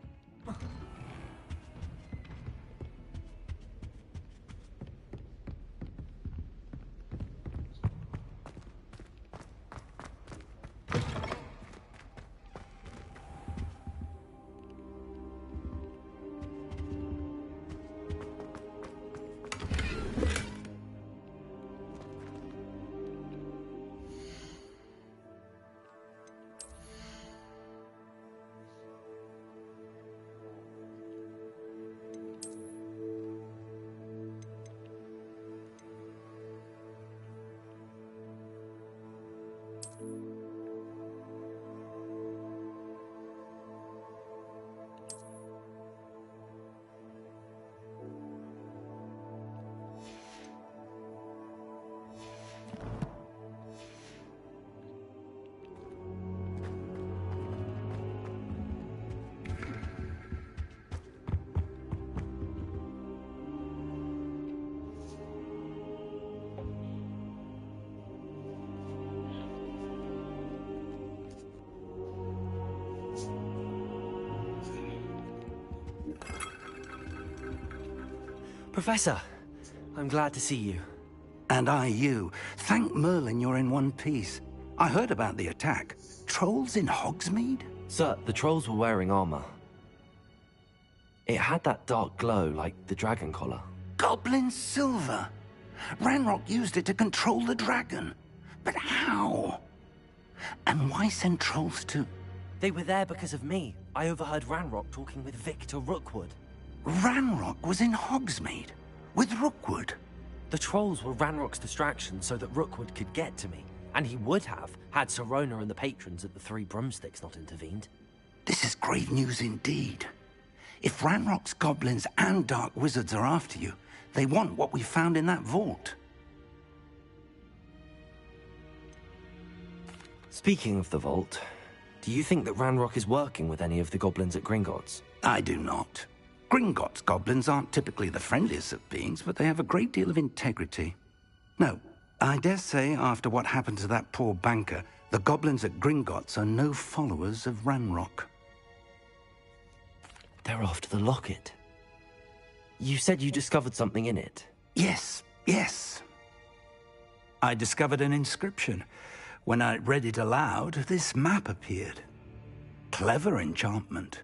Professor, I'm glad to see you. And I you. Thank Merlin you're in one piece. I heard about the attack. Trolls in Hogsmeade? Sir, the trolls were wearing armor. It had that dark glow like the dragon collar. Goblin silver! Ranrock used it to control the dragon. But how? And why send trolls to... They were there because of me. I overheard Ranrock talking with Victor Rookwood. Ranrock was in Hogsmeade? With Rookwood? The trolls were Ranrock's distraction so that Rookwood could get to me. And he would have, had Sirona and the patrons at the Three Broomsticks not intervened. This is grave news indeed. If Ranrock's goblins and dark wizards are after you, they want what we found in that vault. Speaking of the vault, do you think that Ranrock is working with any of the goblins at Gringotts? I do not. Gringotts goblins aren't typically the friendliest of beings, but they have a great deal of integrity. No, I dare say after what happened to that poor banker, the goblins at Gringotts are no followers of Ranrock. They're after the locket. You said you discovered something in it. Yes, yes. I discovered an inscription. When I read it aloud, this map appeared. Clever enchantment.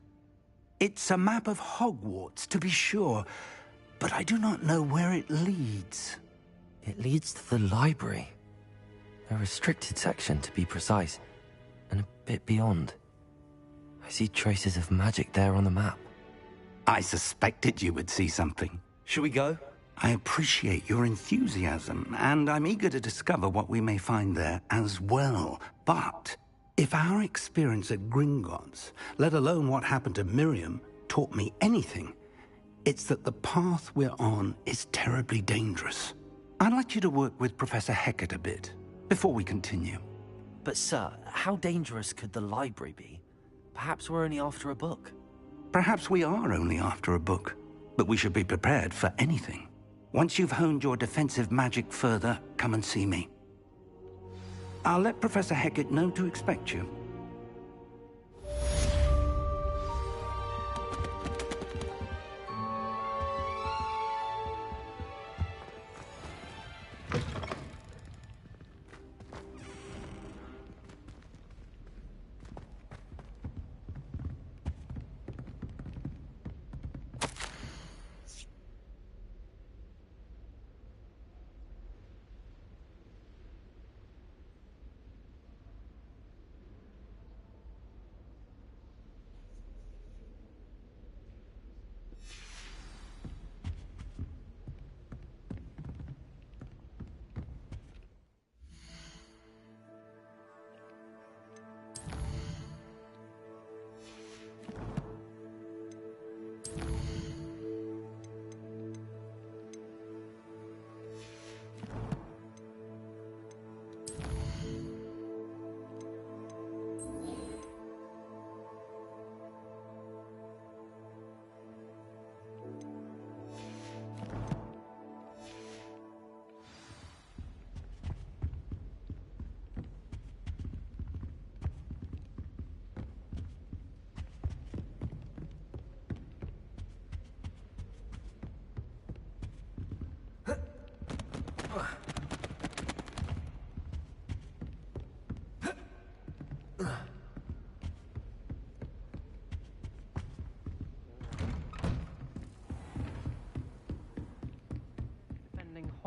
It's a map of Hogwarts, to be sure, but I do not know where it leads. It leads to the library. A restricted section, to be precise, and a bit beyond. I see traces of magic there on the map. I suspected you would see something. Shall we go? I appreciate your enthusiasm, and I'm eager to discover what we may find there as well. But if our experience at Gringotts, let alone what happened to Miriam, taught me anything, it's that the path we're on is terribly dangerous. I'd like you to work with Professor Hecat a bit, before we continue. But sir, how dangerous could the library be? Perhaps we're only after a book. Perhaps we are only after a book, but we should be prepared for anything. Once you've honed your defensive magic further, come and see me. I'll let Professor Hecat know to expect you.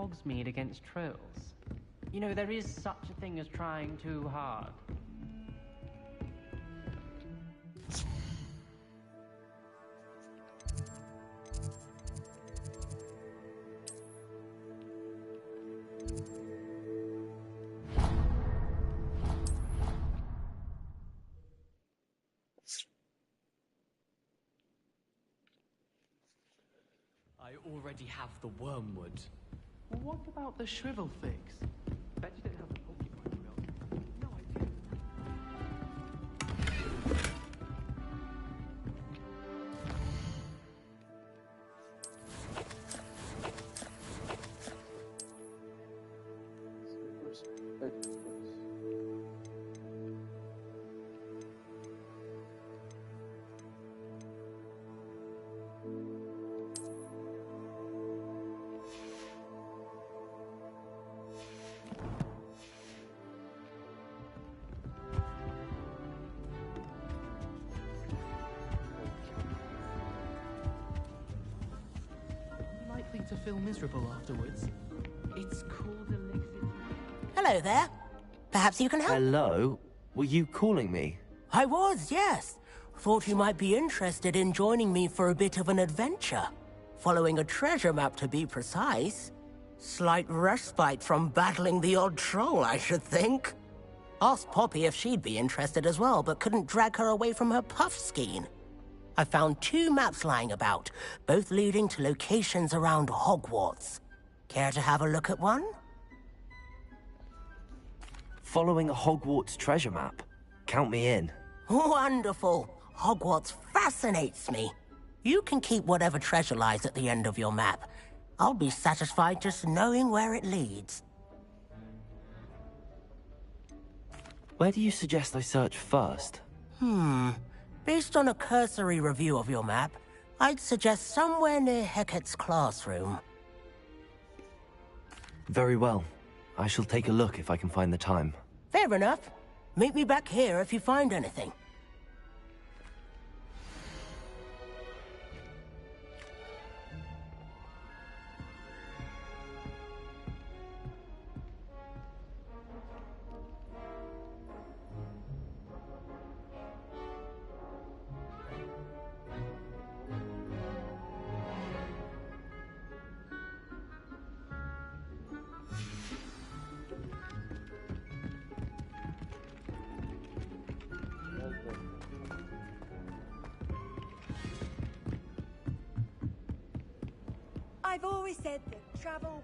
Hogsmeade against trolls. You know, there is such a thing as trying too hard. I already have the wormwood. What about the shrivel figs? Bet you don't have the porcupine quill. No, I do. Likely to feel miserable afterwards. It's called elixir. Hello there. Perhaps you can help? Hello? Were you calling me? I was, yes. Thought you might be interested in joining me for a bit of an adventure. Following a treasure map, to be precise. Slight respite from battling the odd troll, I should think. Asked Poppy if she'd be interested as well, but couldn't drag her away from her puff skein. I found 2 maps lying about, both leading to locations around Hogwarts. Care to have a look at one? Following a Hogwarts treasure map? Count me in. Wonderful. Hogwarts fascinates me. You can keep whatever treasure lies at the end of your map. I'll be satisfied just knowing where it leads. Where do you suggest I search first? Based on a cursory review of your map, I'd suggest somewhere near Hecat's classroom. Very well. I shall take a look if I can find the time. Fair enough. Meet me back here if you find anything. I've always said that travel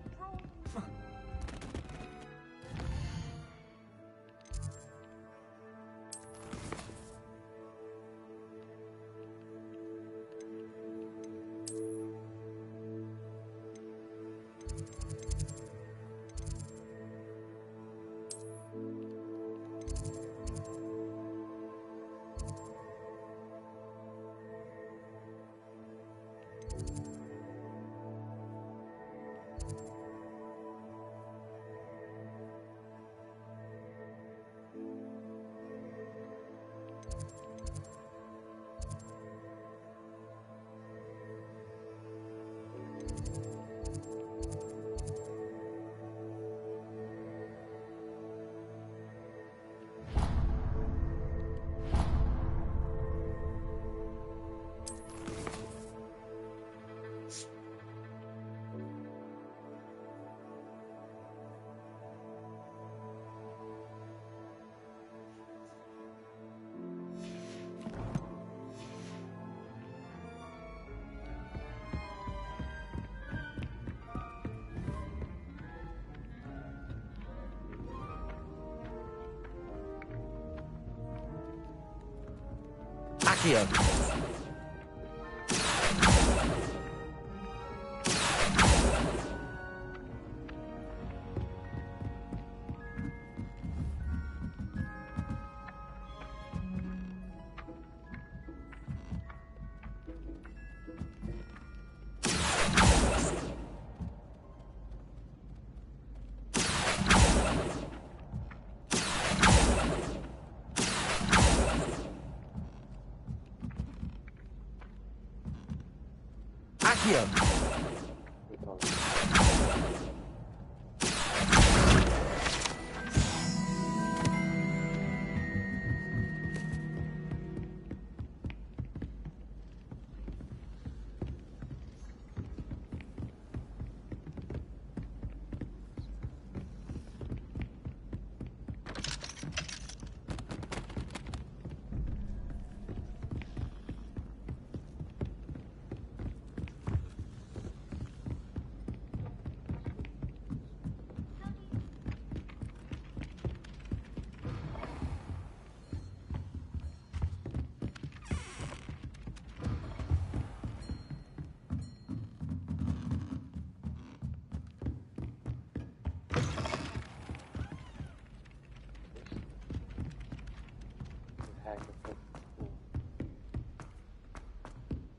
Accio.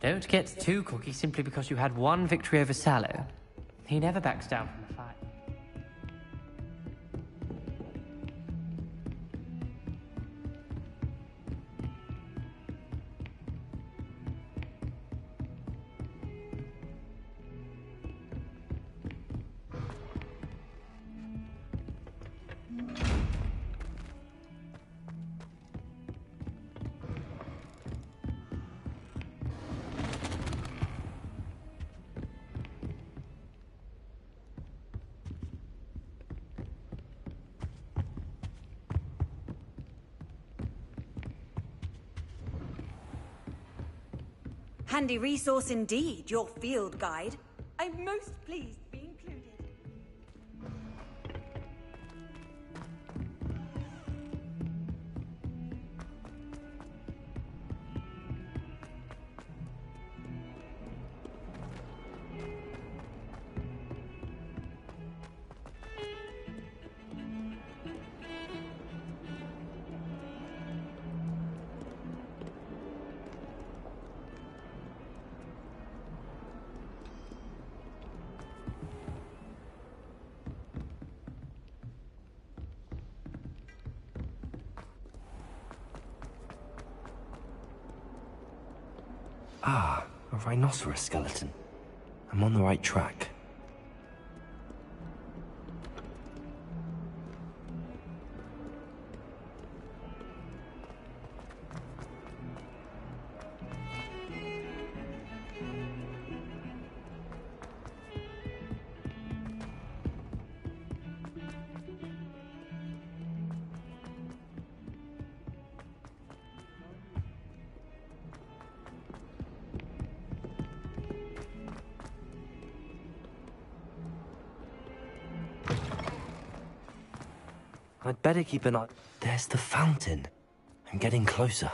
Don't get too cocky simply because you had one victory over Sallow. He never backs down from a fight. Handy resource indeed, your field guide. I'm most pleased to be included. Ah, a rhinoceros skeleton. I'm on the right track. I'd better keep an eye. There's the fountain. I'm getting closer.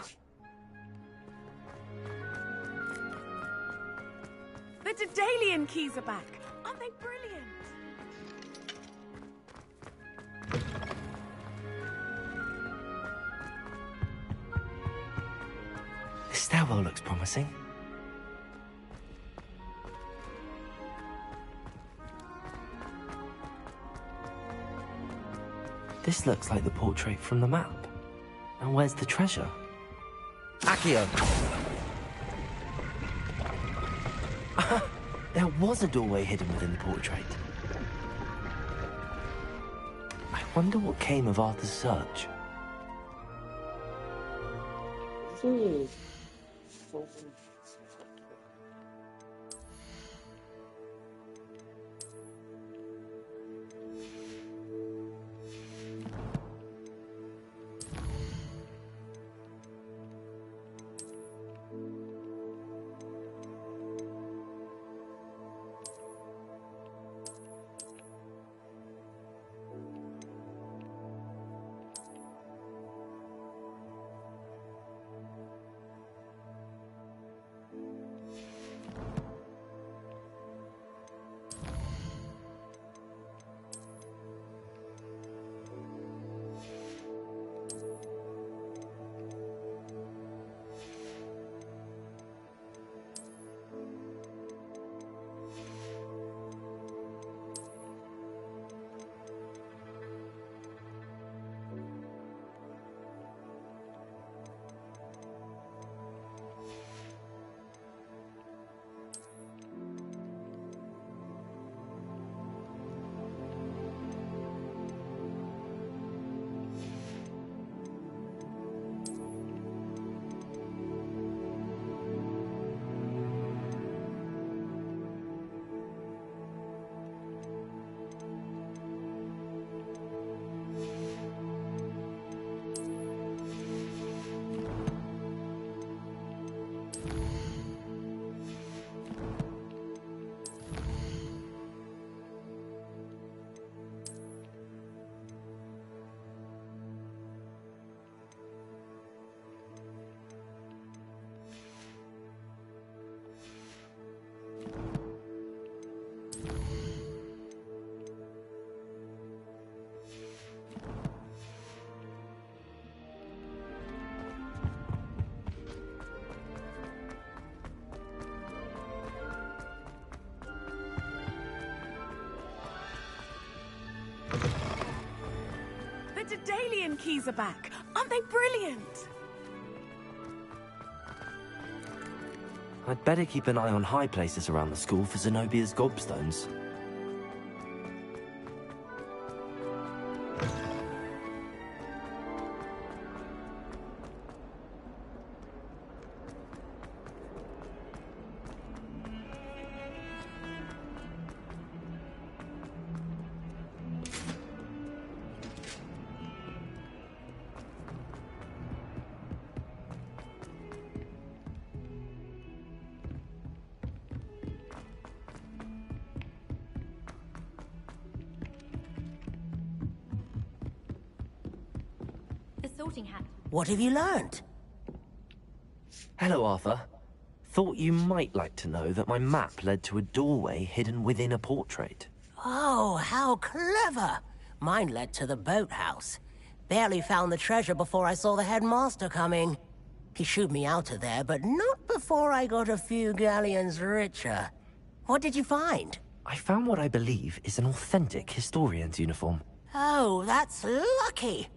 The Daedalian keys are back. Aren't they brilliant? This stairwell looks promising. This looks like the portrait from the map. And where's the treasure? Accio! There was a doorway hidden within the portrait. I wonder what came of Arthur's search. Daedalian keys are back. Aren't they brilliant? I'd better keep an eye on high places around the school for Zenobia's gobstones. The sorting hat. What have you learned? Hello, Arthur. Thought you might like to know that my map led to a doorway hidden within a portrait. Oh, how clever! Mine led to the boathouse. Barely found the treasure before I saw the headmaster coming. He shooed me out of there, but not before I got a few galleons richer. What did you find? I found what I believe is an authentic historian's uniform. Oh, that's lucky.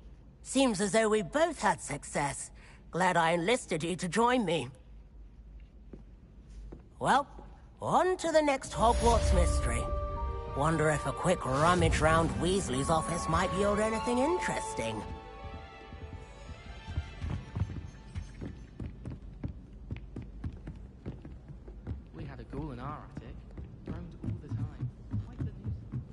Seems as though we both had success. Glad I enlisted you to join me. Well, on to the next Hogwarts mystery. Wonder if a quick rummage round Weasley's office might yield anything interesting. We had a ghoul in our attic. Roamed all the time. Quite the nuisance.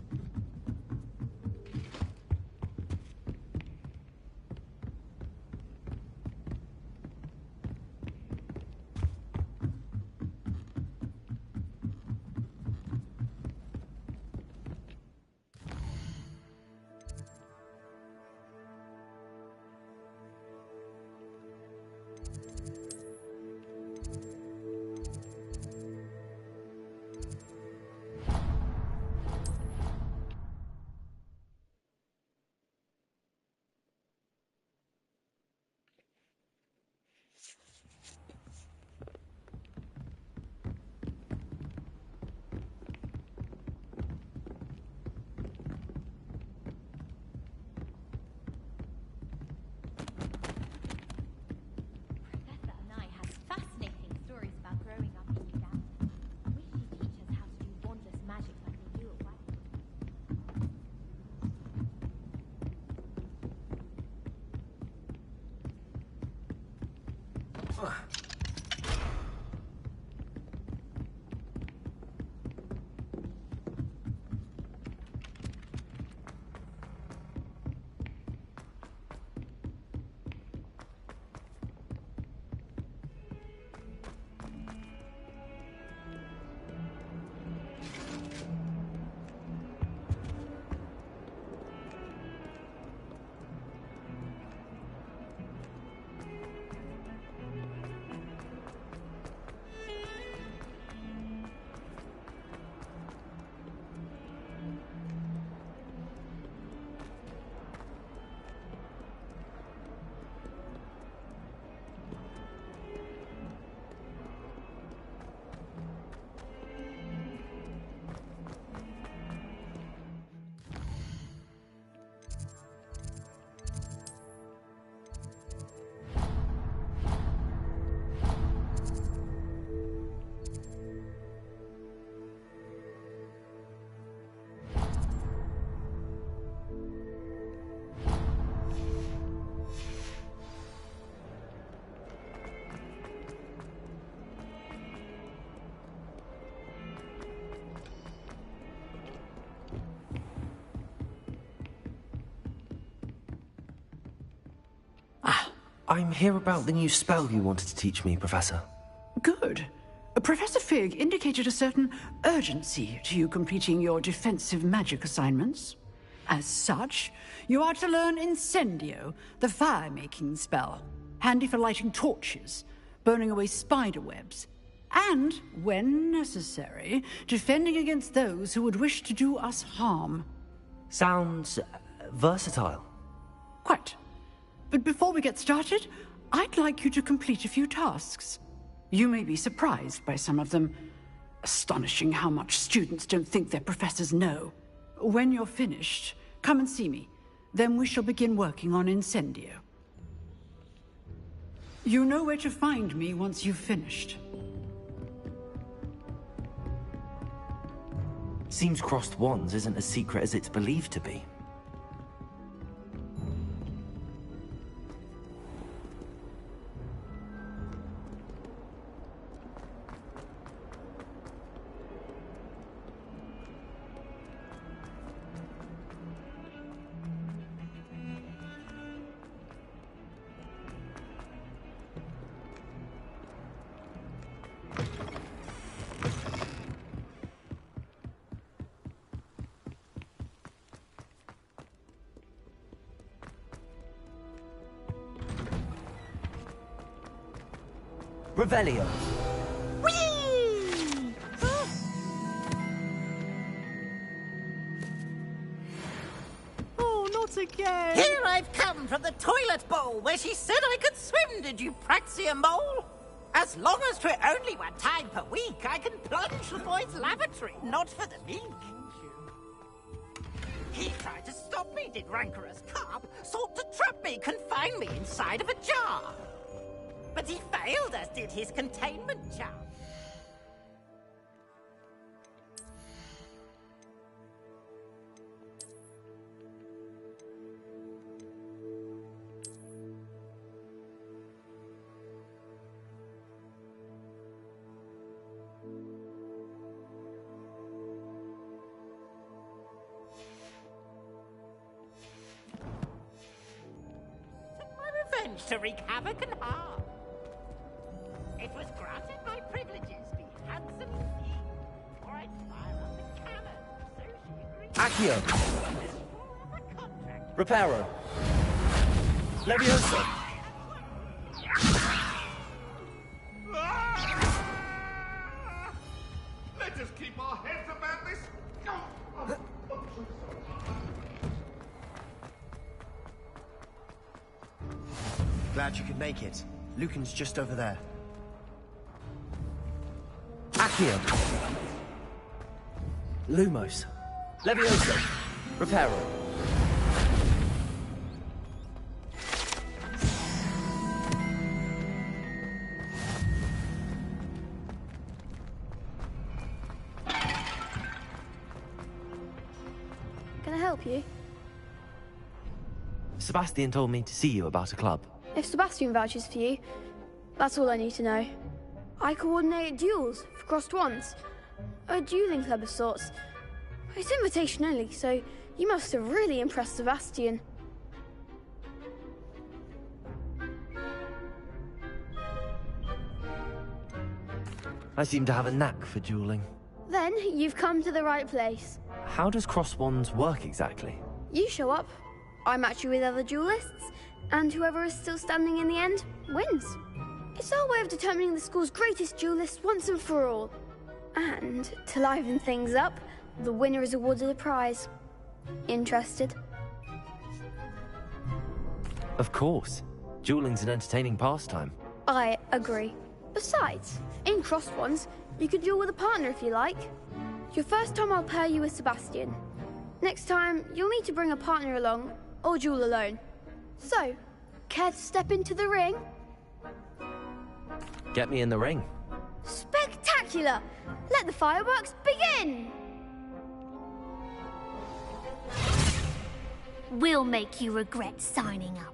Professor Anai has fascinating stories about growing up in Uganda. I wish she'd teach us how to do wandless magic like they do at White. I'm here about the new spell you wanted to teach me, Professor. Good. Professor Fig indicated a certain urgency to you completing your defensive magic assignments. As such, you are to learn Incendio, the fire-making spell, handy for lighting torches, burning away spider webs, and, when necessary, defending against those who would wish to do us harm. Sounds versatile. Quite. But before we get started, I'd like you to complete a few tasks. You may be surprised by some of them. Astonishing how much students don't think their professors know. When you're finished, come and see me. Then we shall begin working on Incendio. You know where to find me once you've finished. Seems crossed wands isn't as secret as it's believed to be. Revelio. Whee! Oh, not again! Here I've come from the toilet bowl where she said I could swim, did you praxia mole? As long as 'twere only one time per week, I can plunge the boy's lavatory, not for the mink. He tried to stop me, did rancorous carp, sought to trap me, confine me inside of a jar. But he failed, as did his containment charm. Took my revenge to wreak havoc and harm. It was granted my privileges be handsomely seen, or I'd fire up the cannon, so she agreed. Accio. Reparo. Levioso. Let us keep our heads about this. Glad you could make it. Lucan's just over there. Accio. Lumos. Levioso. Reparo. Can I help you? Sebastian told me to see you about a club. If Sebastian vouches for you, that's all I need to know. I coordinate duels for crossed wands. A dueling club of sorts. It's invitation only, so you must have really impressed Sebastian. I seem to have a knack for dueling. Then you've come to the right place. How does cross wands work exactly? You show up, I match you with other duelists, and whoever is still standing in the end wins. It's our way of determining the school's greatest duelist once and for all. And to liven things up, the winner is awarded a prize. Interested? Of course. Dueling's an entertaining pastime. I agree. Besides, in crossed ones, you could duel with a partner if you like. Your first time I'll pair you with Sebastian. Next time, you'll need to bring a partner along, or duel alone. So, care to step into the ring? Get me in the ring. Spectacular! Let the fireworks begin! We'll make you regret signing up.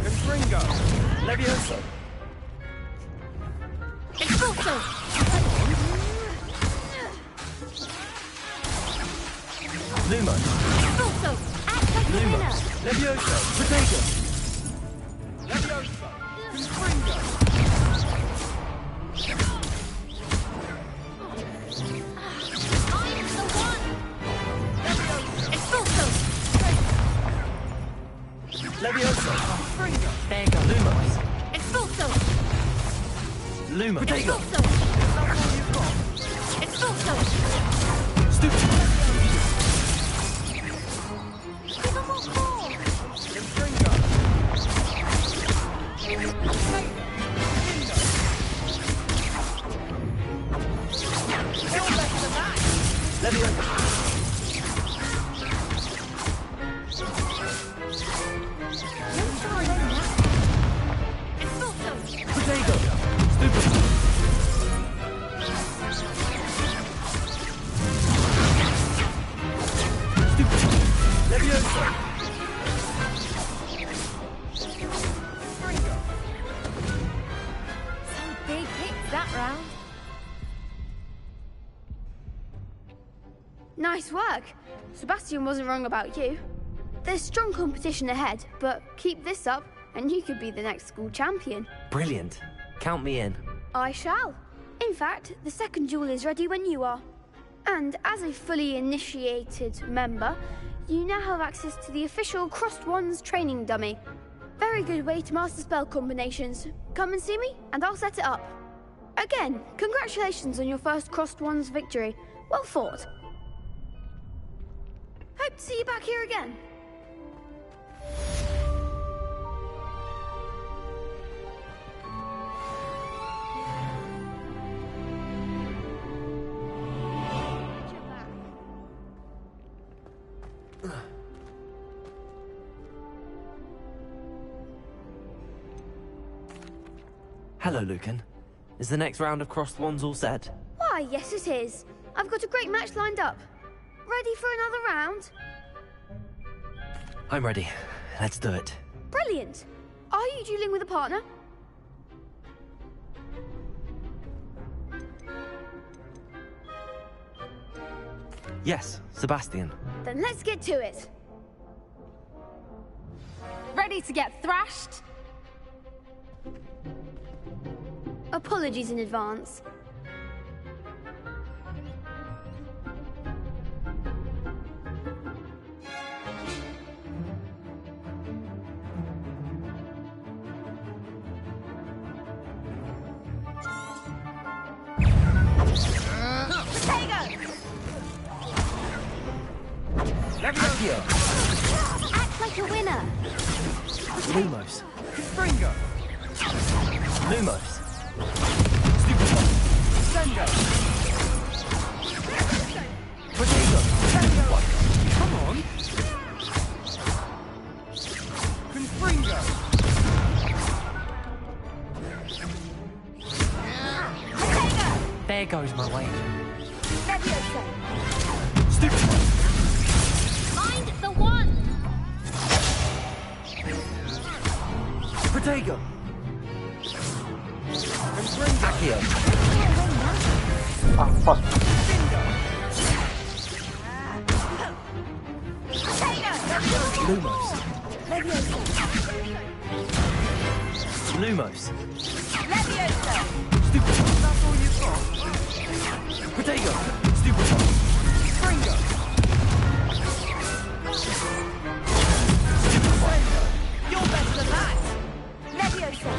Confringo. Levioso. Expulso! Lumo. Expulso! Act Lumo. winner! Levioso. Protego. Levioso! Confringo! I'm the one! Expulso! Levioso. There you go. Lumos. Expulso! Luma. Potato! It's Fulton! Stupid. Give him what for! Infringo. Still better than that. Leviosa. It's Fulton! Potato. Stupid. Stupid. Leviosa. Some big hits that round. Nice work. Sebastian wasn't wrong about you. There's strong competition ahead, but keep this up and you could be the next school champion. Brilliant. Count me in. I shall. In fact, the second duel is ready when you are. And as a fully initiated member, you now have access to the official Crossed Wands training dummy. Very good way to master spell combinations. Come and see me, and I'll set it up. Again, congratulations on your first Crossed Wands victory. Well fought. Hope to see you back here again. Hello, Lucan. Is the next round of Crossed Wands all set? Why, yes it is. I've got a great match lined up. Ready for another round? I'm ready. Let's do it. Brilliant. Are you dueling with a partner? Yes, Sebastian. Then let's get to it. Ready to get thrashed? Apologies in advance. Accio. Act like a winner. Lumos. Fringo. Lumos. Sendo. Potato. Come on. Confringo. There goes my way. Leviosa. Stupid. Mind the one. Potato. Accio. Ah, fuck. Lumos. Leviosa. Lumos. Leviosa. Stupid. That's all you've got. Potato. Stupid. Fringo. You're better than that. Leviosa.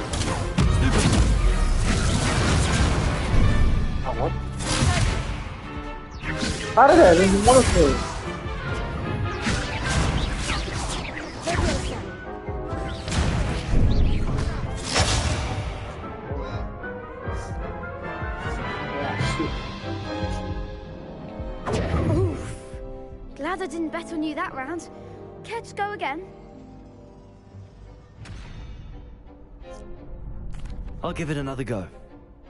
Ah, what? Para, velho, não mora feio. Oof. Glad I didn't bet on you that round. Care to go again? I'll give it another go.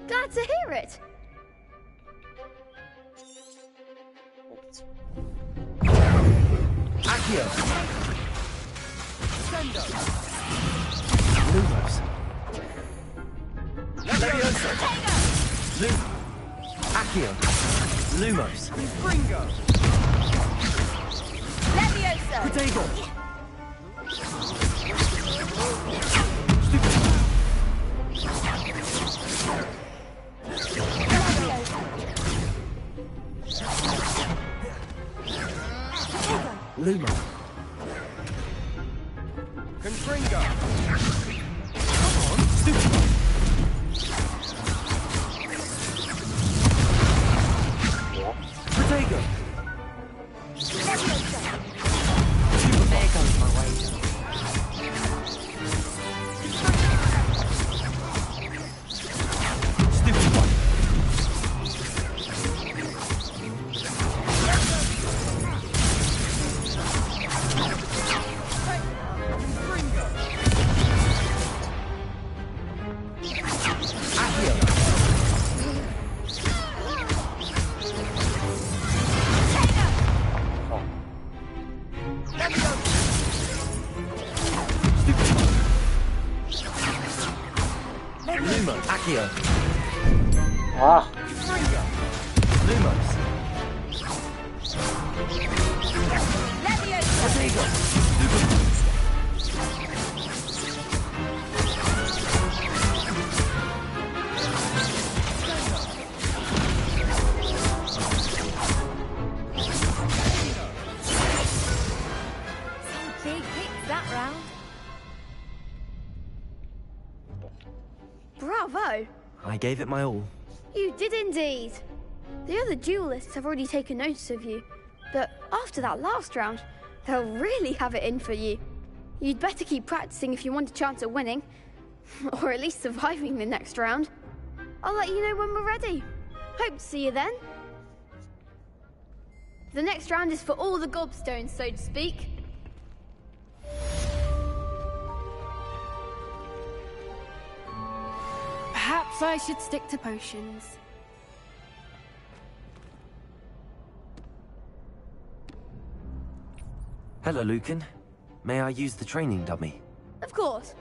Glad to hear it. Accio. Sendo. Lumos. Leviosa. Accio. Lumos. Fringo. Leviosa. Potato. Luma. Confringo. Stupid. Lumos. Accio. Ah. Lumos. Some big hits that round. Bravo! I gave it my all. You did indeed. The other duelists have already taken notice of you, but after that last round, they'll really have it in for you. You'd better keep practicing if you want a chance at winning, or at least surviving the next round. I'll let you know when we're ready. Hope to see you then. The next round is for all the gobstones, so to speak. Perhaps I should stick to potions. Hello, Lucan. May I use the training dummy? Of course.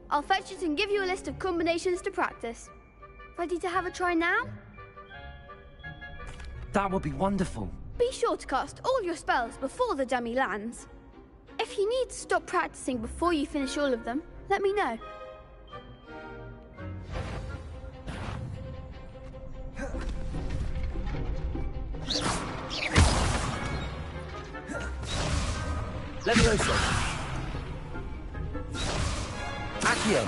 I'll fetch it and give you a list of combinations to practice. Ready to have a try now? That would be wonderful. Be sure to cast all your spells before the dummy lands. If you need to stop practicing before you finish all of them, let me know. Levioso. Accio.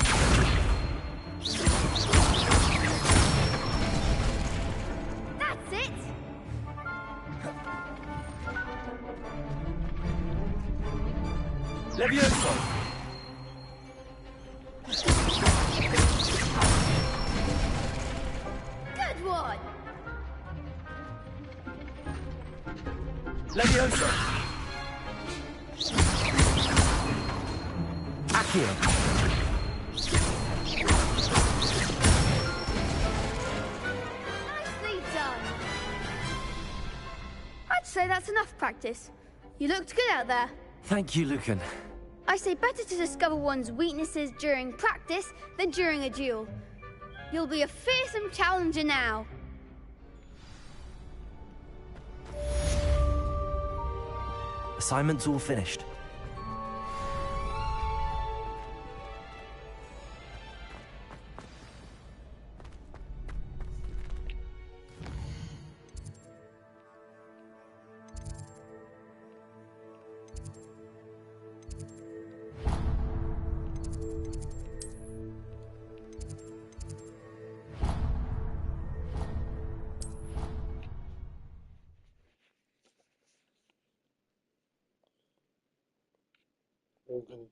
That's it! Levioso. Good one! Levioso. Accio. Nicely done! I'd say that's enough practice. You looked good out there. Thank you, Lucan. I say better to discover one's weaknesses during practice than during a duel. You'll be a fearsome challenger now. Assignment's all finished. Organ.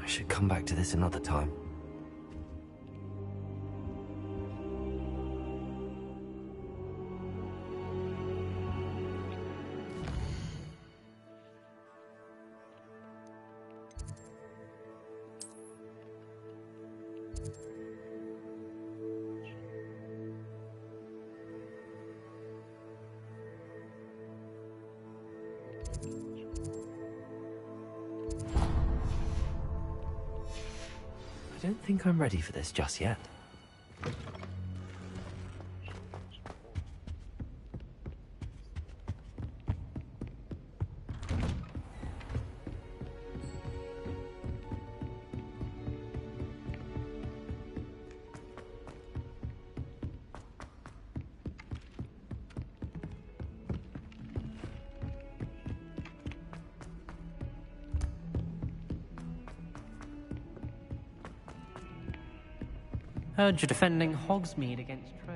I should come back to this another time. don't think I'm ready for this just yet. Heard you're defending Hogsmeade against Trill.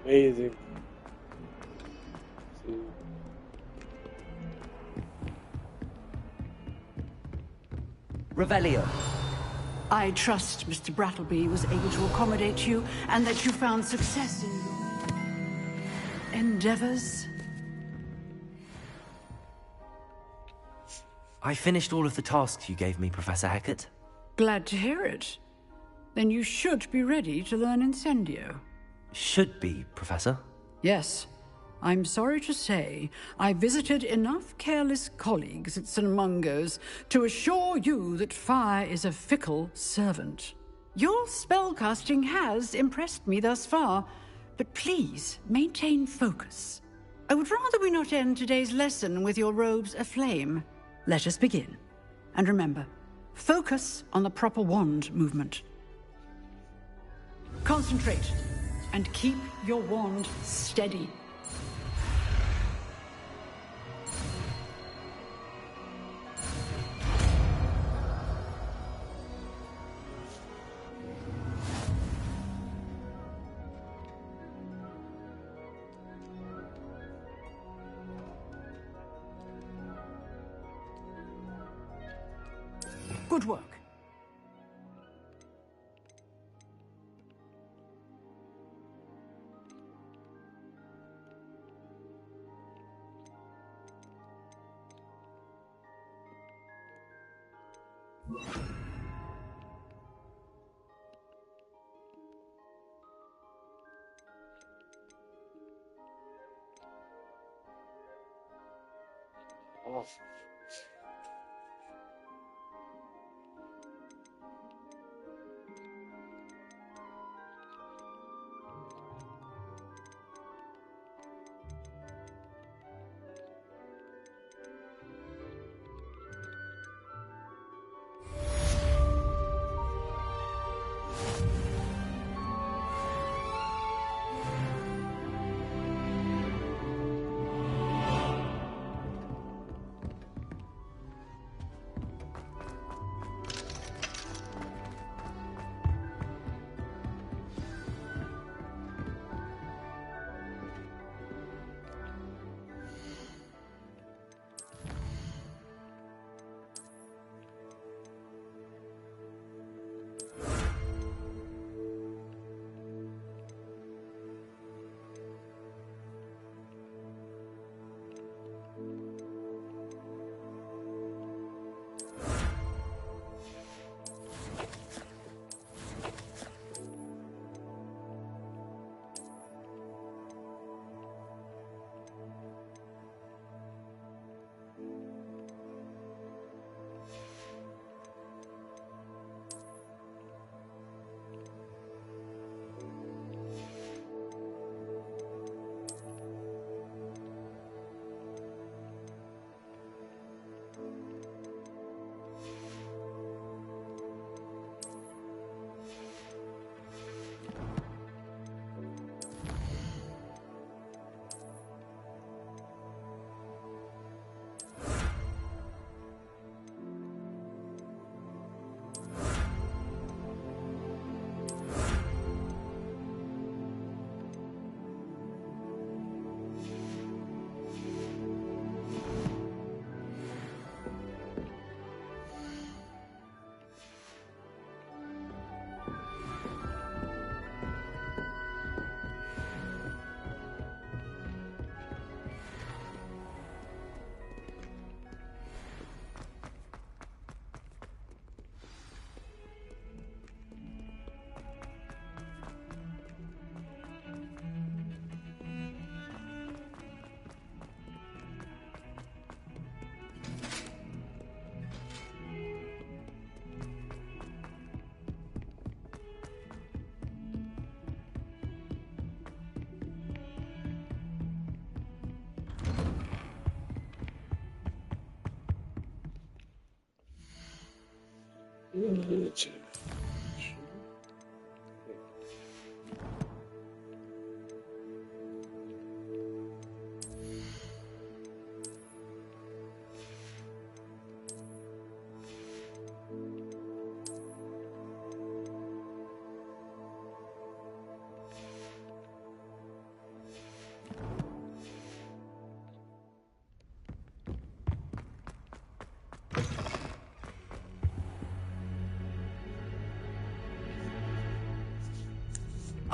Amazing. Revelio. I trust Mr. Brattleby was able to accommodate you and that you found success in your endeavors. I finished all of the tasks you gave me, Professor Hecat. Glad to hear it. Then you should be ready to learn Incendio. Should be, Professor. Yes. I'm sorry to say, I visited enough careless colleagues at St. Mungo's to assure you that fire is a fickle servant. Your spellcasting has impressed me thus far, but please maintain focus. I would rather we not end today's lesson with your robes aflame. Let us begin. And remember, focus on the proper wand movement. Concentrate, and keep your wand steady. Good work. Awesome.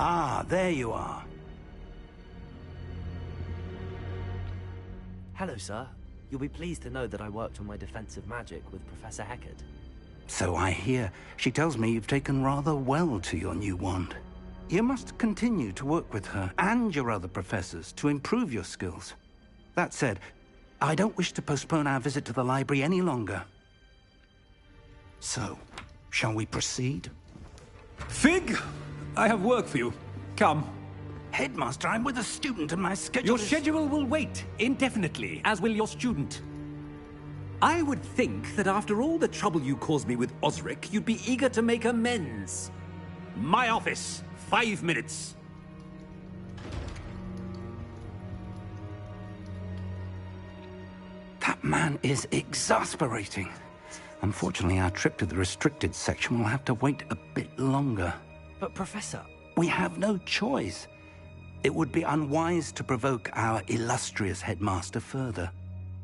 Ah, there you are. Hello, sir. You'll be pleased to know that I worked on my defensive magic with Professor Heckard. So I hear. She tells me you've taken rather well to your new wand. You must continue to work with her and your other professors to improve your skills. That said, I don't wish to postpone our visit to the library any longer. So, shall we proceed? Fig! I have work for you. Come. Headmaster, I'm with a student and my schedule Your is... schedule will wait indefinitely, as will your student. I would think that after all the trouble you caused me with Osric, you'd be eager to make amends. My office, 5 minutes. That man is exasperating. Unfortunately, our trip to the restricted section will have to wait a bit longer. But, Professor... We have no choice. It would be unwise to provoke our illustrious headmaster further.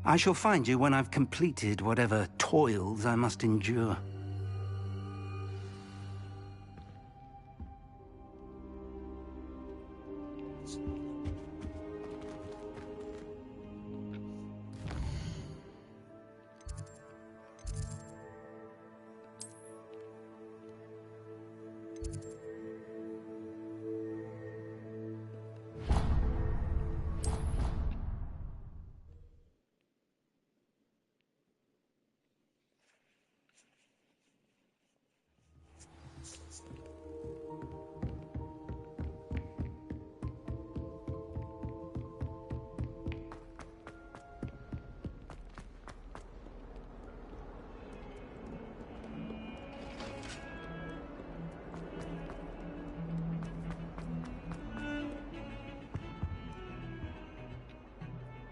I shall find you when I've completed whatever toils I must endure.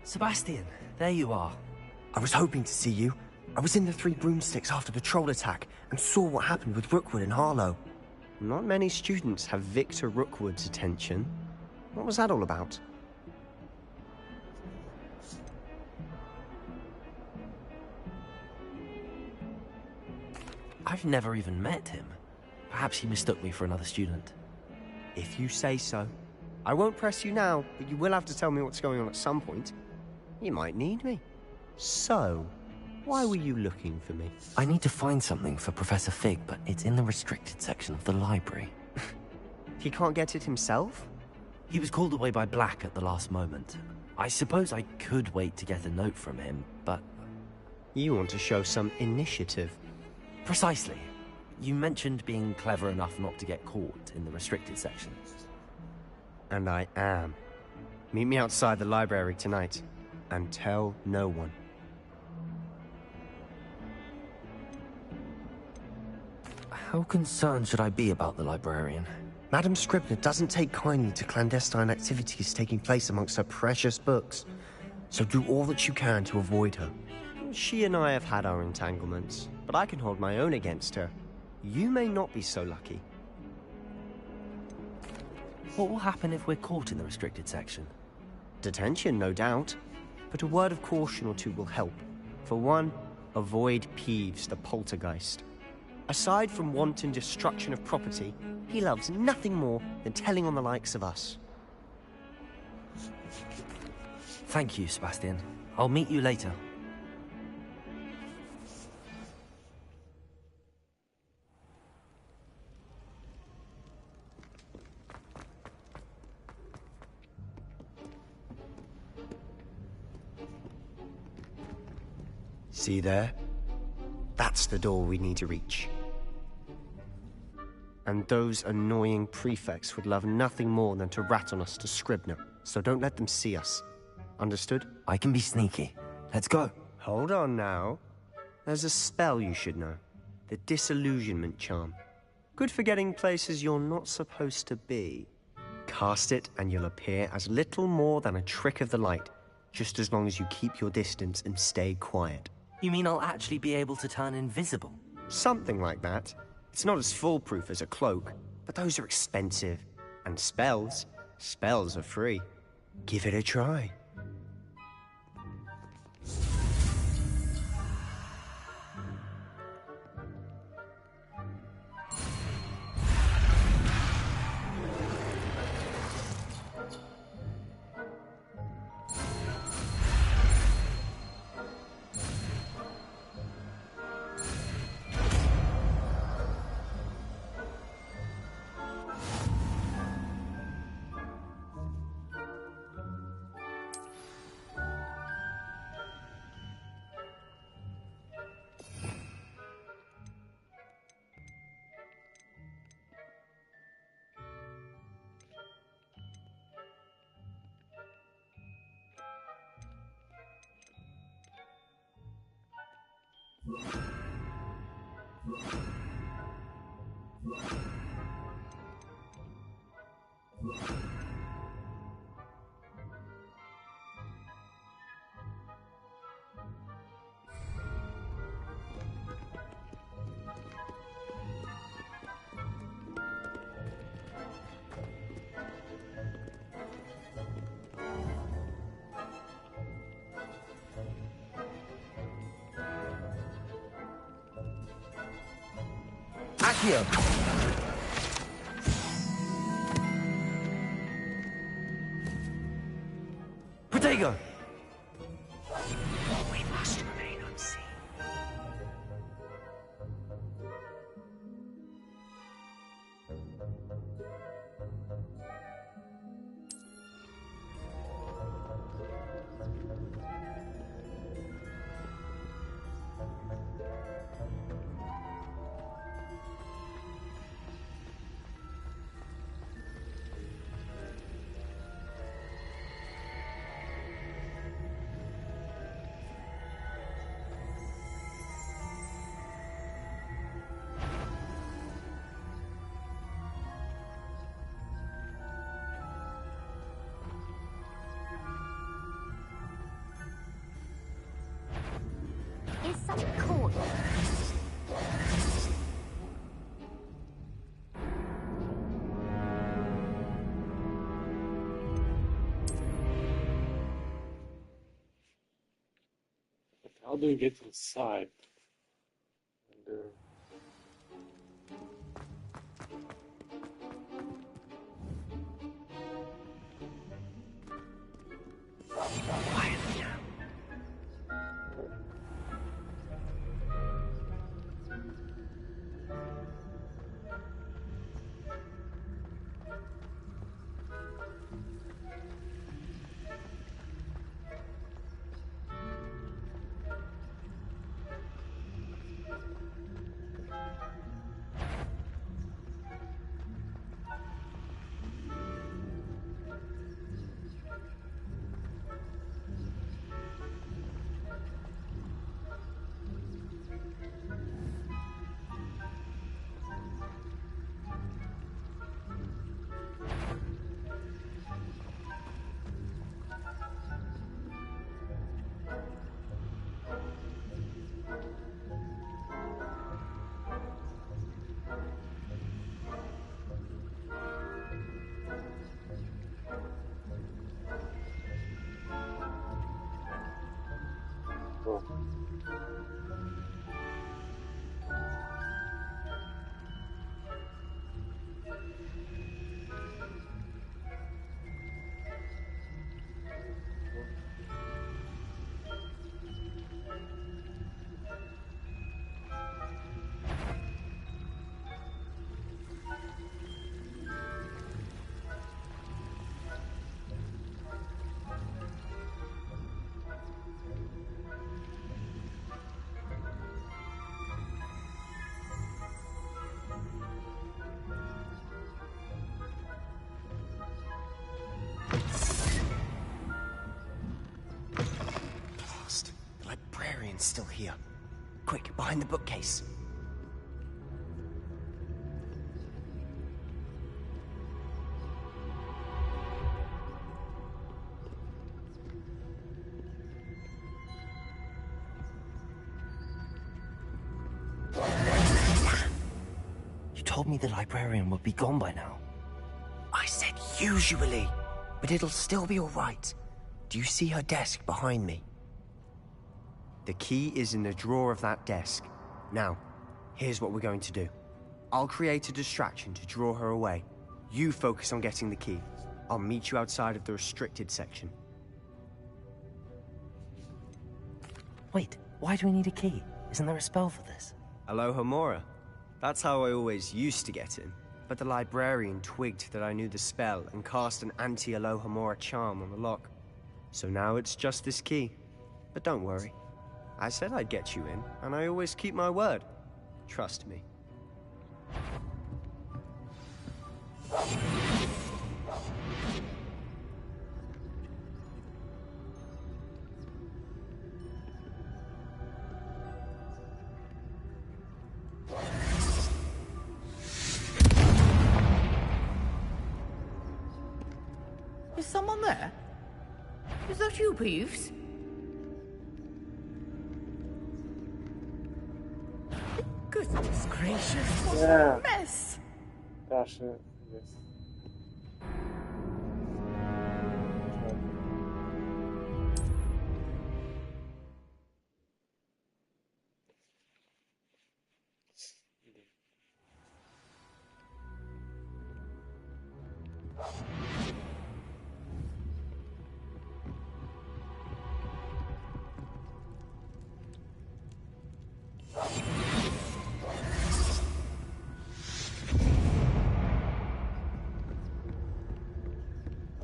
Sebastian, there you are. I was hoping to see you. I was in the Three Broomsticks after the troll attack and saw what happened with Rookwood and Harlow. Not many students have Victor Rookwood's attention. What was that all about? I've never even met him. Perhaps he mistook me for another student. If you say so. I won't press you now, but you will have to tell me what's going on at some point. You might need me. So, why were you looking for me? I need to find something for Professor Fig, but it's in the restricted section of the library. He can't get it himself? He was called away by Black at the last moment. I suppose I could wait to get a note from him, but... You want to show some initiative. Precisely. You mentioned being clever enough not to get caught in the restricted section. And I am. Meet me outside the library tonight, and tell no one. How concerned should I be about the librarian? Madam Scribner doesn't take kindly to clandestine activities taking place amongst her precious books, so do all that you can to avoid her. She and I have had our entanglements, but I can hold my own against her. You may not be so lucky. What will happen if we're caught in the restricted section? Detention, no doubt. But a word of caution or two will help. For one, avoid Peeves, the poltergeist. Aside from wanton destruction of property, he loves nothing more than telling on the likes of us. Thank you, Sebastian. I'll meet you later. See there? That's the door we need to reach. And those annoying prefects would love nothing more than to rat on us to Scribner, so don't let them see us. Understood? I can be sneaky. Let's go. Hold on now. There's a spell you should know. The disillusionment charm. Good for getting places you're not supposed to be. Cast it and you'll appear as little more than a trick of the light, just as long as you keep your distance and stay quiet. You mean I'll actually be able to turn invisible? Something like that. It's not as foolproof as a cloak, but those are expensive. And spells are free. Give it a try. Accio! Protego! We must remain unseen. Is such cool. How do we get inside? And, Quietly now. Blast. The librarian's still here. Quick, behind the bookcase. told me the librarian would be gone by now. I said usually, but it'll still be all right. Do you see her desk behind me? The key is in the drawer of that desk. Now, here's what we're going to do. I'll create a distraction to draw her away. You focus on getting the key. I'll meet you outside of the restricted section. Wait, why do we need a key? Isn't there a spell for this? Alohomora. That's how I always used to get in. But the librarian twigged that I knew the spell and cast an anti-Alohomora charm on the lock. So now it's just this key. But don't worry. I said I'd get you in, and I always keep my word. Trust me. Is someone there? Is that you, Peeves? Goodness gracious, what a mess! Gosh, yes.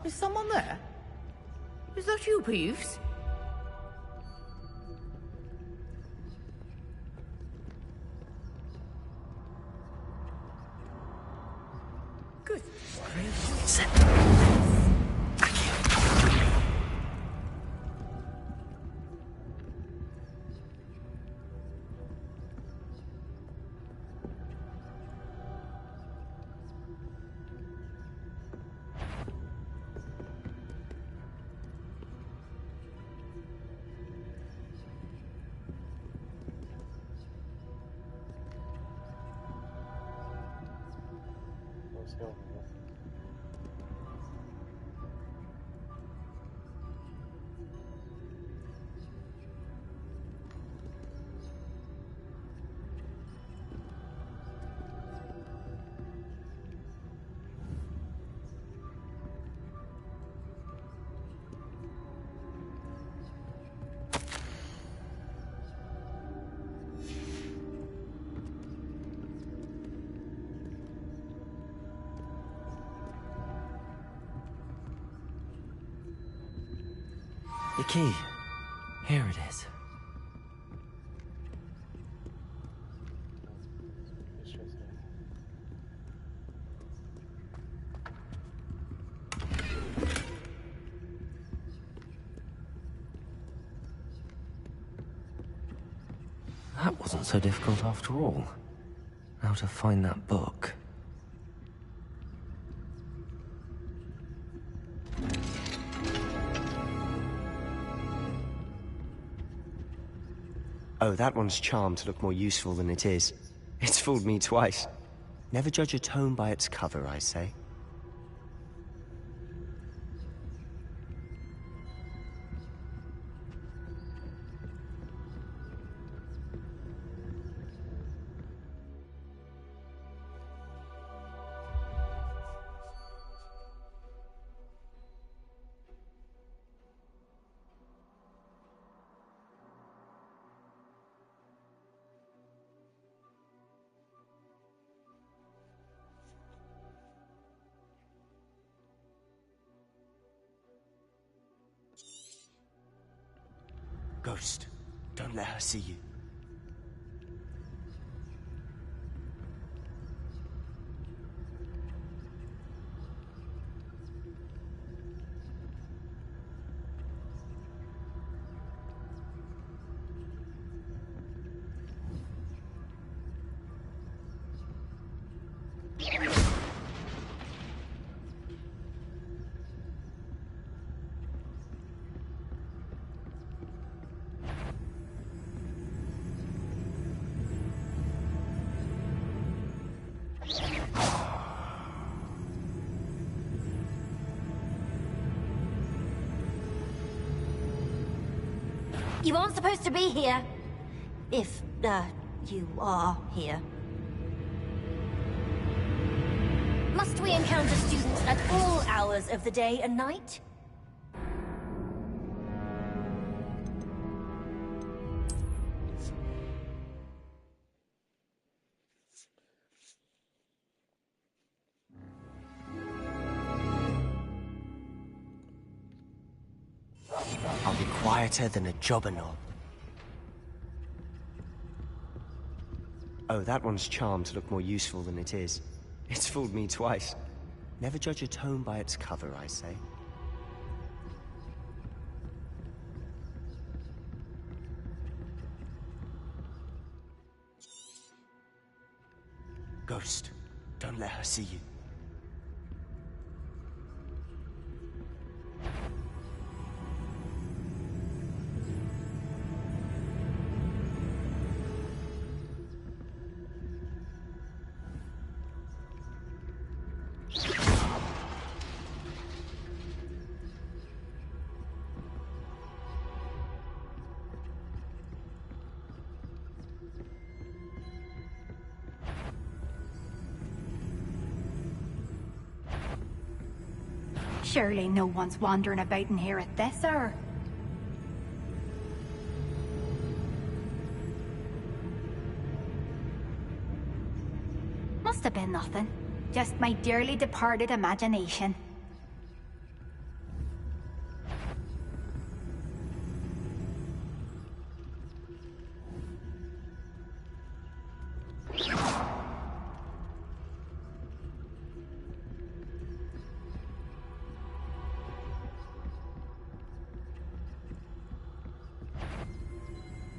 Is someone there? Is that you, Peeves? Goodness gracious. What's going on? The key. Here it is. That wasn't so difficult after all. Now to find that book. Oh, that one's charmed to look more useful than it is. It's fooled me twice. Never judge a tome by its cover, I say. Ghost, don't let her see you. You aren't supposed to be here. If, you are here. Must we encounter students at all hours of the day and night? I'll be quieter than a jobberknob. Oh, that one's charmed to look more useful than it is. It's fooled me twice. Never judge a tome by its cover, I say. Ghost, don't let her see you. Surely no one's wandering about in here at this hour. Must have been nothing. Just my dearly departed imagination.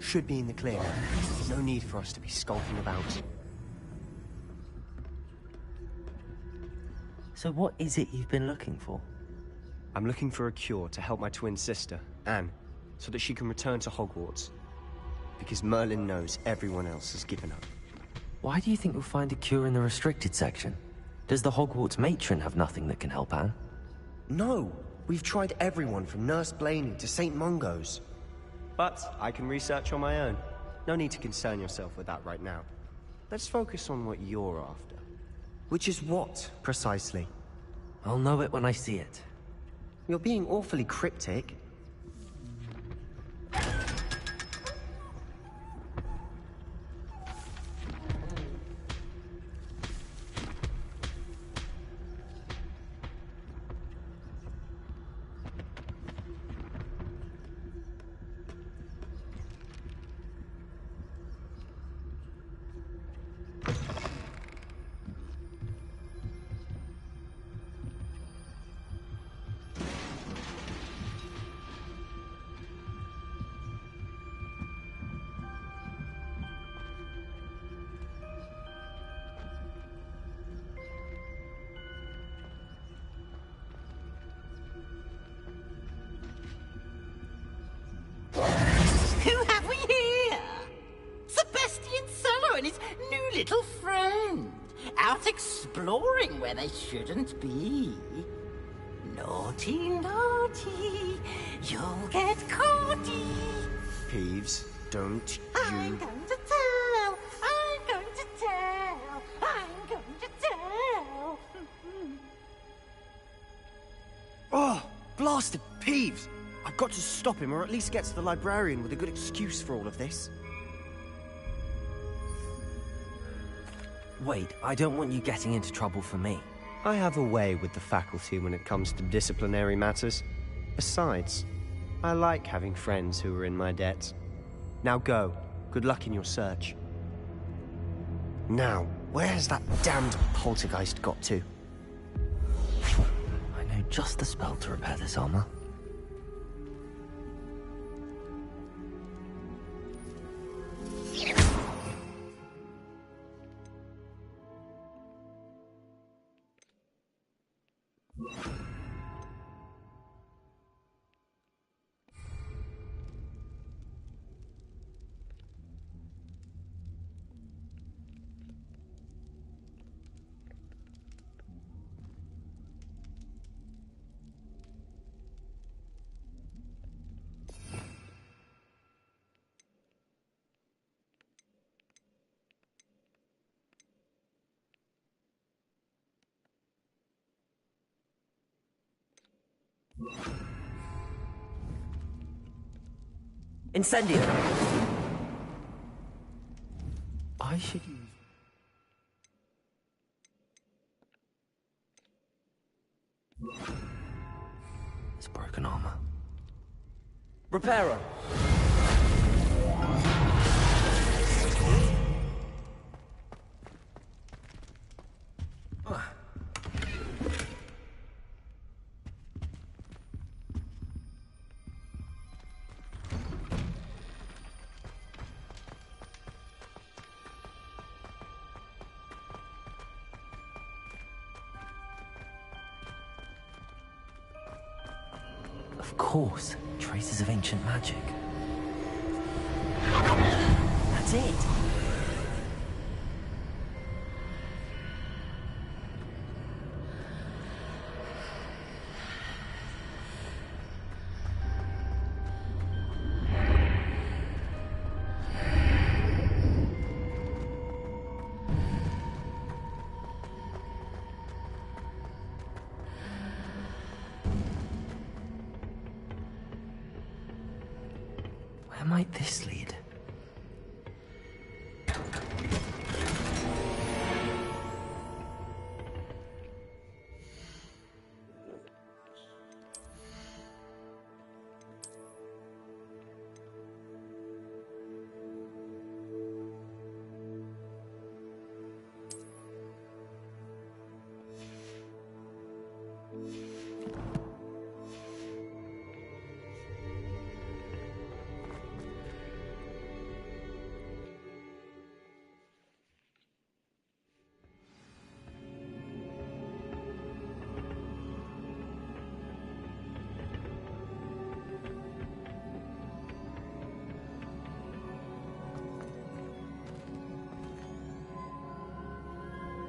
Should be in the clear. No need for us to be skulking about. So what is it you've been looking for? I'm looking for a cure to help my twin sister, Anne, so that she can return to Hogwarts. Because Merlin knows everyone else has given up. Why do you think we'll find a cure in the restricted section? Does the Hogwarts matron have nothing that can help Anne? No! We've tried everyone from Nurse Blaney to St. Mungo's. But I can research on my own. No need to concern yourself with that right now. Let's focus on what you're after. Which is what, precisely? I'll know it when I see it. You're being awfully cryptic. Who have we here? Sebastian Sallow and his new little friend. Out exploring where they shouldn't be. Naughty, naughty. You'll get caughty. Peeves, don't I'm you... going to tell. I'm going to tell. I'm going to tell. Oh, blasted Peeves! I've got to stop him, or at least get to the librarian with a good excuse for all of this. Wait, I don't want you getting into trouble for me. I have a way with the faculty when it comes to disciplinary matters. Besides, I like having friends who are in my debt. Now go. Good luck in your search. Now, where's that damned poltergeist got to? I know just the spell to repair this armor. Incendio! I should use... It's broken armor. Reparo! Of course, traces of ancient magic. That's it! Where might this lead?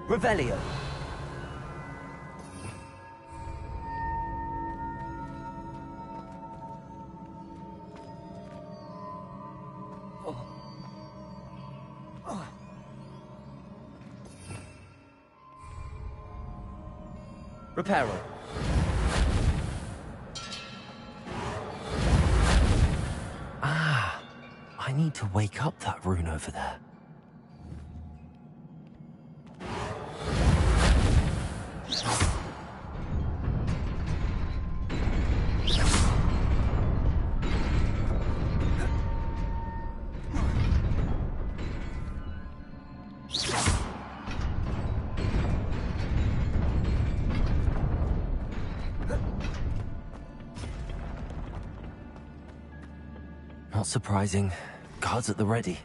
Revelio. Reparo. Ah, I need to wake up that rune over there. Not surprising. Guards at the ready.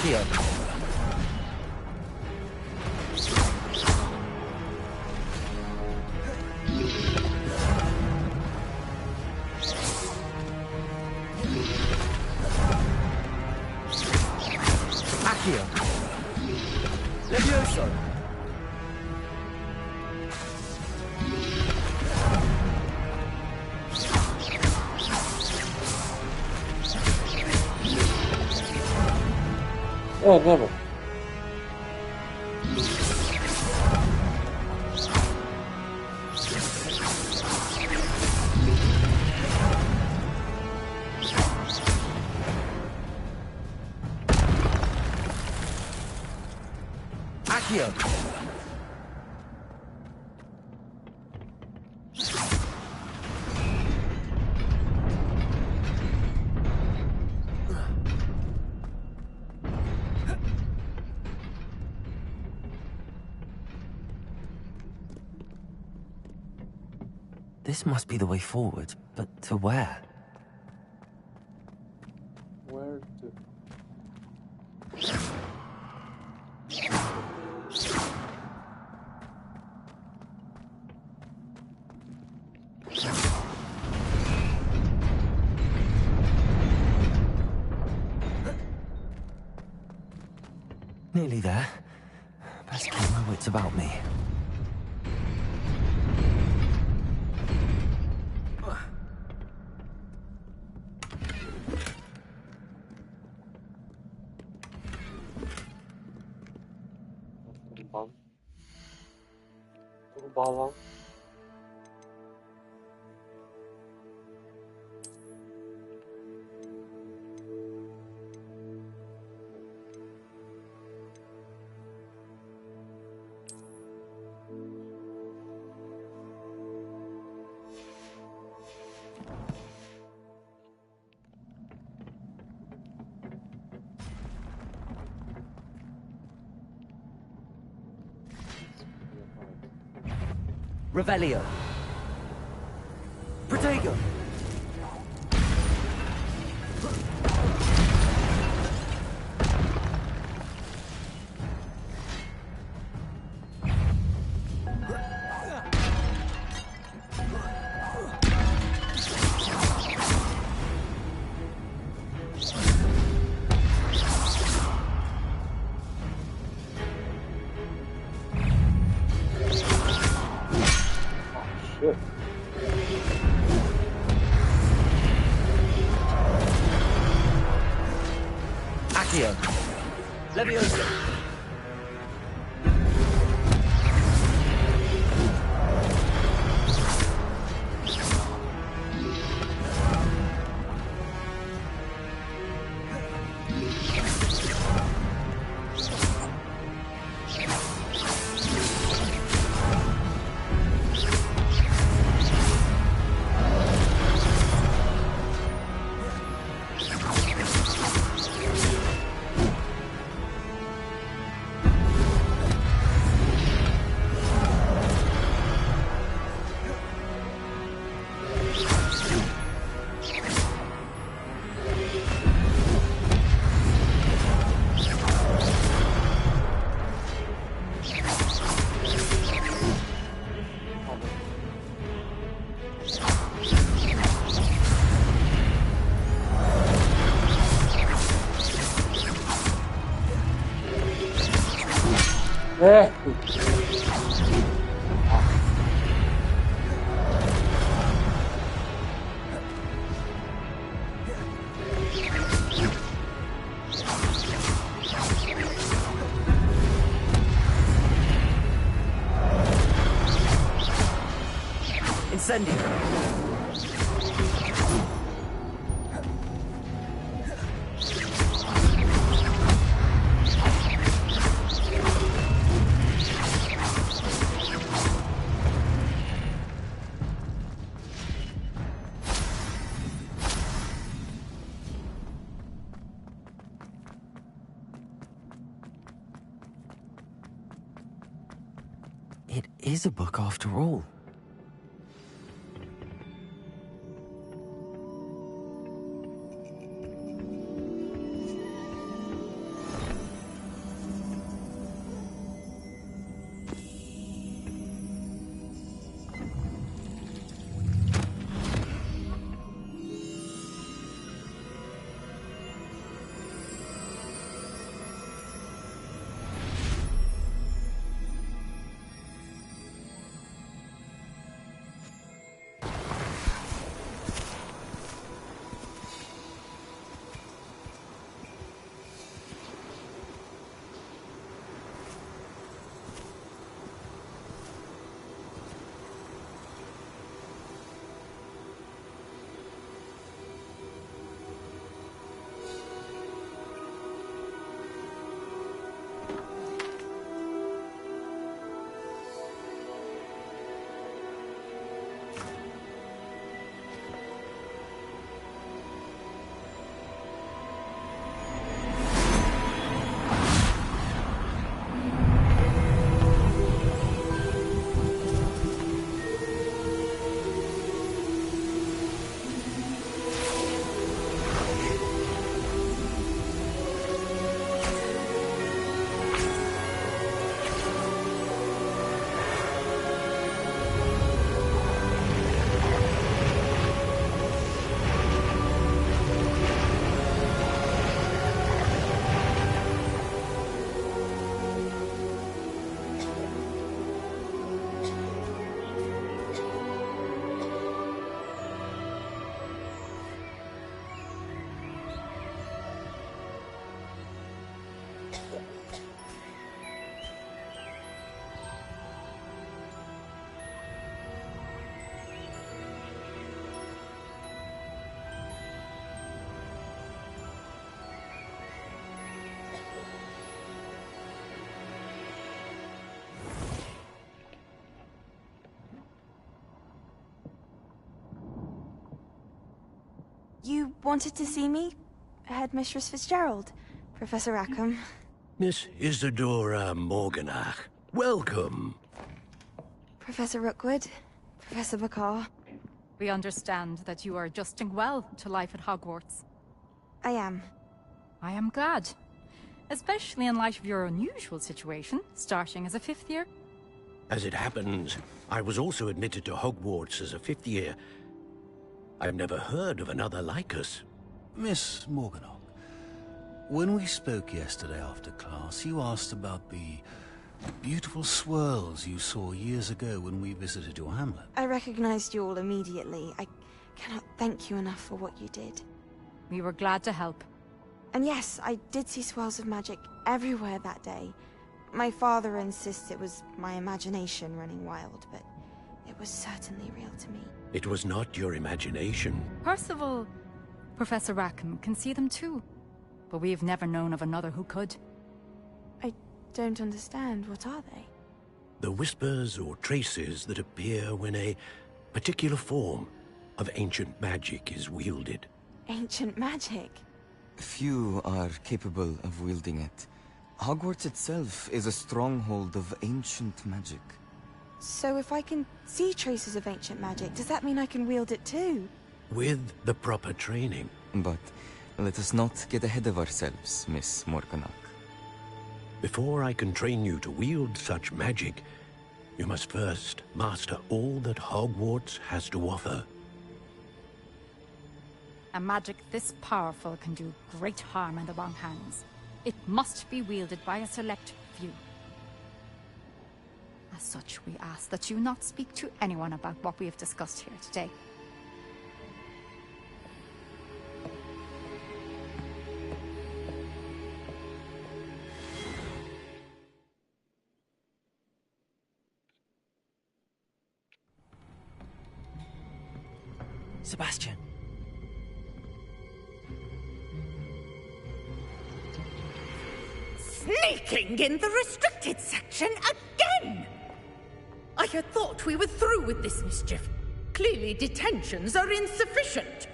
Accio. Accio. Levioso. Dobra. Accio. This must be the way forward, but to where? Where to? Nearly there. Best keep my wits about me. Bağlan. Revelio. Protego. Accio. Levioso. Incendio. It is a book after all. You wanted to see me? Headmistress Fitzgerald, Professor Rackham. Miss Isadora Morganach, welcome. Professor Rookwood, Professor Bakar. We understand that you are adjusting well to life at Hogwarts. I am. I am glad. Especially in light of your unusual situation, starting as a 5th year. As it happens, I was also admitted to Hogwarts as a 5th year. I've never heard of another like us. Miss Morganach, when we spoke yesterday after class, you asked about the beautiful swirls you saw years ago when we visited your hamlet. I recognized you all immediately. I cannot thank you enough for what you did. We were glad to help. And yes, I did see swirls of magic everywhere that day. My father insists it was my imagination running wild, but it was certainly real to me. It was not your imagination. Percival, Professor Rackham can see them too. But we have never known of another who could. I don't understand. What are they? The whispers or traces that appear when a particular form of ancient magic is wielded. Ancient magic? Few are capable of wielding it. Hogwarts itself is a stronghold of ancient magic. So if I can see traces of ancient magic, does that mean I can wield it too? With the proper training. But let us not get ahead of ourselves, Miss Morganach. Before I can train you to wield such magic, you must first master all that Hogwarts has to offer. A magic this powerful can do great harm in the wrong hands. It must be wielded by a select few. As such, we ask that you not speak to anyone about what we have discussed here today. Sebastian. Sneaking in the restricted section again! I had thought we were through with this mischief. Clearly detentions are insufficient.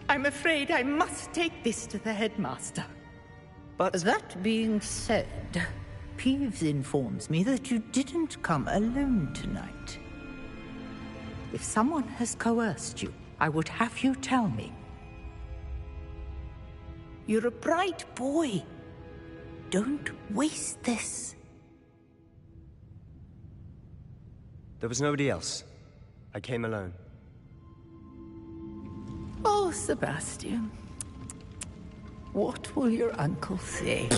I'm afraid I must take this to the headmaster. But that being said, Peeves informs me that you didn't come alone tonight. If someone has coerced you, I would have you tell me. You're a bright boy. Don't waste this. There was nobody else. I came alone. Oh, Sebastian. What will your uncle say?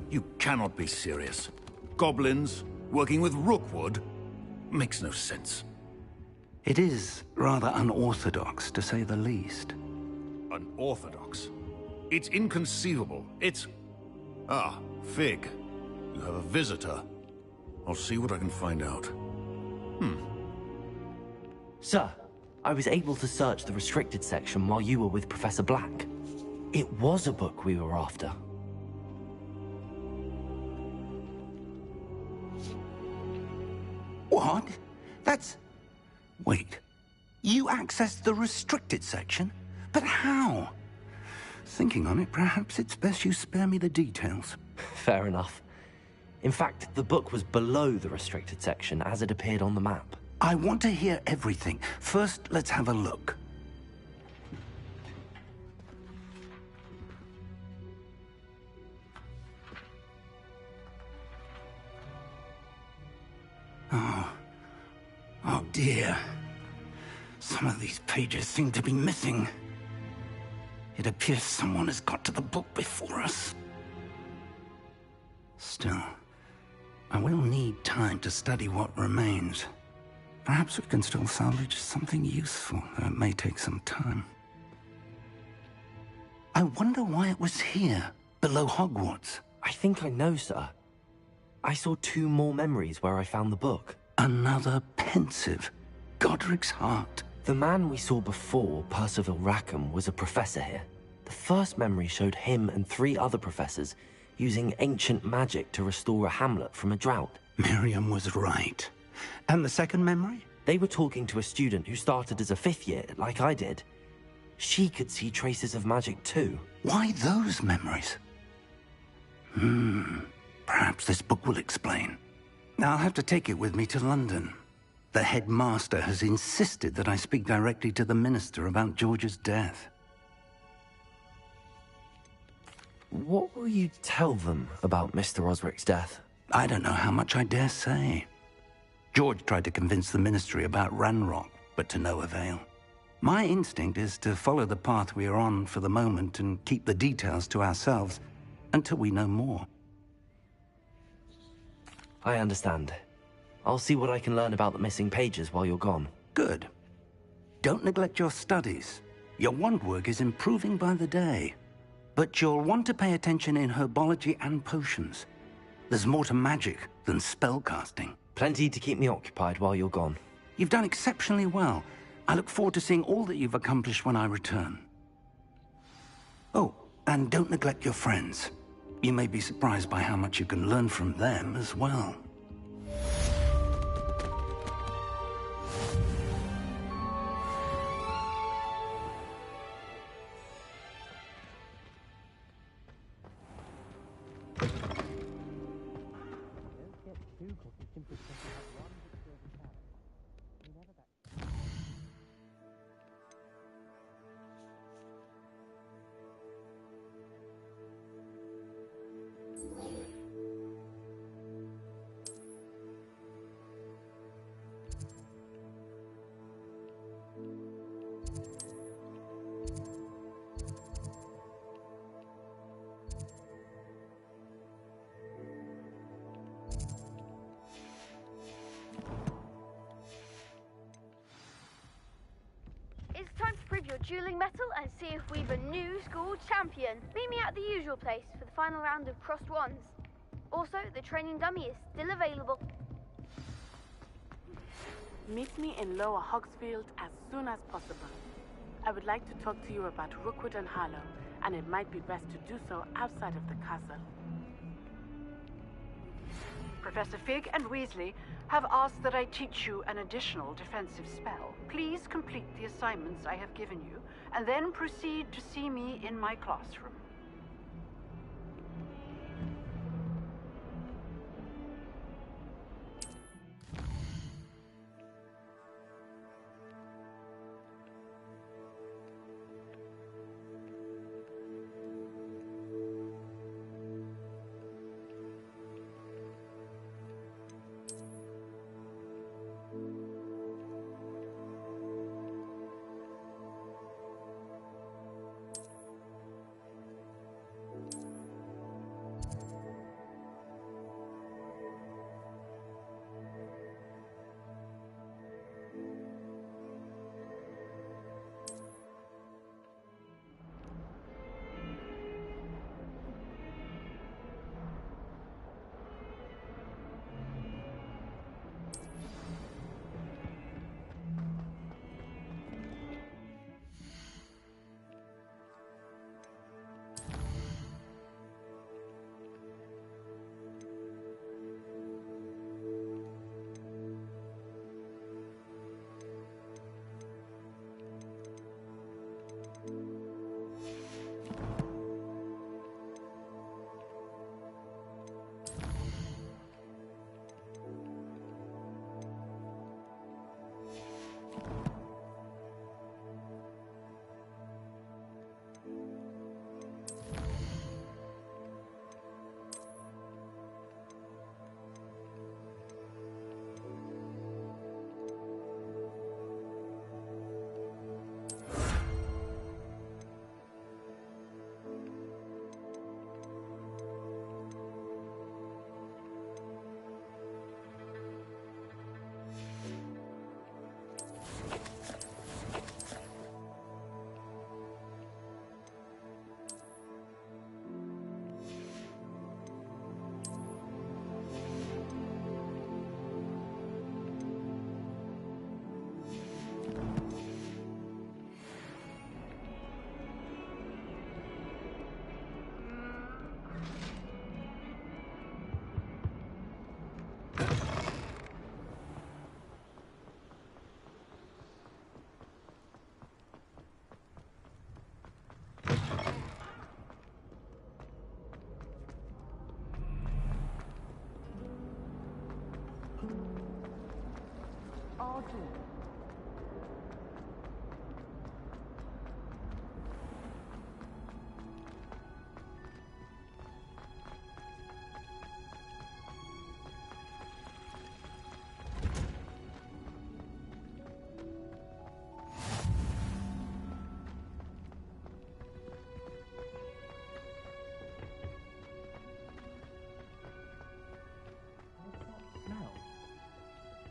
You cannot be serious. Goblins, working with Rookwood? Makes no sense. It is rather unorthodox, to say the least. Unorthodox? It's inconceivable. It's... Ah, Fig. You have a visitor. I'll see what I can find out. Sir, I was able to search the restricted section while you were with Professor Black. It was a book we were after. What? That's... Wait. You accessed the restricted section? But how? Thinking on it, perhaps it's best you spare me the details. Fair enough. In fact, the book was below the restricted section as it appeared on the map. I want to hear everything. First, let's have a look. Oh dear. Some of these pages seem to be missing. It appears someone has got to the book before us. Still, I will need time to study what remains. Perhaps we can still salvage something useful, though it may take some time. I wonder why it was here, below Hogwarts. I think I know, sir. I saw 2 more memories where I found the book. Another pensive. Godric's heart. The man we saw before, Percival Rackham, was a professor here. The first memory showed him and 3 other professors using ancient magic to restore a hamlet from a drought. Miriam was right. And the second memory? They were talking to a student who started as a 5th year, like I did. She could see traces of magic too. Why those memories? Perhaps this book will explain. I'll have to take it with me to London. The headmaster has insisted that I speak directly to the minister about George's death. What will you tell them about Mr. Osric's death? I don't know how much I dare say. George tried to convince the ministry about Ranrock, but to no avail. My instinct is to follow the path we are on for the moment and keep the details to ourselves until we know more. I understand. I'll see what I can learn about the missing pages while you're gone. Good. Don't neglect your studies. Your wand work is improving by the day. But you'll want to pay attention in herbology and potions. There's more to magic than spellcasting. Plenty to keep me occupied while you're gone. You've done exceptionally well. I look forward to seeing all that you've accomplished when I return. Oh, and don't neglect your friends. You may be surprised by how much you can learn from them as well. It's time to prove your dueling mettle and see if we've a new school champion. Meet me at the usual place for the final round of crossed wands. Also, the training dummy is still available. Meet me in Lower Hogsfield as soon as possible. I would like to talk to you about Rookwood and Harlow, and it might be best to do so outside of the castle. Professor Fig and Weasley have asked that I teach you an additional defensive spell. Please complete the assignments I have given you, and then proceed to see me in my classroom.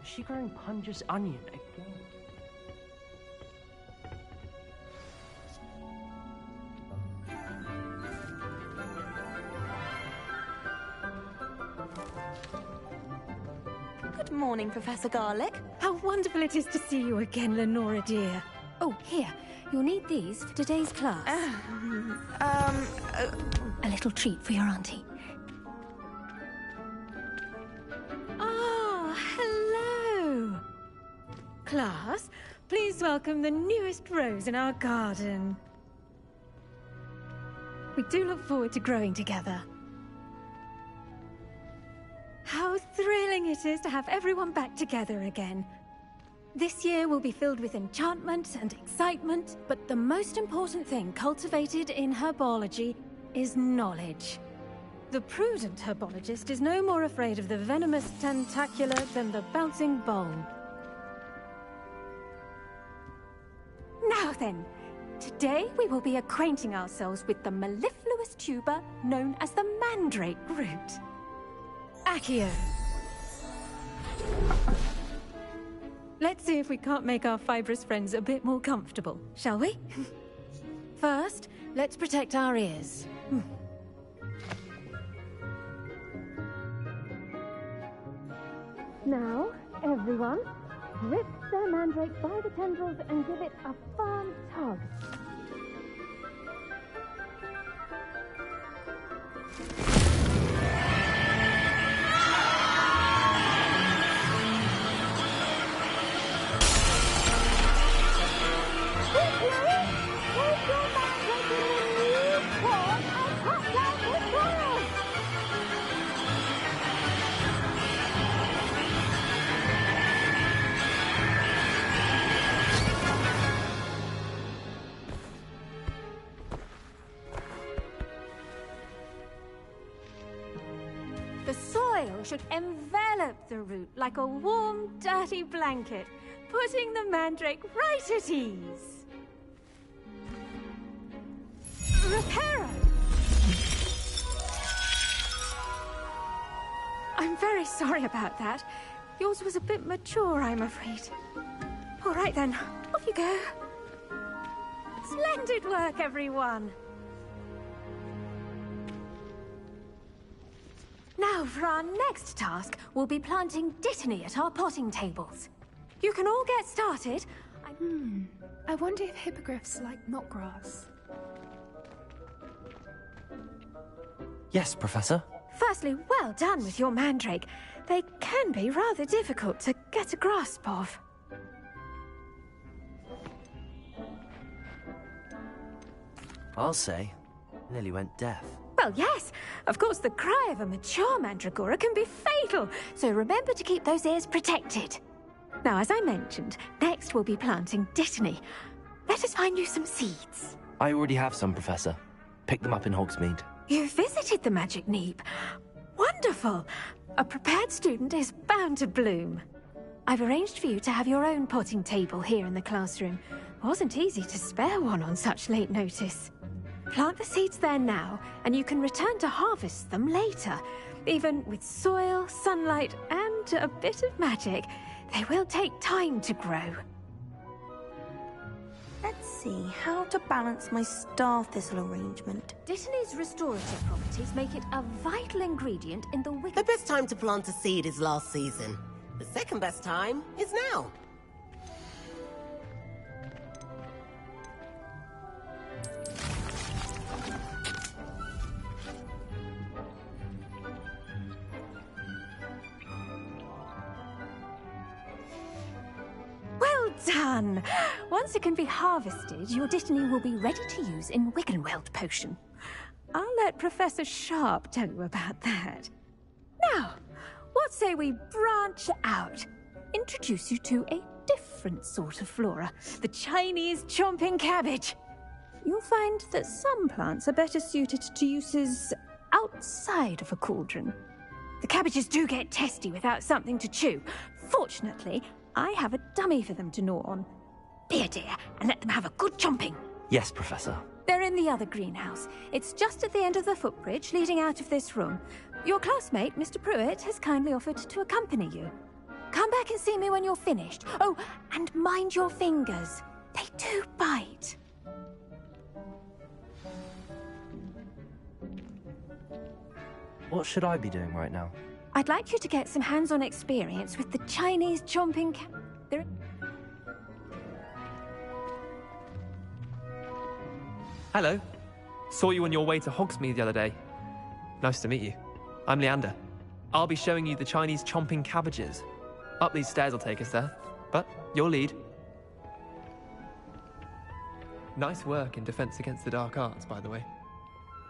Is she growing Punja's onion again? Good morning, Professor Garlick. How wonderful it is to see you again, Lenora dear. Oh, here. You'll need these for today's class. A little treat for your auntie. Ah, hello. Class, please welcome the newest rose in our garden. We do look forward to growing together. How thrilling it is to have everyone back together again. This year will be filled with enchantment and excitement, but the most important thing cultivated in herbology is knowledge. The prudent herbologist is no more afraid of the venomous tentacular than the bouncing bulb. Now then, today we will be acquainting ourselves with the mellifluous tuber known as the mandrake root. Accio. Let's see if we can't make our fibrous friends a bit more comfortable, shall we? First, let's protect our ears. Now, everyone, grip their mandrake by the tendrils and give it a firm tug. The soil should envelop the root like a warm, dirty blanket, putting the mandrake right at ease. Reparo! I'm very sorry about that. Yours was a bit mature, I'm afraid. All right then, off you go. Splendid work, everyone! Now, for our next task, we'll be planting dittany at our potting tables. You can all get started. I wonder if hippogriffs like knotgrass. Yes, Professor. Firstly, well done with your mandrake. They can be rather difficult to get a grasp of. I'll say, nearly went deaf. Well, yes. Of course, the cry of a mature mandragora can be fatal, so remember to keep those ears protected. Now, as I mentioned, next we'll be planting dittany. Let us find you some seeds. I already have some, Professor. Picked them up in Hogsmeade. You visited the Magic Neep. Wonderful. A prepared student is bound to bloom. I've arranged for you to have your own potting table here in the classroom. Wasn't easy to spare one on such late notice. Plant the seeds there now, and you can return to harvest them later. Even with soil, sunlight, and a bit of magic, they will take time to grow. Let's see how to balance my star thistle arrangement. Dittany's restorative properties make it a vital ingredient in the wicked... The best time to plant a seed is last season. The second best time is now. Well done! Once it can be harvested, your dittany will be ready to use in Wiggenweld potion. I'll let Professor Sharp tell you about that. Now, what say we branch out? Introduce you to a different sort of flora, the Chinese chomping cabbage. You'll find that some plants are better suited to uses outside of a cauldron. The cabbages do get testy without something to chew. Fortunately, I have a dummy for them to gnaw on. Be a dear and let them have a good chomping. Yes, Professor. They're in the other greenhouse. It's just at the end of the footbridge leading out of this room. Your classmate, Mr. Pruitt, has kindly offered to accompany you. Come back and see me when you're finished. Oh, and mind your fingers. They do bite. What should I be doing right now? I'd like you to get some hands-on experience with the Chinese chomping Hello. Saw you on your way to Hogsmeade the other day. Nice to meet you. I'm Leander. I'll be showing you the Chinese chomping cabbages. Up these stairs will take us there, but you'll lead. Nice work in Defense Against the Dark Arts, by the way.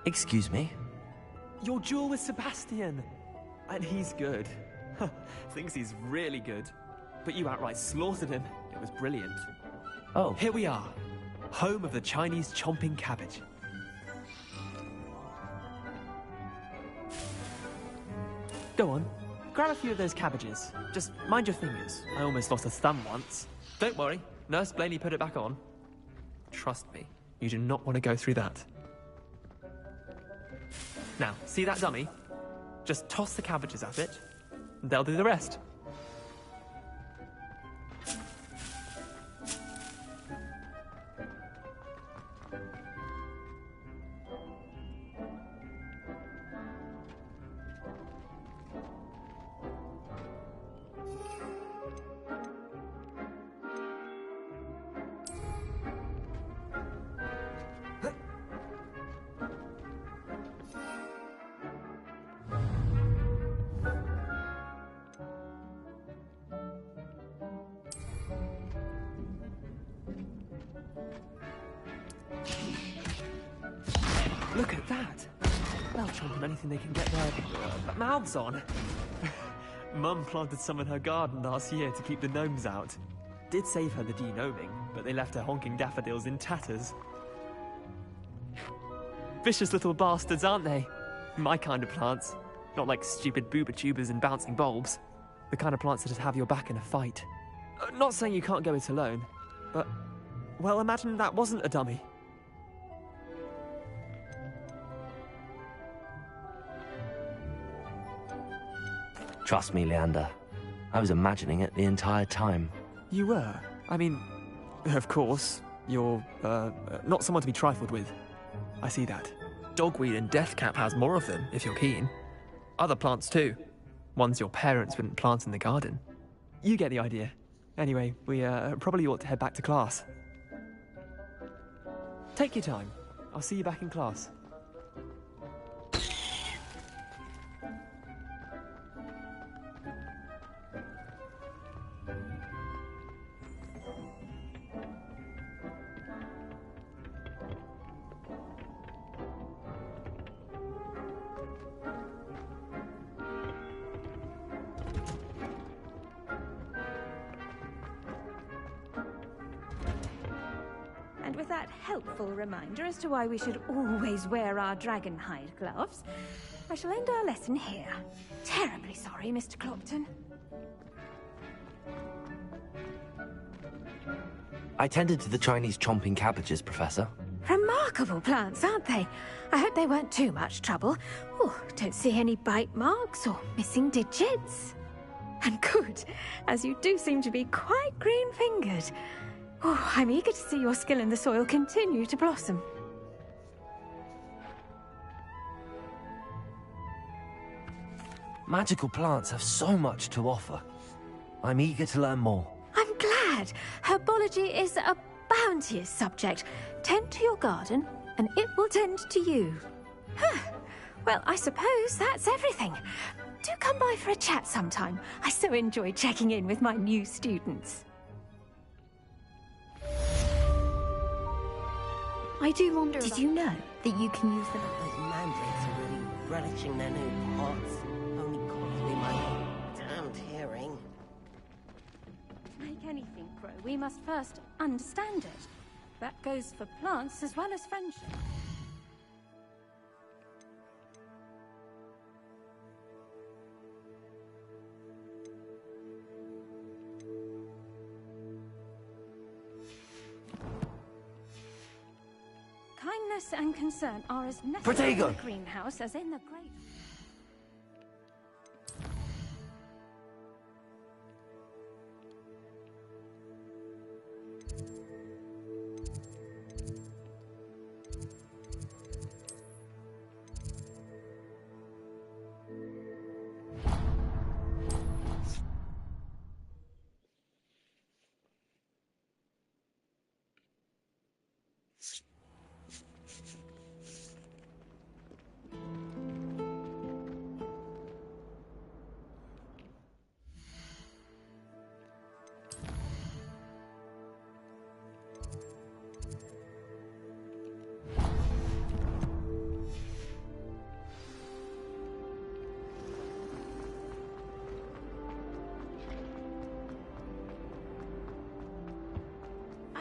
Excuse me? Your duel with Sebastian! And he's good. Thinks he's really good. But you outright slaughtered him. It was brilliant. Oh. Here we are. Home of the Chinese chomping cabbage. Go on. Grab a few of those cabbages. Just mind your fingers. I almost lost a thumb once. Don't worry. Nurse Blaney put it back on. Trust me. You do not want to go through that. Now, see that dummy? Just toss the cabbages at it, and they'll do the rest. Look at that! They'll chomp on anything they can get their mouths on. Mum planted some in her garden last year to keep the gnomes out. Did save her the de-gnoming, but they left her honking daffodils in tatters. Vicious little bastards, aren't they? My kind of plants. Not like stupid booba tubers and bouncing bulbs. The kind of plants that just have your back in a fight. Not saying you can't go it alone, but... well, imagine that wasn't a dummy. Trust me, Leander. I was imagining it the entire time. You were? I mean, of course, you're, not someone to be trifled with. I see that. Dogweed and deathcap has more of them, if you're keen. Other plants too. Ones your parents wouldn't plant in the garden. You get the idea. Anyway, we, probably ought to head back to class. Take your time. I'll see you back in class. And with that helpful reminder as to why we should always wear our dragon hide gloves, I shall end our lesson here. Terribly sorry, Mr. Clopton. I tended to the Chinese chomping cabbages, Professor. Remarkable plants, aren't they? I hope they weren't too much trouble. Oh, don't see any bite marks or missing digits. And good, as you do seem to be quite green-fingered. Oh, I'm eager to see your skill in the soil continue to blossom. Magical plants have so much to offer. I'm eager to learn more. I'm glad. Herbology is a bounteous subject. Tend to your garden, and it will tend to you. Well, I suppose that's everything. Do come by for a chat sometime. I so enjoy checking in with my new students. I do wonder. Did you know that you can use them? Those mandrakes are really relishing their new pots. Only cost me my damned hearing. Make anything grow, we must first understand it. That goes for plants as well as friendship. Kindness and concern are as necessary in the greenhouse as in the great...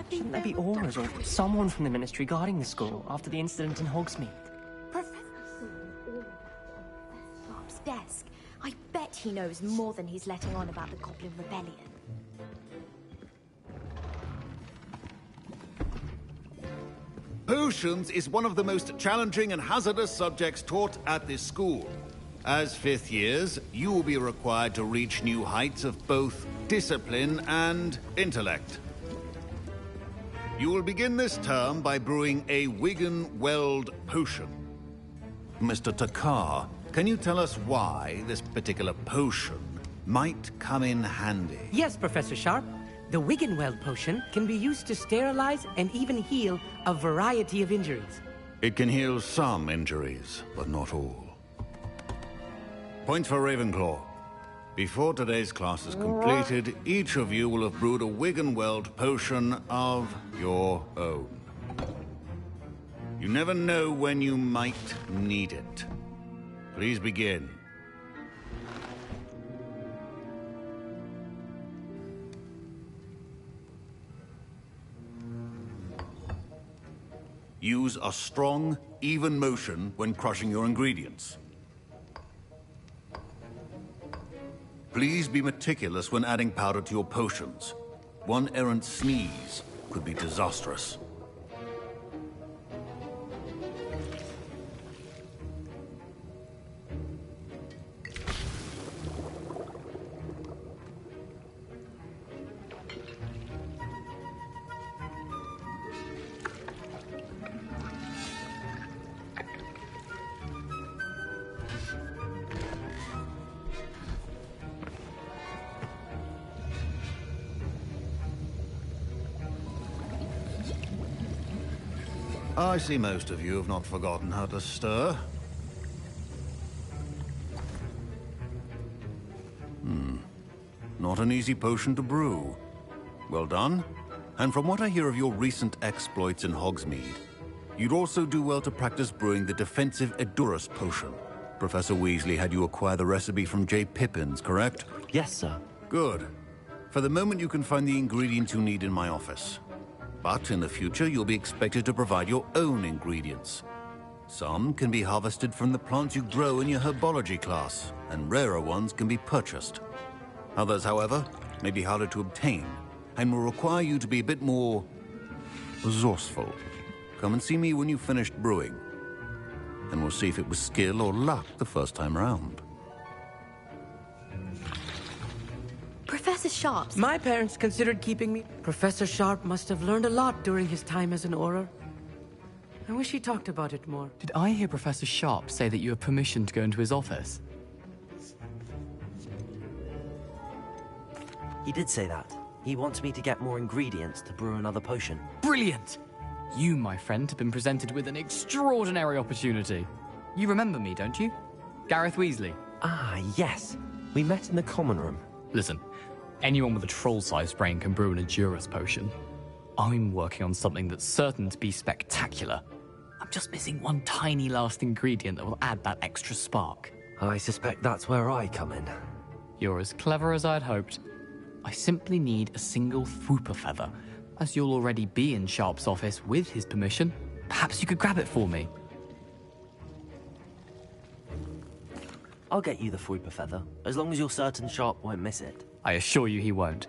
Shouldn't there be auras or someone from the Ministry guarding the school after the incident in Hogsmeade? Sharp's desk. I bet he knows more than he's letting on about the Goblin Rebellion. Potions is one of the most challenging and hazardous subjects taught at this school. As fifth years, you will be required to reach new heights of both discipline and intellect. You will begin this term by brewing a Wigan-Weld potion. Mr. Takar, can you tell us why this particular potion might come in handy? Yes, Professor Sharp. The Wigan-Weld potion can be used to sterilize and even heal a variety of injuries. It can heal some injuries, but not all. Point for Ravenclaw. Before today's class is completed, each of you will have brewed a Wigan-Weld potion of your own. You never know when you might need it. Please begin. Use a strong, even motion when crushing your ingredients. Please be meticulous when adding powder to your potions. One errant sneeze could be disastrous. I see most of you have not forgotten how to stir. Not an easy potion to brew. Well done. And from what I hear of your recent exploits in Hogsmeade, you'd also do well to practice brewing the defensive Edurus potion. Professor Weasley had you acquire the recipe from J. Pippins, correct? Yes, sir. Good. For the moment, you can find the ingredients you need in my office. But in the future, you'll be expected to provide your own ingredients. Some can be harvested from the plants you grow in your herbology class, and rarer ones can be purchased. Others, however, may be harder to obtain, and will require you to be a bit more resourceful. Come and see me when you've finished brewing, and we'll see if it was skill or luck the first time around. Professor Sharp's... My parents considered keeping me. Professor Sharp must have learned a lot during his time as an Auror. I wish he talked about it more. Did I hear Professor Sharp say that you have permission to go into his office? He did say that. He wants me to get more ingredients to brew another potion. Brilliant! You, my friend, have been presented with an extraordinary opportunity. You remember me, don't you? Gareth Weasley. Ah, yes. We met in the common room. Listen, anyone with a troll-sized brain can brew an Edurus potion. I'm working on something that's certain to be spectacular. I'm just missing one tiny last ingredient that will add that extra spark. I suspect that's where I come in. You're as clever as I'd hoped. I simply need a single Fwooper feather. As you'll already be in Sharp's office with his permission, perhaps you could grab it for me. I'll get you the Fwooper feather, as long as you're certain Sharp won't miss it. I assure you he won't.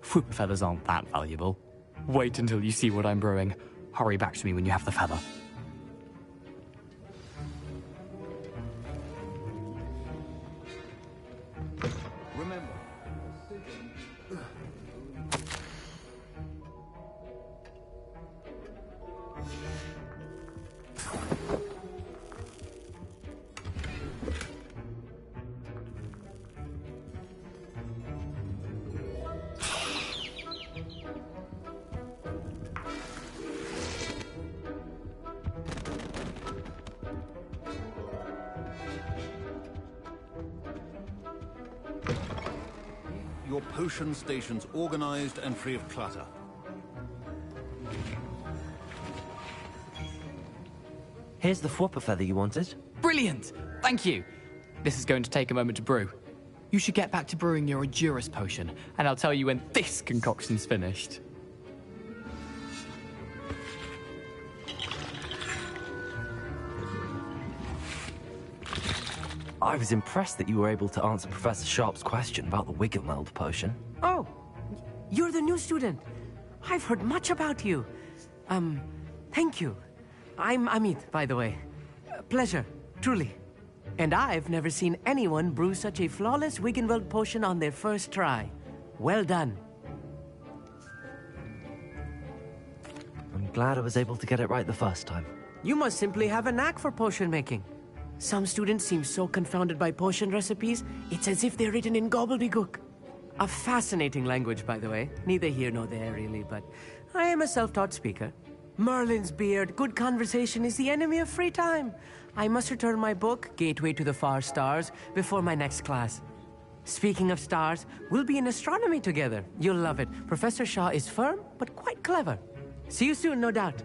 Fwooper feathers aren't that valuable. Wait until you see what I'm brewing. Hurry back to me when you have the feather. Remember, your potion station's organized and free of clutter. Here's the Fwooper feather you wanted. Brilliant! Thank you! This is going to take a moment to brew. You should get back to brewing your Edurus potion, and I'll tell you when this concoction's finished. I was impressed that you were able to answer Professor Sharp's question about the Wiggenweld potion. Oh, you're the new student. I've heard much about you. Thank you. I'm Amit, by the way. Pleasure, truly. And I've never seen anyone brew such a flawless Wiggenweld potion on their first try. Well done. I'm glad I was able to get it right the first time. You must simply have a knack for potion making. Some students seem so confounded by potion recipes, it's as if they're written in gobbledygook. A fascinating language, by the way. Neither here nor there, really, but I am a self-taught speaker. Merlin's beard, good conversation is the enemy of free time. I must return my book, Gateway to the Far Stars, before my next class. Speaking of stars, we'll be in astronomy together. You'll love it. Professor Shaw is firm, but quite clever. See you soon, no doubt.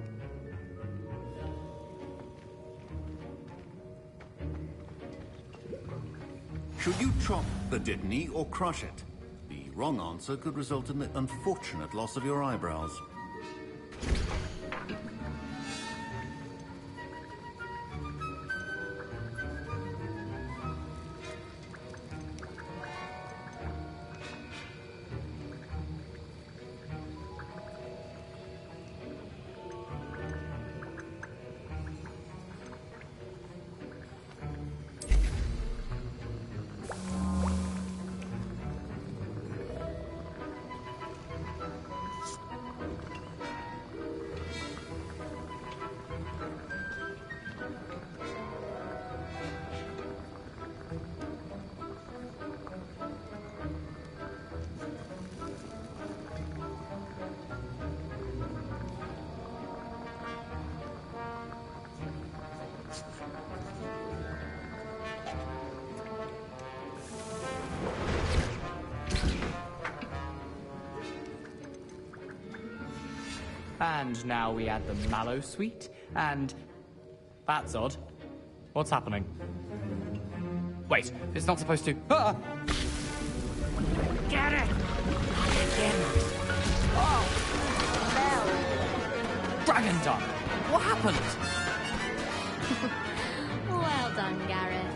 Should you chop the Dittany or crush it? The wrong answer could result in the unfortunate loss of your eyebrows. And now we add the mallow sweet, and... That's odd. What's happening? Wait, it's not supposed to... Ah! Get it! Oh! Dragon Duck! What happened? Well done, Gareth.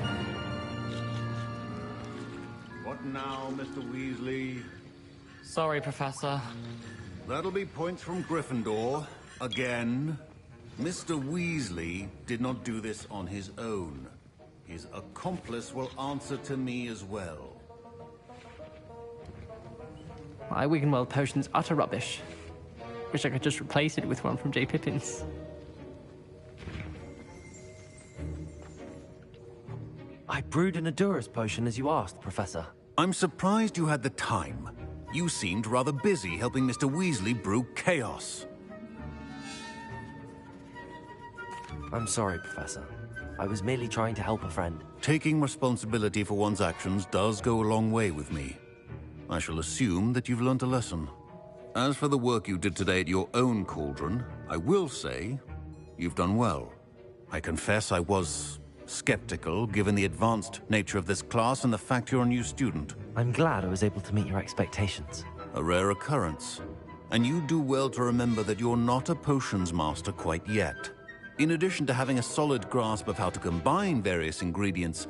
What now, Mr. Weasley? Sorry, Professor. That'll be points from Gryffindor. Again. Mr. Weasley did not do this on his own. His accomplice will answer to me as well. My Wiggenweld potion's utter rubbish. Wish I could just replace it with one from J. Pippin's. I brewed an Edurus potion as you asked, Professor. I'm surprised you had the time. You seemed rather busy helping Mr. Weasley brew chaos. I'm sorry, Professor. I was merely trying to help a friend. Taking responsibility for one's actions does go a long way with me. I shall assume that you've learnt a lesson. As for the work you did today at your own cauldron, I will say you've done well. I confess I was skeptical, given the advanced nature of this class and the fact you're a new student. I'm glad I was able to meet your expectations. A rare occurrence. And you do well to remember that you're not a potions master quite yet. In addition to having a solid grasp of how to combine various ingredients,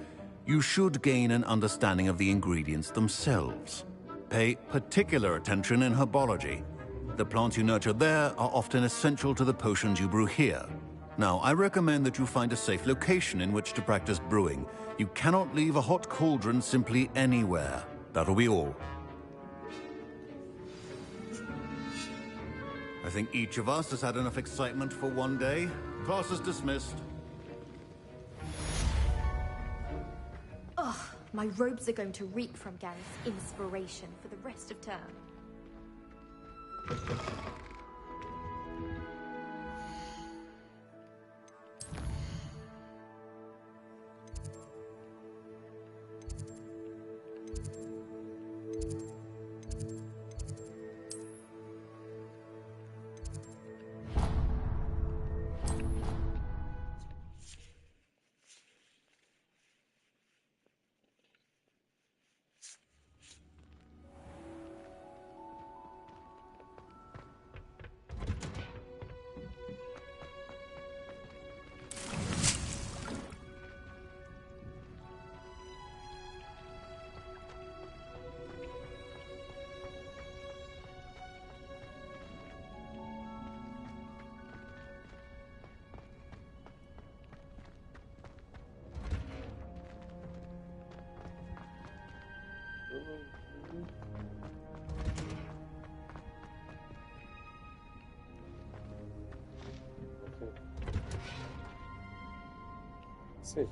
you should gain an understanding of the ingredients themselves. Pay particular attention in herbology. The plants you nurture there are often essential to the potions you brew here. Now, I recommend that you find a safe location in which to practice brewing. You cannot leave a hot cauldron simply anywhere. That'll be all. I think each of us has had enough excitement for one day. Class is dismissed. Ugh, my robes are going to reek from Gareth's inspiration for the rest of term. Sí.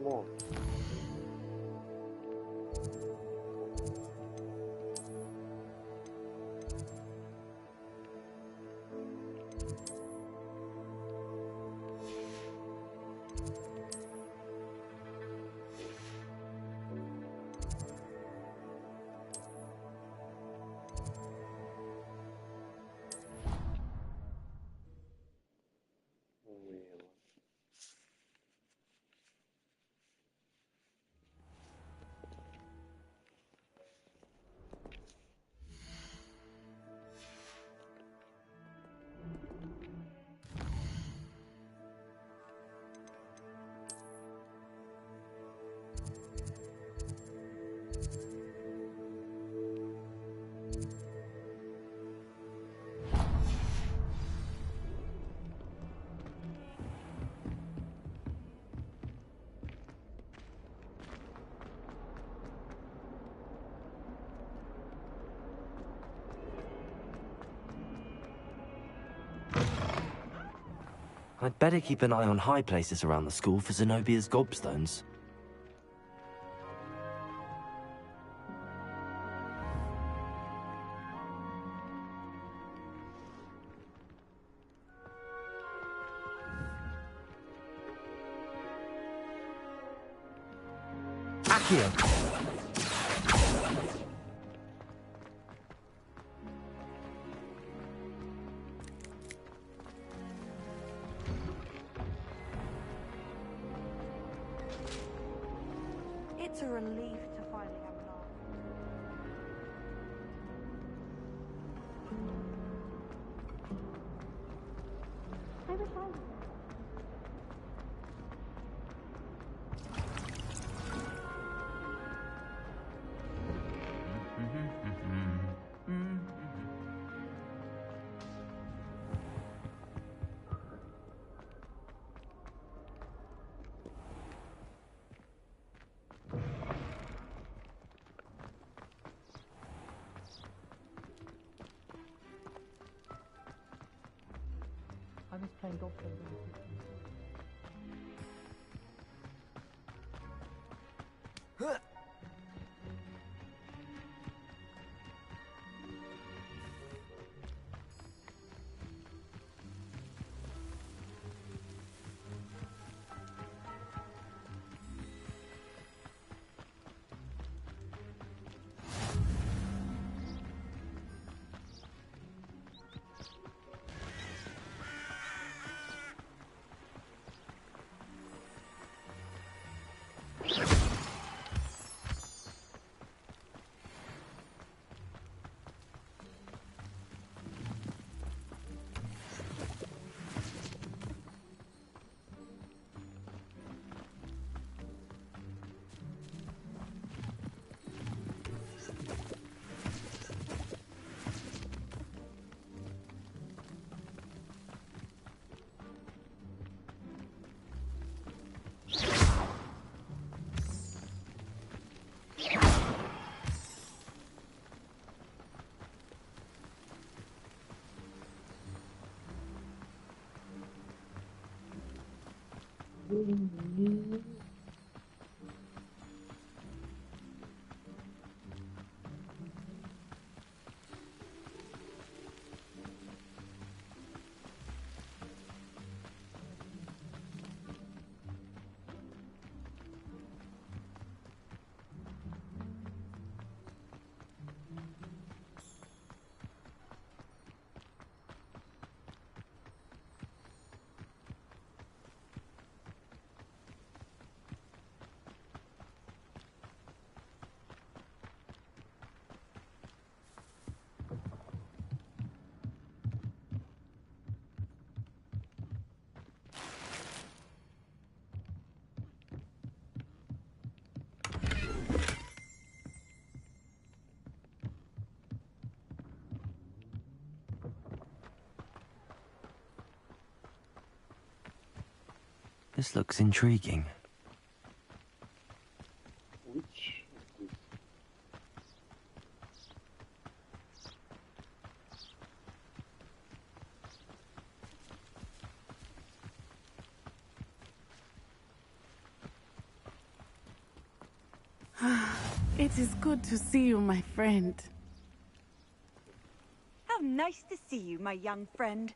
More. I'd better keep an eye on high places around the school for Zenobia's gobstones. Accio! It's a relief to finally have an laugh. I wish I was. I'm he's playing golf. This looks intriguing. It is good to see you, my friend. How nice to see you, my young friend.